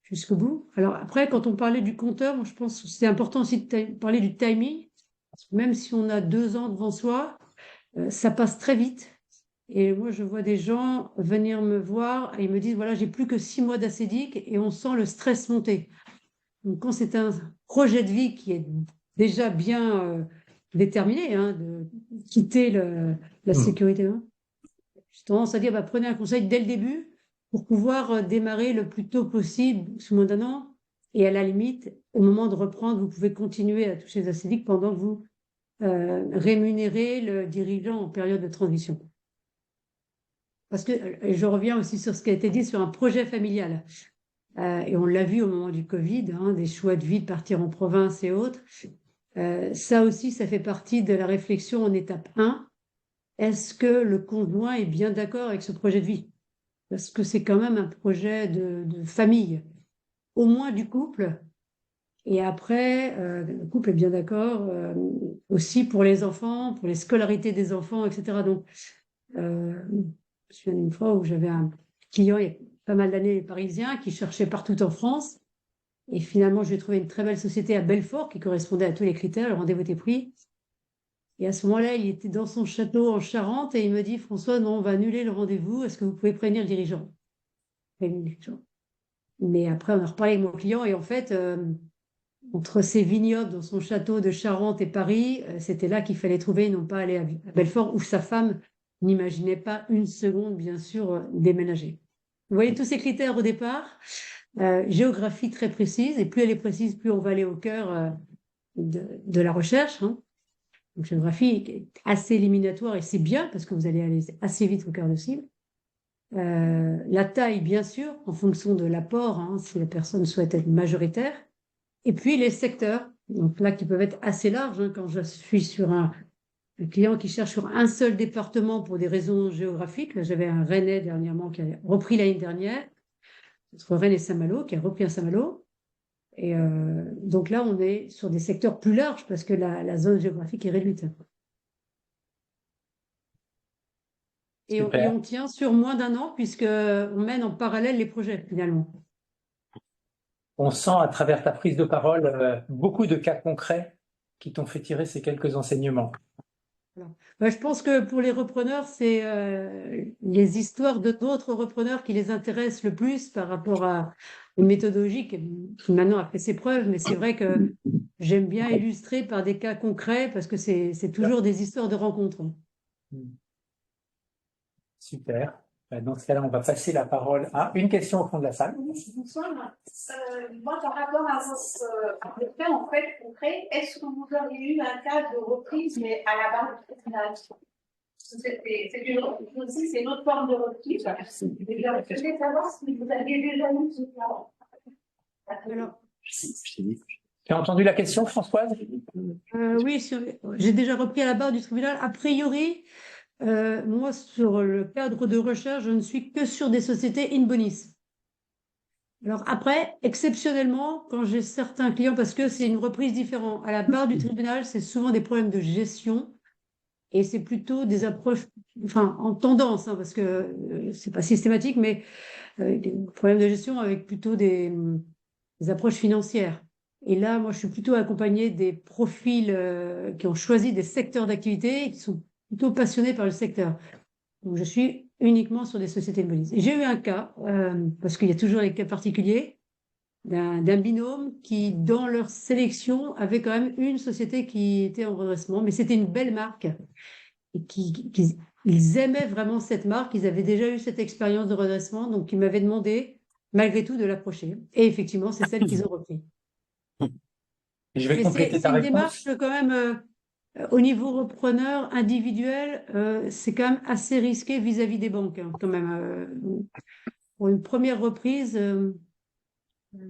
jusqu'au bout. Alors après, quand on parlait du compteur, moi, je pense que c'est important aussi de parler du timing. Parce que même si on a 2 ans devant soi, ça passe très vite. Et moi, je vois des gens venir me voir et ils me disent, voilà, j'ai plus que 6 mois d'acédique et on sent le stress monter. Donc, quand c'est un projet de vie qui est déjà bien déterminé, hein, de quitter la sécurité, hein, j'ai tendance à dire, bah, prenez un conseil dès le début pour pouvoir démarrer le plus tôt possible, sous moins d'1 an. Et à la limite, au moment de reprendre, vous pouvez continuer à toucher les acédiques pendant que vous rémunérez le dirigeant en période de transition. Parce que je reviens aussi sur ce qui a été dit sur un projet familial. Et on l'a vu au moment du Covid, hein, des choix de vie, de partir en province et autres. Ça aussi, ça fait partie de la réflexion en étape 1. Est-ce que le conjoint est bien d'accord avec ce projet de vie? Parce que c'est quand même un projet de famille, au moins du couple. Et après, le couple est bien d'accord aussi pour les enfants, pour les scolarités des enfants, etc. Donc, je me souviens d'une fois où j'avais un client, il y a pas mal d'années, parisien, qui cherchait partout en France. Et finalement, je lui ai trouvé une très belle société à Belfort qui correspondait à tous les critères, le rendez-vous était pris. Et à ce moment-là, il était dans son château en Charente et il me dit, François, non, on va annuler le rendez-vous, est-ce que vous pouvez prévenir le dirigeant? Mais après, on a reparlé avec mon client et en fait, entre ces vignobles dans son château de Charente et Paris, c'était là qu'il fallait trouver, non pas aller à Belfort, où sa femme n'imaginait pas une seconde, bien sûr, déménager. Vous voyez tous ces critères au départ, géographie très précise, et plus elle est précise, plus on va aller au cœur de la recherche. Hein. Donc, géographie est assez éliminatoire et c'est bien parce que vous allez aller assez vite au cœur de cible. La taille, bien sûr, en fonction de l'apport, hein, si la personne souhaite être majoritaire. Et puis les secteurs, donc là qui peuvent être assez larges, hein, quand je suis sur un client qui cherche sur un seul département pour des raisons géographiques. Là, j'avais un Rennais dernièrement qui a repris l'année dernière, entre Rennes et Saint-Malo, qui a repris un Saint-Malo. Et donc là, on est sur des secteurs plus larges parce que la zone géographique est réduite. Et on tient sur moins d'1 an puisqu'on mène en parallèle les projets finalement. On sent à travers ta prise de parole beaucoup de cas concrets qui t'ont fait tirer ces quelques enseignements. Ben, je pense que pour les repreneurs, c'est les histoires de d'autres repreneurs qui les intéressent le plus par rapport à une méthodologie qui maintenant a fait ses preuves, mais c'est vrai que j'aime bien illustrer par des cas concrets parce que c'est toujours des histoires de rencontres. Super. Dans ce cas-là, on va passer la parole à une question au fond de la salle. Bonsoir. Moi, par rapport à des faits en fait concrets, est-ce que vous avez eu un cas de reprise, mais à la barre du tribunal? C'est une autre forme de reprise. Je voulais savoir si vous aviez déjà eu ce cas. Alors, tu as entendu la question, Françoise? Oui, j'ai déjà repris à la barre du tribunal. A priori, moi, sur le cadre de recherche, je ne suis que sur des sociétés in bonis. Alors après, exceptionnellement, quand j'ai certains clients, parce que c'est une reprise différente, à la barre du tribunal, c'est souvent des problèmes de gestion et c'est plutôt des approches, enfin en tendance, hein, parce que c'est pas systématique, mais des problèmes de gestion avec plutôt des approches financières. Et là, moi, je suis plutôt accompagnée des profils qui ont choisi des secteurs d'activité et qui sont plutôt passionnés par le secteur. Donc, je suis uniquement sur des sociétés de bonus. Et j'ai eu un cas, parce qu'il y a toujours les cas particuliers, d'un binôme qui, dans leur sélection, avait quand même une société qui était en redressement, mais c'était une belle marque. Et ils aimaient vraiment cette marque, ils avaient déjà eu cette expérience de redressement, donc ils m'avaient demandé, malgré tout, de l'approcher. Et effectivement, c'est celle qu'ils ont repris. Et je vais compléter ta réponse. C'est une démarche quand même... au niveau repreneur individuel, c'est quand même assez risqué vis-à-vis des banques, hein, quand même. Pour une première reprise,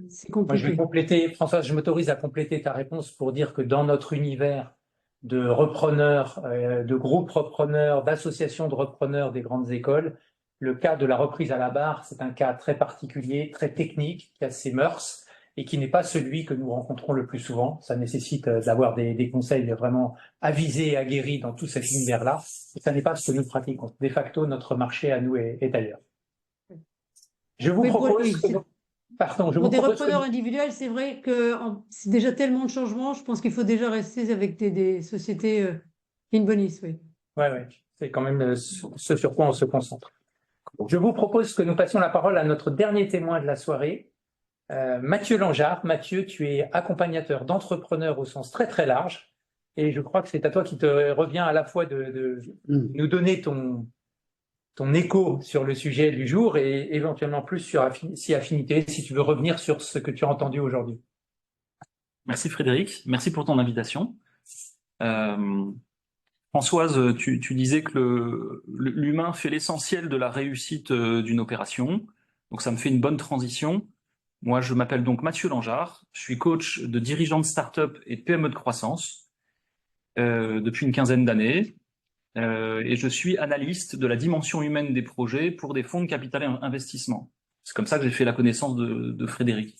c'est compliqué. Moi, je vais compléter, Françoise, je m'autorise à compléter ta réponse pour dire que dans notre univers de repreneurs, de groupes repreneurs, d'associations de repreneurs des grandes écoles, le cas de la reprise à la barre, c'est un cas très particulier, très technique, qui a ses mœurs et qui n'est pas celui que nous rencontrons le plus souvent. Ça nécessite d'avoir des conseils vraiment avisés et aguerris dans tout cet univers-là. Et ça n'est pas ce que nous pratiquons. De facto, notre marché à nous est ailleurs. Je vous propose que... Pardon, je Pour vous des propose que repreneurs nous- individuels, c'est vrai que c'est déjà tellement de changements. Je pense qu'il faut déjà rester avec des sociétés in bonis, oui. Ouais, c'est quand même ce sur quoi on se concentre. Je vous propose que nous passions la parole à notre dernier témoin de la soirée, Mathieu Langeard. Mathieu, tu es accompagnateur d'entrepreneurs au sens très très large, et je crois que c'est à toi qui te revient à la fois de nous donner ton écho sur le sujet du jour et éventuellement plus sur si affinité, si tu veux revenir sur ce que tu as entendu aujourd'hui. Merci Frédéric, merci pour ton invitation. Françoise, tu disais que l'humain fait l'essentiel de la réussite d'une opération, donc ça me fait une bonne transition. Moi, je m'appelle donc Mathieu Langeard, je suis coach de dirigeants de start-up et de PME de croissance depuis une quinzaine d'années, et je suis analyste de la dimension humaine des projets pour des fonds de capital investissement. C'est comme ça que j'ai fait la connaissance de Frédéric.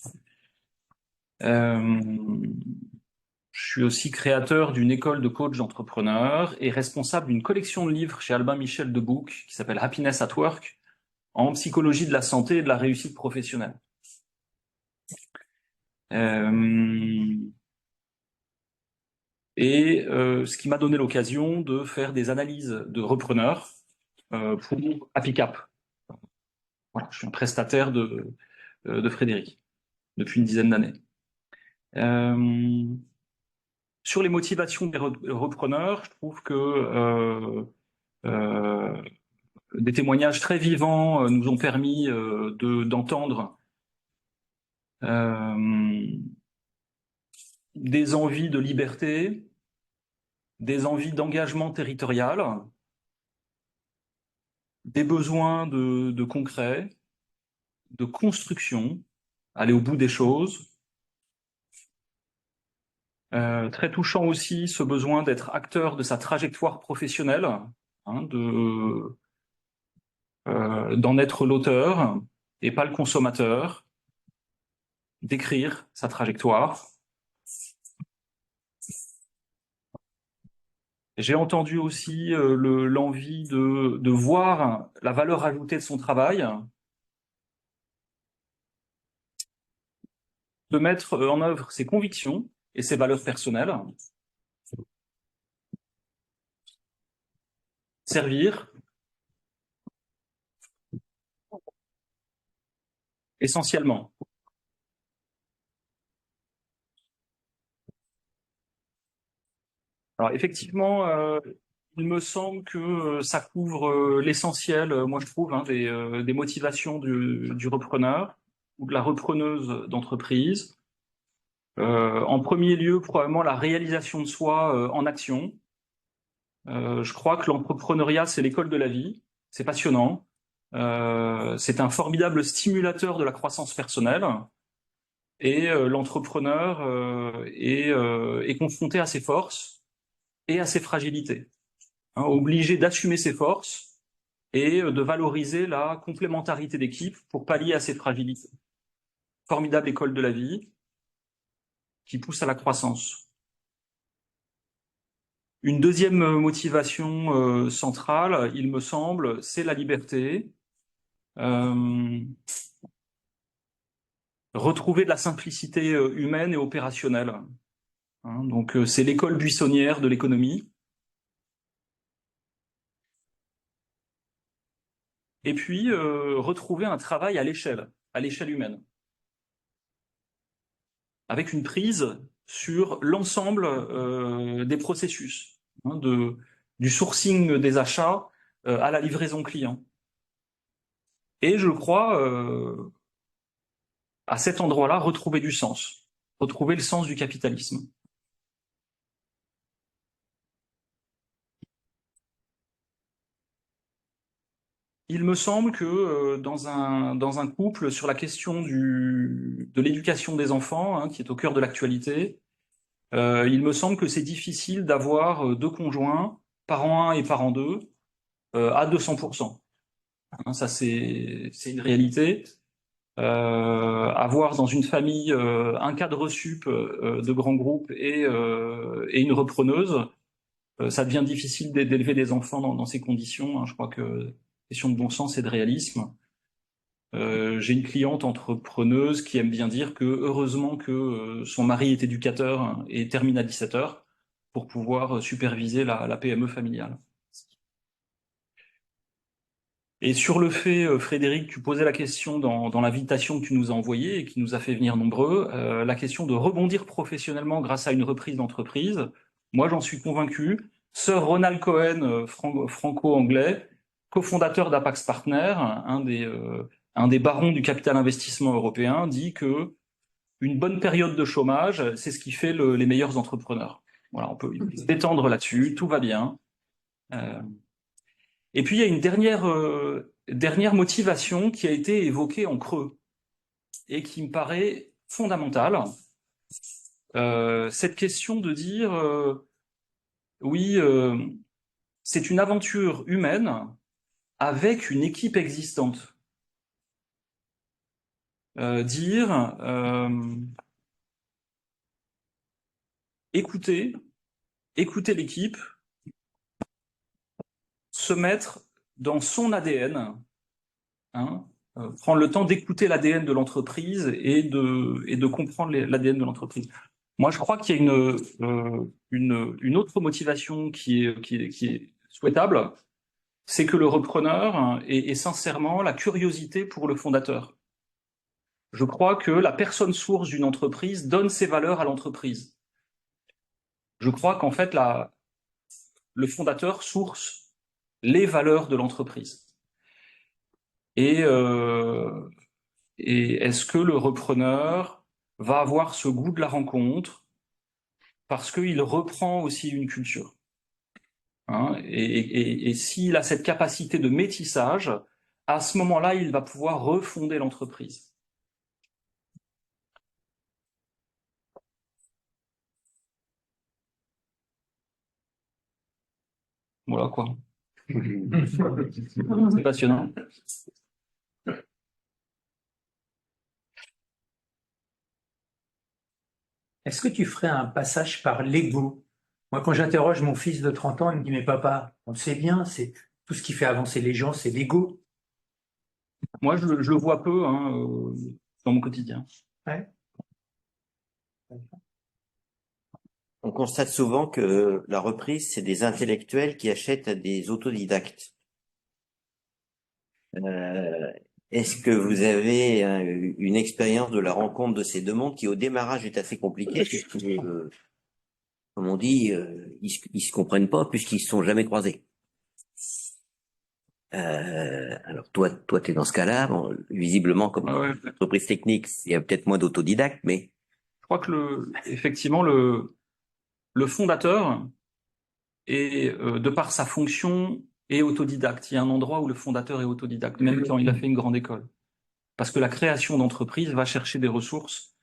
Je suis aussi créateur d'une école de coach d'entrepreneurs et responsable d'une collection de livres chez Albin Michel de Book qui s'appelle Happiness at Work en psychologie de la santé et de la réussite professionnelle. Ce qui m'a donné l'occasion de faire des analyses de repreneurs pour Appicap. Voilà, je suis un prestataire de Frédéric depuis une dizaine d'années. Sur les motivations des repreneurs, je trouve que des témoignages très vivants nous ont permis d'entendre des envies de liberté, des envies d'engagement territorial, des besoins de concret, de construction, aller au bout des choses. Très touchant aussi ce besoin d'être acteur de sa trajectoire professionnelle, hein, d'en être l'auteur et pas le consommateur, d'écrire sa trajectoire. J'ai entendu aussi l'envie de voir la valeur ajoutée de son travail, de mettre en œuvre ses convictions et ses valeurs personnelles, servir, essentiellement. Alors effectivement, il me semble que ça couvre l'essentiel, moi je trouve, hein, des motivations du repreneur ou de la repreneuse d'entreprise. En premier lieu, probablement la réalisation de soi en action. Je crois que l'entrepreneuriat, c'est l'école de la vie, c'est passionnant, c'est un formidable stimulateur de la croissance personnelle, et l'entrepreneur est confronté à ses forces et à ses fragilités, hein, obligé d'assumer ses forces et de valoriser la complémentarité d'équipe pour pallier à ses fragilités. Formidable école de la vie qui pousse à la croissance. Une deuxième motivation centrale, il me semble, c'est la liberté. Retrouver de la simplicité humaine et opérationnelle. Hein, donc c'est l'école buissonnière de l'économie. Et puis retrouver un travail à l'échelle humaine, avec une prise sur l'ensemble des processus, hein, du sourcing des achats à la livraison client. Et je crois, à cet endroit-là, retrouver du sens, retrouver le sens du capitalisme. Il me semble que dans un couple, sur la question de l'éducation des enfants, hein, qui est au cœur de l'actualité, il me semble que c'est difficile d'avoir deux conjoints, parent 1 et parent 2, à 200%. Hein, ça, c'est une réalité. Avoir dans une famille un cadre sup de grands groupes et une repreneuse, ça devient difficile d'élever des enfants dans ces conditions. Hein. Je crois que question de bon sens et de réalisme. J'ai une cliente entrepreneuse qui aime bien dire que heureusement que son mari est éducateur et termine à 17 heures pour pouvoir superviser la PME familiale. Et sur le fait, Frédéric, tu posais la question dans l'invitation que tu nous as envoyée et qui nous a fait venir nombreux, la question de rebondir professionnellement grâce à une reprise d'entreprise. Moi, j'en suis convaincu. Sir Ronald Cohen, franco-anglais, cofondateur d'Apax Partners, un des barons du capital investissement européen, dit que une bonne période de chômage, c'est ce qui fait les meilleurs entrepreneurs. Voilà, on peut se détendre là-dessus, tout va bien. Et puis, il y a une dernière motivation qui a été évoquée en creux et qui me paraît fondamentale. Cette question de dire, oui, c'est une aventure humaine avec une équipe existante. Dire, écoutez l'équipe, se mettre dans son ADN, hein, prendre le temps d'écouter l'ADN de l'entreprise et de comprendre l'ADN de l'entreprise. Moi, je crois qu'il y a une autre motivation qui est souhaitable, c'est que le repreneur ait sincèrement la curiosité pour le fondateur. Je crois que la personne source d'une entreprise donne ses valeurs à l'entreprise. Je crois qu'en fait, le fondateur source les valeurs de l'entreprise. Et est-ce que le repreneur va avoir ce goût de la rencontre parce qu'il reprend aussi une culture, hein, et s'il a cette capacité de métissage, à ce moment-là, il va pouvoir refonder l'entreprise. Voilà quoi. C'est passionnant. Est-ce que tu ferais un passage par l'ego? Moi, quand j'interroge mon fils de 30 ans, il me dit, mais papa, on le sait bien, c'est tout ce qui fait avancer les gens, c'est l'ego. Moi, je le vois peu, hein, dans mon quotidien. Ouais. On constate souvent que la reprise, c'est des intellectuels qui achètent à des autodidactes. Est-ce que vous avez une expérience de la rencontre de ces deux mondes qui, au démarrage, est assez compliquée, puisque, comme on dit, ils se comprennent pas puisqu'ils se sont jamais croisés. Alors toi, t'es dans ce cas-là. Bon, visiblement, comme entreprise technique, il y a peut-être moins d'autodidactes, mais je crois que effectivement, le fondateur est, de par sa fonction, est autodidacte. Il y a un endroit où le fondateur est autodidacte, même quand il a fait une grande école. Parce que la création d'entreprise va chercher des ressources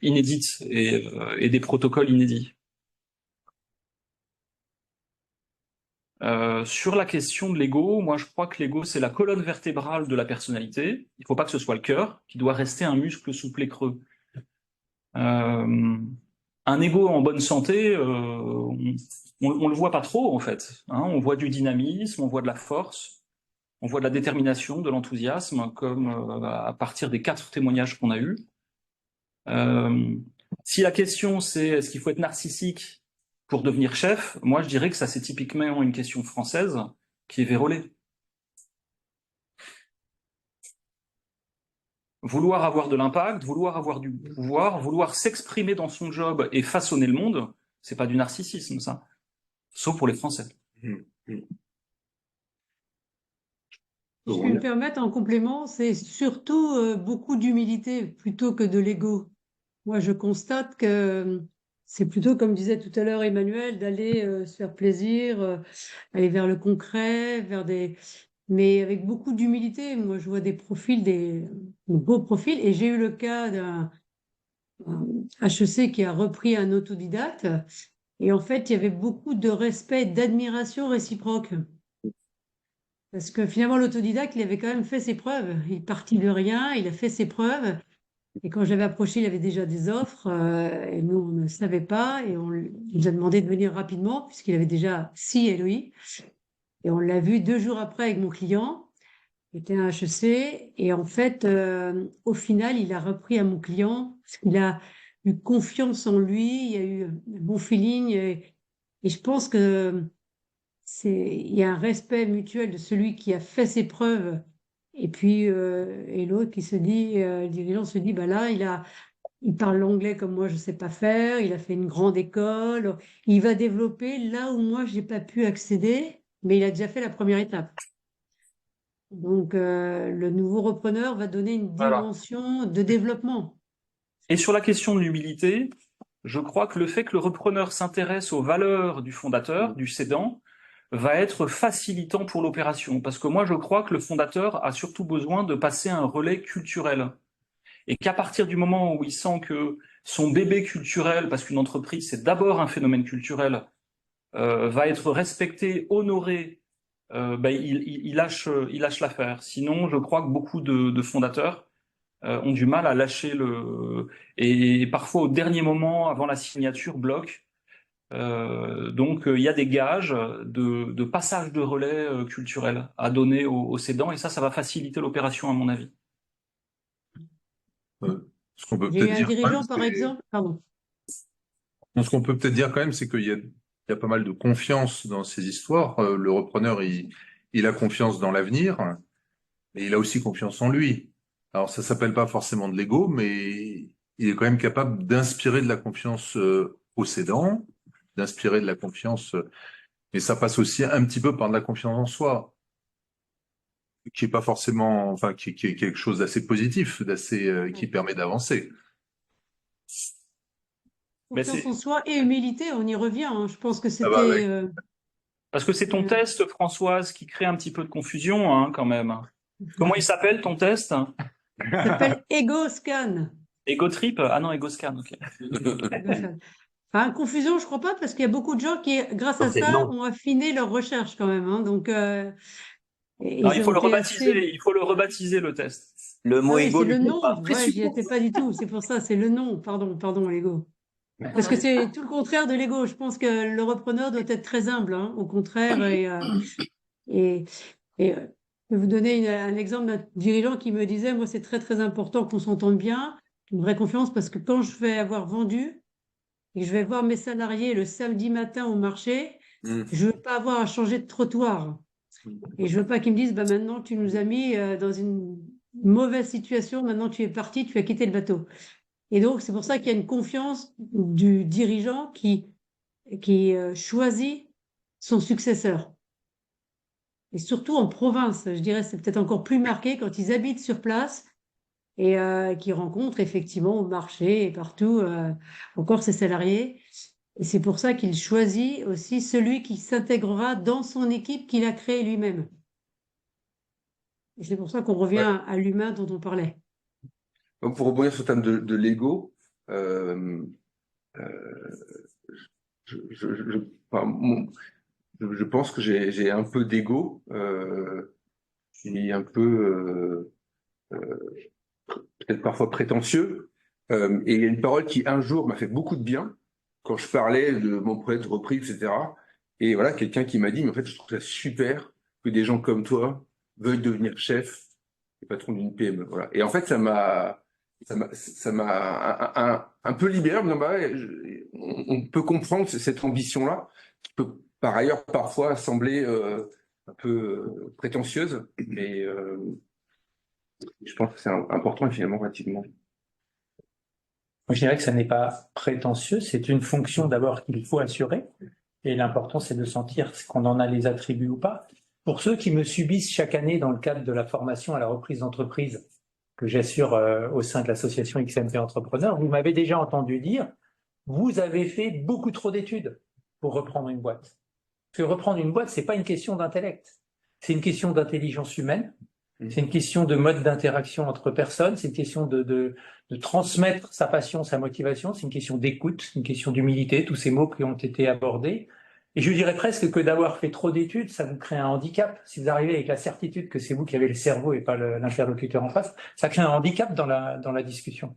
inédites et des protocoles inédits. Sur la question de l'ego, moi je crois que l'ego c'est la colonne vertébrale de la personnalité. Il ne faut pas que ce soit le cœur, qui doit rester un muscle souple et creux. Un ego en bonne santé, on le voit pas trop en fait. Hein. On voit du dynamisme, on voit de la force, on voit de la détermination, de l'enthousiasme, comme à partir des 4 témoignages qu'on a eus. Si la question c'est est-ce qu'il faut être narcissique pour devenir chef, moi je dirais que ça c'est typiquement une question française qui est vérolée. Vouloir avoir de l'impact, vouloir avoir du pouvoir, vouloir s'exprimer dans son job et façonner le monde, c'est pas du narcissisme ça, sauf pour les Français. Je vais me permettre en complément, c'est surtout beaucoup d'humilité plutôt que de l'ego. Moi je constate que c'est plutôt, comme disait tout à l'heure Emmanuel, d'aller se faire plaisir, aller vers le concret, mais avec beaucoup d'humilité. Moi, je vois des profils, des beaux profils, et j'ai eu le cas d'un HEC qui a repris un autodidacte, et en fait, il y avait beaucoup de respect et d'admiration réciproque. Parce que finalement, l'autodidacte, il avait quand même fait ses preuves. Il est parti de rien, il a fait ses preuves. Et quand j'avais approché, il avait déjà des offres. Et nous, on ne savait pas. Et il nous a demandé de venir rapidement, puisqu'il avait déjà 6 LOI. Et on l'a vu 2 jours après avec mon client, qui était un HEC. Et en fait, au final, il a repris à mon client, parce qu'il a eu confiance en lui, il y a eu un bon feeling. Et je pense que il y a un respect mutuel de celui qui a fait ses preuves et puis et l'autre qui se dit, le dirigeant se dit, bah là, il parle l'anglais comme moi je sais pas faire, il a fait une grande école, il va développer là où moi j'ai pas pu accéder, mais il a déjà fait la première étape. Donc le nouveau repreneur va donner une dimension de développement. Et sur la question de l'humilité, je crois que le fait que le repreneur s'intéresse aux valeurs du fondateur, du cédant, va être facilitant pour l'opération. Parce que moi, je crois que le fondateur a surtout besoin de passer un relais culturel. Et qu'à partir du moment où il sent que son bébé culturel, parce qu'une entreprise, c'est d'abord un phénomène culturel, va être respecté, honoré, il lâche l'affaire. Sinon, je crois que beaucoup de fondateurs ont du mal à lâcher et parfois au dernier moment, avant la signature, bloquent. Donc, il y a des gages de passage de relais culturel à donner aux cédants, et ça va faciliter l'opération, à mon avis. Ce qu'on peut J'ai eu peut-être un dire, dirigeant, par exemple, pardon. ce qu'on peut peut-être dire quand même, c'est qu'il y a pas mal de confiance dans ces histoires. Le repreneur, il a confiance dans l'avenir, et il a aussi confiance en lui. Alors, ça s'appelle pas forcément de l'ego, mais il est quand même capable d'inspirer de la confiance aux cédants, d'inspirer de la confiance, et ça passe aussi un petit peu par de la confiance en soi, qui est pas forcément, enfin, qui est quelque chose d'assez positif, qui permet d'avancer. Confiance en soi et humilité, on y revient. Hein. Je pense que Ah bah, c'était. ouais. Parce que c'est ton test, Françoise, qui crée un petit peu de confusion, hein, quand même. Comment il s'appelle, ton test? Il s'appelle EgoScan. EgoTrip? Ah non, EgoScan, ok. Enfin, confusion, je crois pas, parce qu'il y a beaucoup de gens qui, grâce à ça, ont affiné leur recherche quand même. Hein. Donc, non, il faut le rebaptiser, il faut le rebaptiser, le test. Le mot oui, ego. c'est le nom. Ouais, j'y étais pas du tout. C'est pour ça, c'est le nom. Pardon, l'ego. Parce que c'est tout le contraire de l'ego. Je pense que le repreneur doit être très humble, hein, au contraire. Je vais vous donner un exemple d'un dirigeant qui me disait, moi, c'est très, très important qu'on s'entende bien, une vraie confiance, parce que quand je vais avoir vendu et que je vais voir mes salariés le samedi matin au marché, je veux pas avoir à changer de trottoir. Et je veux pas qu'ils me disent, bah, maintenant, tu nous as mis dans une mauvaise situation, maintenant tu es parti, tu as quitté le bateau. Et donc, c'est pour ça qu'il y a une confiance du dirigeant qui choisit son successeur. Et surtout en province, je dirais, c'est peut-être encore plus marqué quand ils habitent sur place et qu'ils rencontrent effectivement au marché et partout encore ses salariés. Et c'est pour ça qu'il choisit aussi celui qui s'intégrera dans son équipe qu'il a créée lui-même. Et c'est pour ça qu'on revient à l'humain dont on parlait. Donc, pour rebondir sur le thème de l'ego, je pense que j'ai un peu d'ego, et un peu peut-être parfois prétentieux. Et il y a une parole qui un jour m'a fait beaucoup de bien quand je parlais de mon projet de reprise, etc. Et voilà, quelqu'un qui m'a dit, mais en fait, je trouve ça super que des gens comme toi veuillent devenir chef et patron d'une PME. Voilà. Et en fait, ça m'a un peu libéré. On peut comprendre cette ambition-là, qui peut par ailleurs parfois sembler un peu prétentieuse, mais je pense que c'est important et finalement relativement. Je dirais que ça n'est pas prétentieux, c'est une fonction d'abord qu'il faut assurer, et l'important c'est de sentir qu'on en a les attributs ou pas. Pour ceux qui me subissent chaque année dans le cadre de la formation à la reprise d'entreprise que j'assure au sein de l'association XMP Entrepreneurs, vous m'avez déjà entendu dire, vous avez fait beaucoup trop d'études pour reprendre une boîte. Parce que reprendre une boîte, c'est pas une question d'intellect, c'est une question d'intelligence humaine. C'est une question de mode d'interaction entre personnes, c'est une question de transmettre sa passion, sa motivation, c'est une question d'écoute, c'est une question d'humilité, tous ces mots qui ont été abordés. Et je dirais presque que d'avoir fait trop d'études, ça vous crée un handicap. Si vous arrivez avec la certitude que c'est vous qui avez le cerveau et pas l'interlocuteur en face, ça crée un handicap dans la discussion.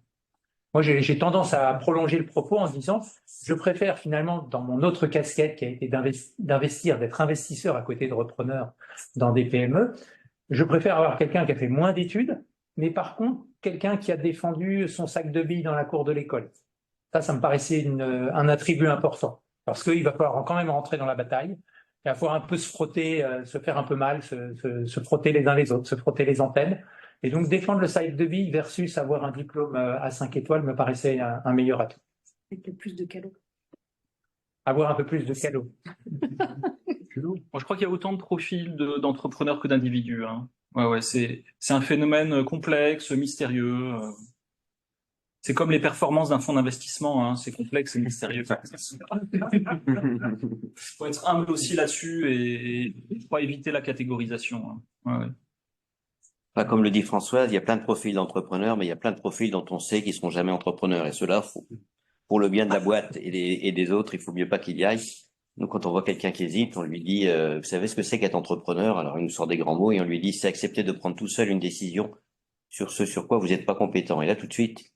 Moi, j'ai tendance à prolonger le propos en disant, je préfère finalement, dans mon autre casquette qui a été d'investir, d'être investisseur à côté de repreneur dans des PME, je préfère avoir quelqu'un qui a fait moins d'études, mais par contre, quelqu'un qui a défendu son sac de billes dans la cour de l'école. Ça me paraissait un attribut important. Parce qu'il va falloir quand même rentrer dans la bataille, il va falloir un peu se frotter, se faire un peu mal, se frotter les uns les autres, se frotter les antennes. Et donc défendre le sac de billes versus avoir un diplôme à 5 étoiles me paraissait un meilleur atout. Avec le plus de calots. Avoir un peu plus de calots. Moi, je crois qu'il y a autant de profils d'entrepreneurs que d'individus. Hein. Ouais, c'est un phénomène complexe, mystérieux. C'est comme les performances d'un fonds d'investissement, hein, c'est complexe et mystérieux. Il faut être humble aussi là-dessus et pas éviter la catégorisation. Hein. Ouais. Pas comme le dit Françoise, il y a plein de profils d'entrepreneurs, mais il y a plein de profils dont on sait qu'ils ne seront jamais entrepreneurs. Et ceux-là, pour le bien de la boîte et des autres, il faut mieux pas qu'ils y aillent. Nous, quand on voit quelqu'un qui hésite, on lui dit, vous savez ce que c'est qu'être entrepreneur? Alors, il nous sort des grands mots et on lui dit, c'est accepter de prendre tout seul une décision sur ce sur quoi vous n'êtes pas compétent. Et là, tout de suite,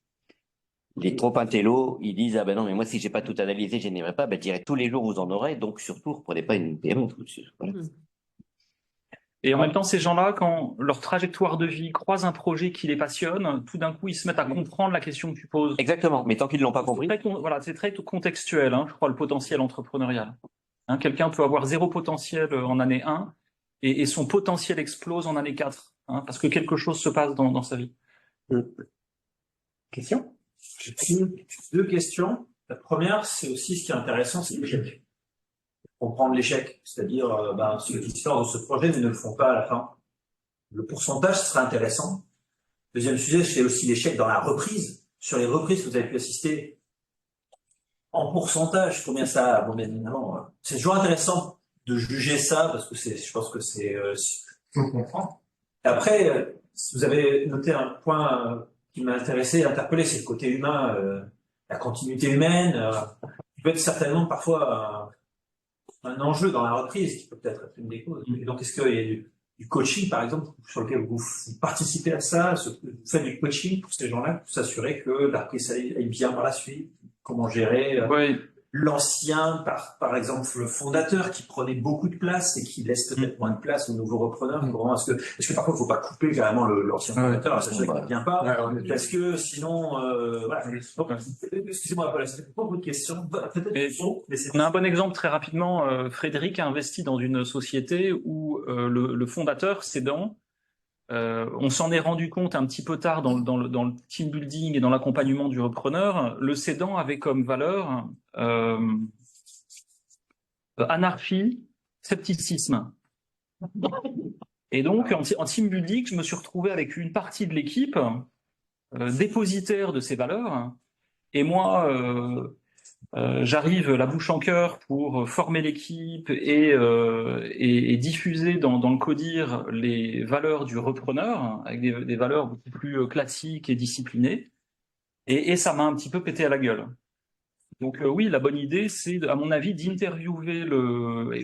les trop intello, ils disent, ah ben non, mais moi, si j'ai pas tout analysé, je n'irai pas, ben, je dirais tous les jours, vous en aurez. Donc, surtout, reprenez pas une PME. Voilà. Et en même temps, ces gens-là, quand leur trajectoire de vie croise un projet qui les passionne, tout d'un coup, ils se mettent à comprendre la question que tu poses. Exactement, mais tant qu'ils ne l'ont pas compris. Voilà, c'est très contextuel, hein, je crois, le potentiel entrepreneurial. Hein, quelqu'un peut avoir 0 potentiel en année 1 et son potentiel explose en année 4, hein, parce que quelque chose se passe dans sa vie. Question? J'ai 2 questions. La première, c'est aussi ce qui est intéressant, c'est l'échec. Comprendre l'échec, c'est-à-dire ceux qui sortent de ce projet mais ne le font pas à la fin. Le pourcentage serait intéressant. Deuxième sujet, c'est aussi l'échec dans la reprise. Sur les reprises que vous avez pu assister, en pourcentage, combien ça, bon, bien évidemment, c'est toujours intéressant de juger ça parce que je pense que c'est, on comprend. Et après, vous avez noté un point qui m'a intéressé et interpellé, c'est le côté humain, la continuité humaine, qui peut être certainement parfois un enjeu dans la reprise, qui peut peut-être être une des causes. Donc, est-ce qu'il y a du coaching, par exemple, sur lequel vous participez à ça, vous faites du coaching pour ces gens-là, pour s'assurer que la reprise aille bien par la suite? Comment gérer l'ancien, par exemple, le fondateur qui prenait beaucoup de place et qui laisse peut-être moins de place aux nouveaux repreneurs? Est-ce que parfois il ne faut pas couper carrément l'ancien fondateur, s'assurer qu'il ne vient pas? Parce que sinon, voilà. Donc, excusez-moi, voilà, c'était pas votre question. On a un bon exemple très rapidement. Frédéric a investi dans une société où le fondateur, cédant, on s'en est rendu compte un petit peu tard dans le team building et dans l'accompagnement du repreneur. Le cédant avait comme valeur anarchie, scepticisme. Et donc, en team building, je me suis retrouvé avec une partie de l'équipe dépositaire de ces valeurs. Et moi, j'arrive la bouche en cœur pour former l'équipe et diffuser dans le CODIR les valeurs du repreneur, avec des valeurs beaucoup plus classiques et disciplinées. Et ça m'a un petit peu pété à la gueule. Donc oui, la bonne idée, c'est, à mon avis, d'interviewer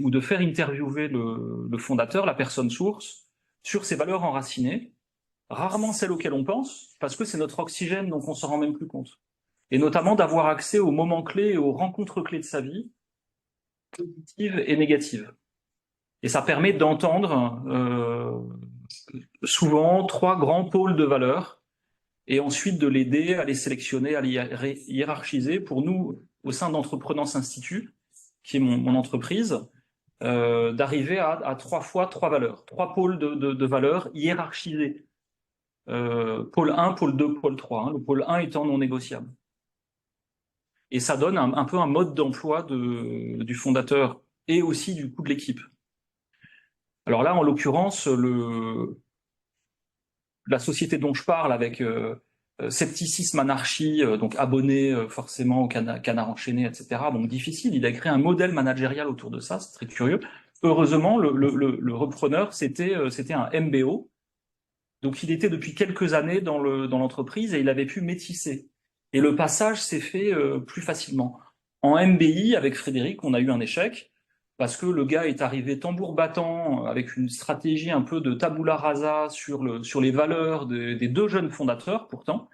ou de faire interviewer le fondateur, la personne source, sur ses valeurs enracinées, rarement celles auxquelles on pense, parce que c'est notre oxygène, donc on s'en rend même plus compte. Et notamment d'avoir accès aux moments clés et aux rencontres clés de sa vie, positives et négatives. Et ça permet d'entendre souvent 3 grands pôles de valeurs, et ensuite de l'aider à les sélectionner, à les hiérarchiser. Pour nous, au sein d'Entreprenance Institut, qui est mon entreprise, d'arriver à 3 fois 3 valeurs, 3 pôles de valeurs hiérarchisés. Pôle 1, pôle 2, pôle 3, hein, le pôle 1 étant non négociable. Et ça donne un peu un mode d'emploi du fondateur et aussi du coup de l'équipe. Alors là, en l'occurrence, la société dont je parle avec scepticisme, anarchie, donc abonné forcément au canard enchaîné, etc. Donc difficile, il a créé un modèle managérial autour de ça, c'est très curieux. Heureusement, le repreneur, c'était un MBO, donc il était depuis quelques années dans l'entreprise et il avait pu métisser. Et le passage s'est fait plus facilement. En MBI, avec Frédéric, on a eu un échec. parce que le gars est arrivé tambour battant avec une stratégie un peu de tabula rasa sur les valeurs des deux jeunes fondateurs pourtant,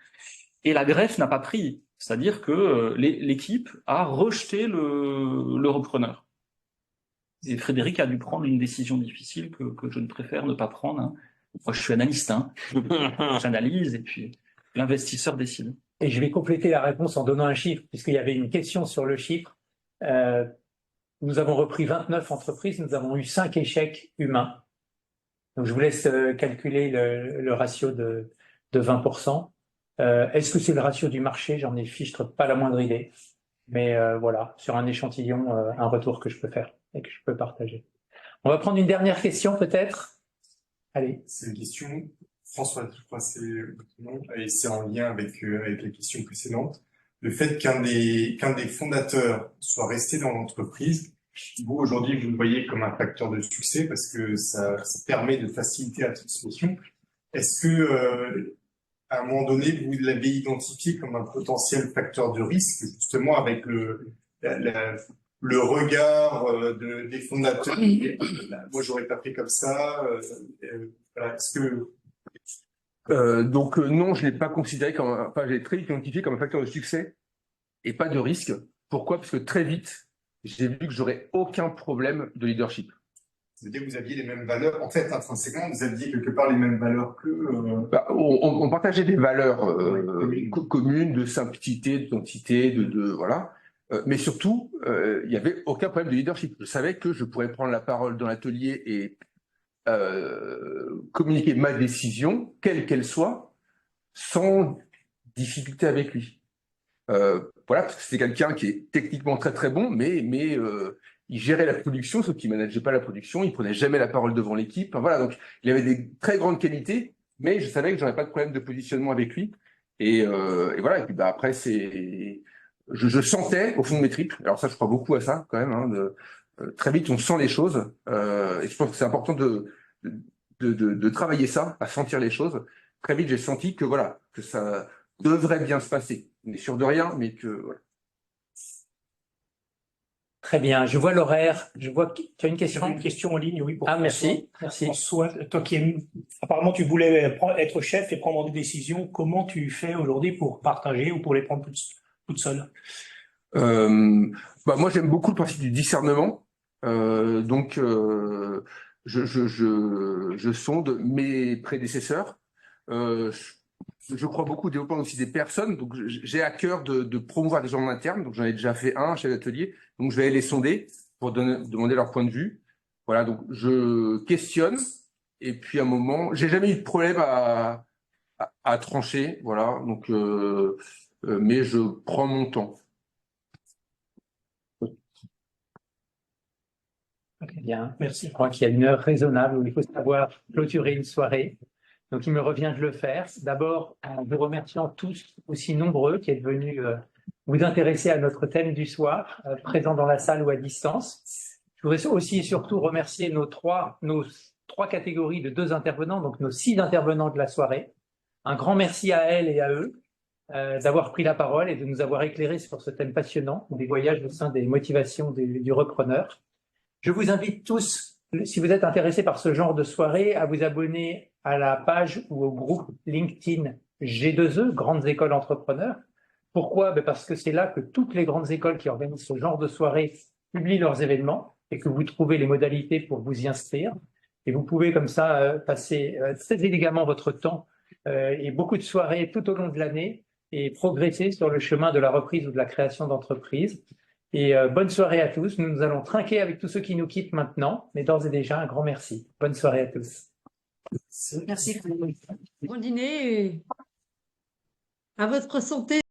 et la greffe n'a pas pris. C'est-à-dire que l'équipe a rejeté le repreneur. Et Frédéric a dû prendre une décision difficile que je ne préfère ne pas prendre. Hein. Moi, je suis analyste. Hein. J'analyse et puis l'investisseur décide. Et je vais compléter la réponse en donnant un chiffre, puisqu'il y avait une question sur le chiffre. Nous avons repris 29 entreprises, nous avons eu 5 échecs humains. Donc, je vous laisse calculer le ratio de 20%. Est-ce que c'est le ratio du marché? J'en ai fichtre pas la moindre idée. Mais voilà, sur un échantillon, un retour que je peux faire et que je peux partager. On va prendre une dernière question peut-être. Allez. C'est une question, François, je crois et c'est en lien avec la question précédente. Le fait qu'un des fondateurs soit resté dans l'entreprise, vous aujourd'hui vous le voyez comme un facteur de succès parce que ça permet de faciliter la transmission. Est-ce que à un moment donné, vous l'avez identifié comme un potentiel facteur de risque, justement avec le regard des fondateurs. Moi, j'aurais pas fait comme ça. Voilà, est-ce que donc non, je l'ai pas considéré enfin, je l'ai très vite identifié comme un facteur de succès et pas de risque. Pourquoi? Parce que très vite, j'ai vu que j'aurais aucun problème de leadership. Ça veut dire que vous aviez les mêmes valeurs. En fait, intrinsèquement, vous aviez quelque part les mêmes valeurs que... On partageait des valeurs communes de simplicité, d'identité, voilà. Mais surtout, il n'y avait aucun problème de leadership. Je savais que je pourrais prendre la parole dans l'atelier et communiquer ma décision, quelle qu'elle soit, sans difficulté avec lui. Voilà, parce que c'est quelqu'un qui est techniquement très très bon, mais il gérait la production, sauf qu'il ne manageait pas la production, il prenait jamais la parole devant l'équipe. Enfin, voilà, donc il avait des très grandes qualités, mais je savais que j'aurais pas de problème de positionnement avec lui. Et voilà, et puis après, je sentais au fond de mes tripes, alors ça je crois beaucoup à ça quand même, hein, très vite on sent les choses, et je pense que c'est important de travailler ça, à sentir les choses. Très vite j'ai senti que voilà, que ça devrait bien se passer. On n'est sûr de rien, mais que voilà. Très bien, je vois l'horaire. Je vois que tu as une question. Une question en ligne, oui. Pour merci. François, toi apparemment tu voulais être chef et prendre des décisions. Comment tu fais aujourd'hui pour partager ou pour les prendre toutes seules? Moi j'aime beaucoup le principe du discernement. Donc je sonde mes prédécesseurs. Je crois beaucoup au développement aussi des personnes, donc j'ai à cœur de promouvoir des gens en interne, donc j'en ai déjà fait un chef d'atelier, donc je vais aller les sonder pour demander leur point de vue. Voilà, donc je questionne, et puis à un moment, j'ai jamais eu de problème à trancher, voilà, donc mais je prends mon temps. Très bien, merci. Je crois qu'il y a une heure raisonnable où il faut savoir clôturer une soirée. Donc, il me revient de le faire. D'abord, en vous remerciant tous aussi nombreux qui êtes venus vous intéresser à notre thème du soir, présents dans la salle ou à distance. Je voudrais aussi et surtout remercier nos trois catégories de 2 intervenants, donc nos 6 intervenants de la soirée. Un grand merci à elles et à eux d'avoir pris la parole et de nous avoir éclairés sur ce thème passionnant des voyages au sein des motivations du repreneur. Je vous invite tous, si vous êtes intéressés par ce genre de soirée, à vous abonner à la page ou au groupe LinkedIn G2E, Grandes Écoles Entrepreneurs. Pourquoi? Parce que c'est là que toutes les grandes écoles qui organisent ce genre de soirée publient leurs événements et que vous trouvez les modalités pour vous y inscrire. Et vous pouvez comme ça passer très élégamment votre temps et beaucoup de soirées tout au long de l'année et progresser sur le chemin de la reprise ou de la création d'entreprise. Et bonne soirée à tous. Nous allons trinquer avec tous ceux qui nous quittent maintenant, mais d'ores et déjà un grand merci. Bonne soirée à tous. Merci. Bon dîner et à votre santé.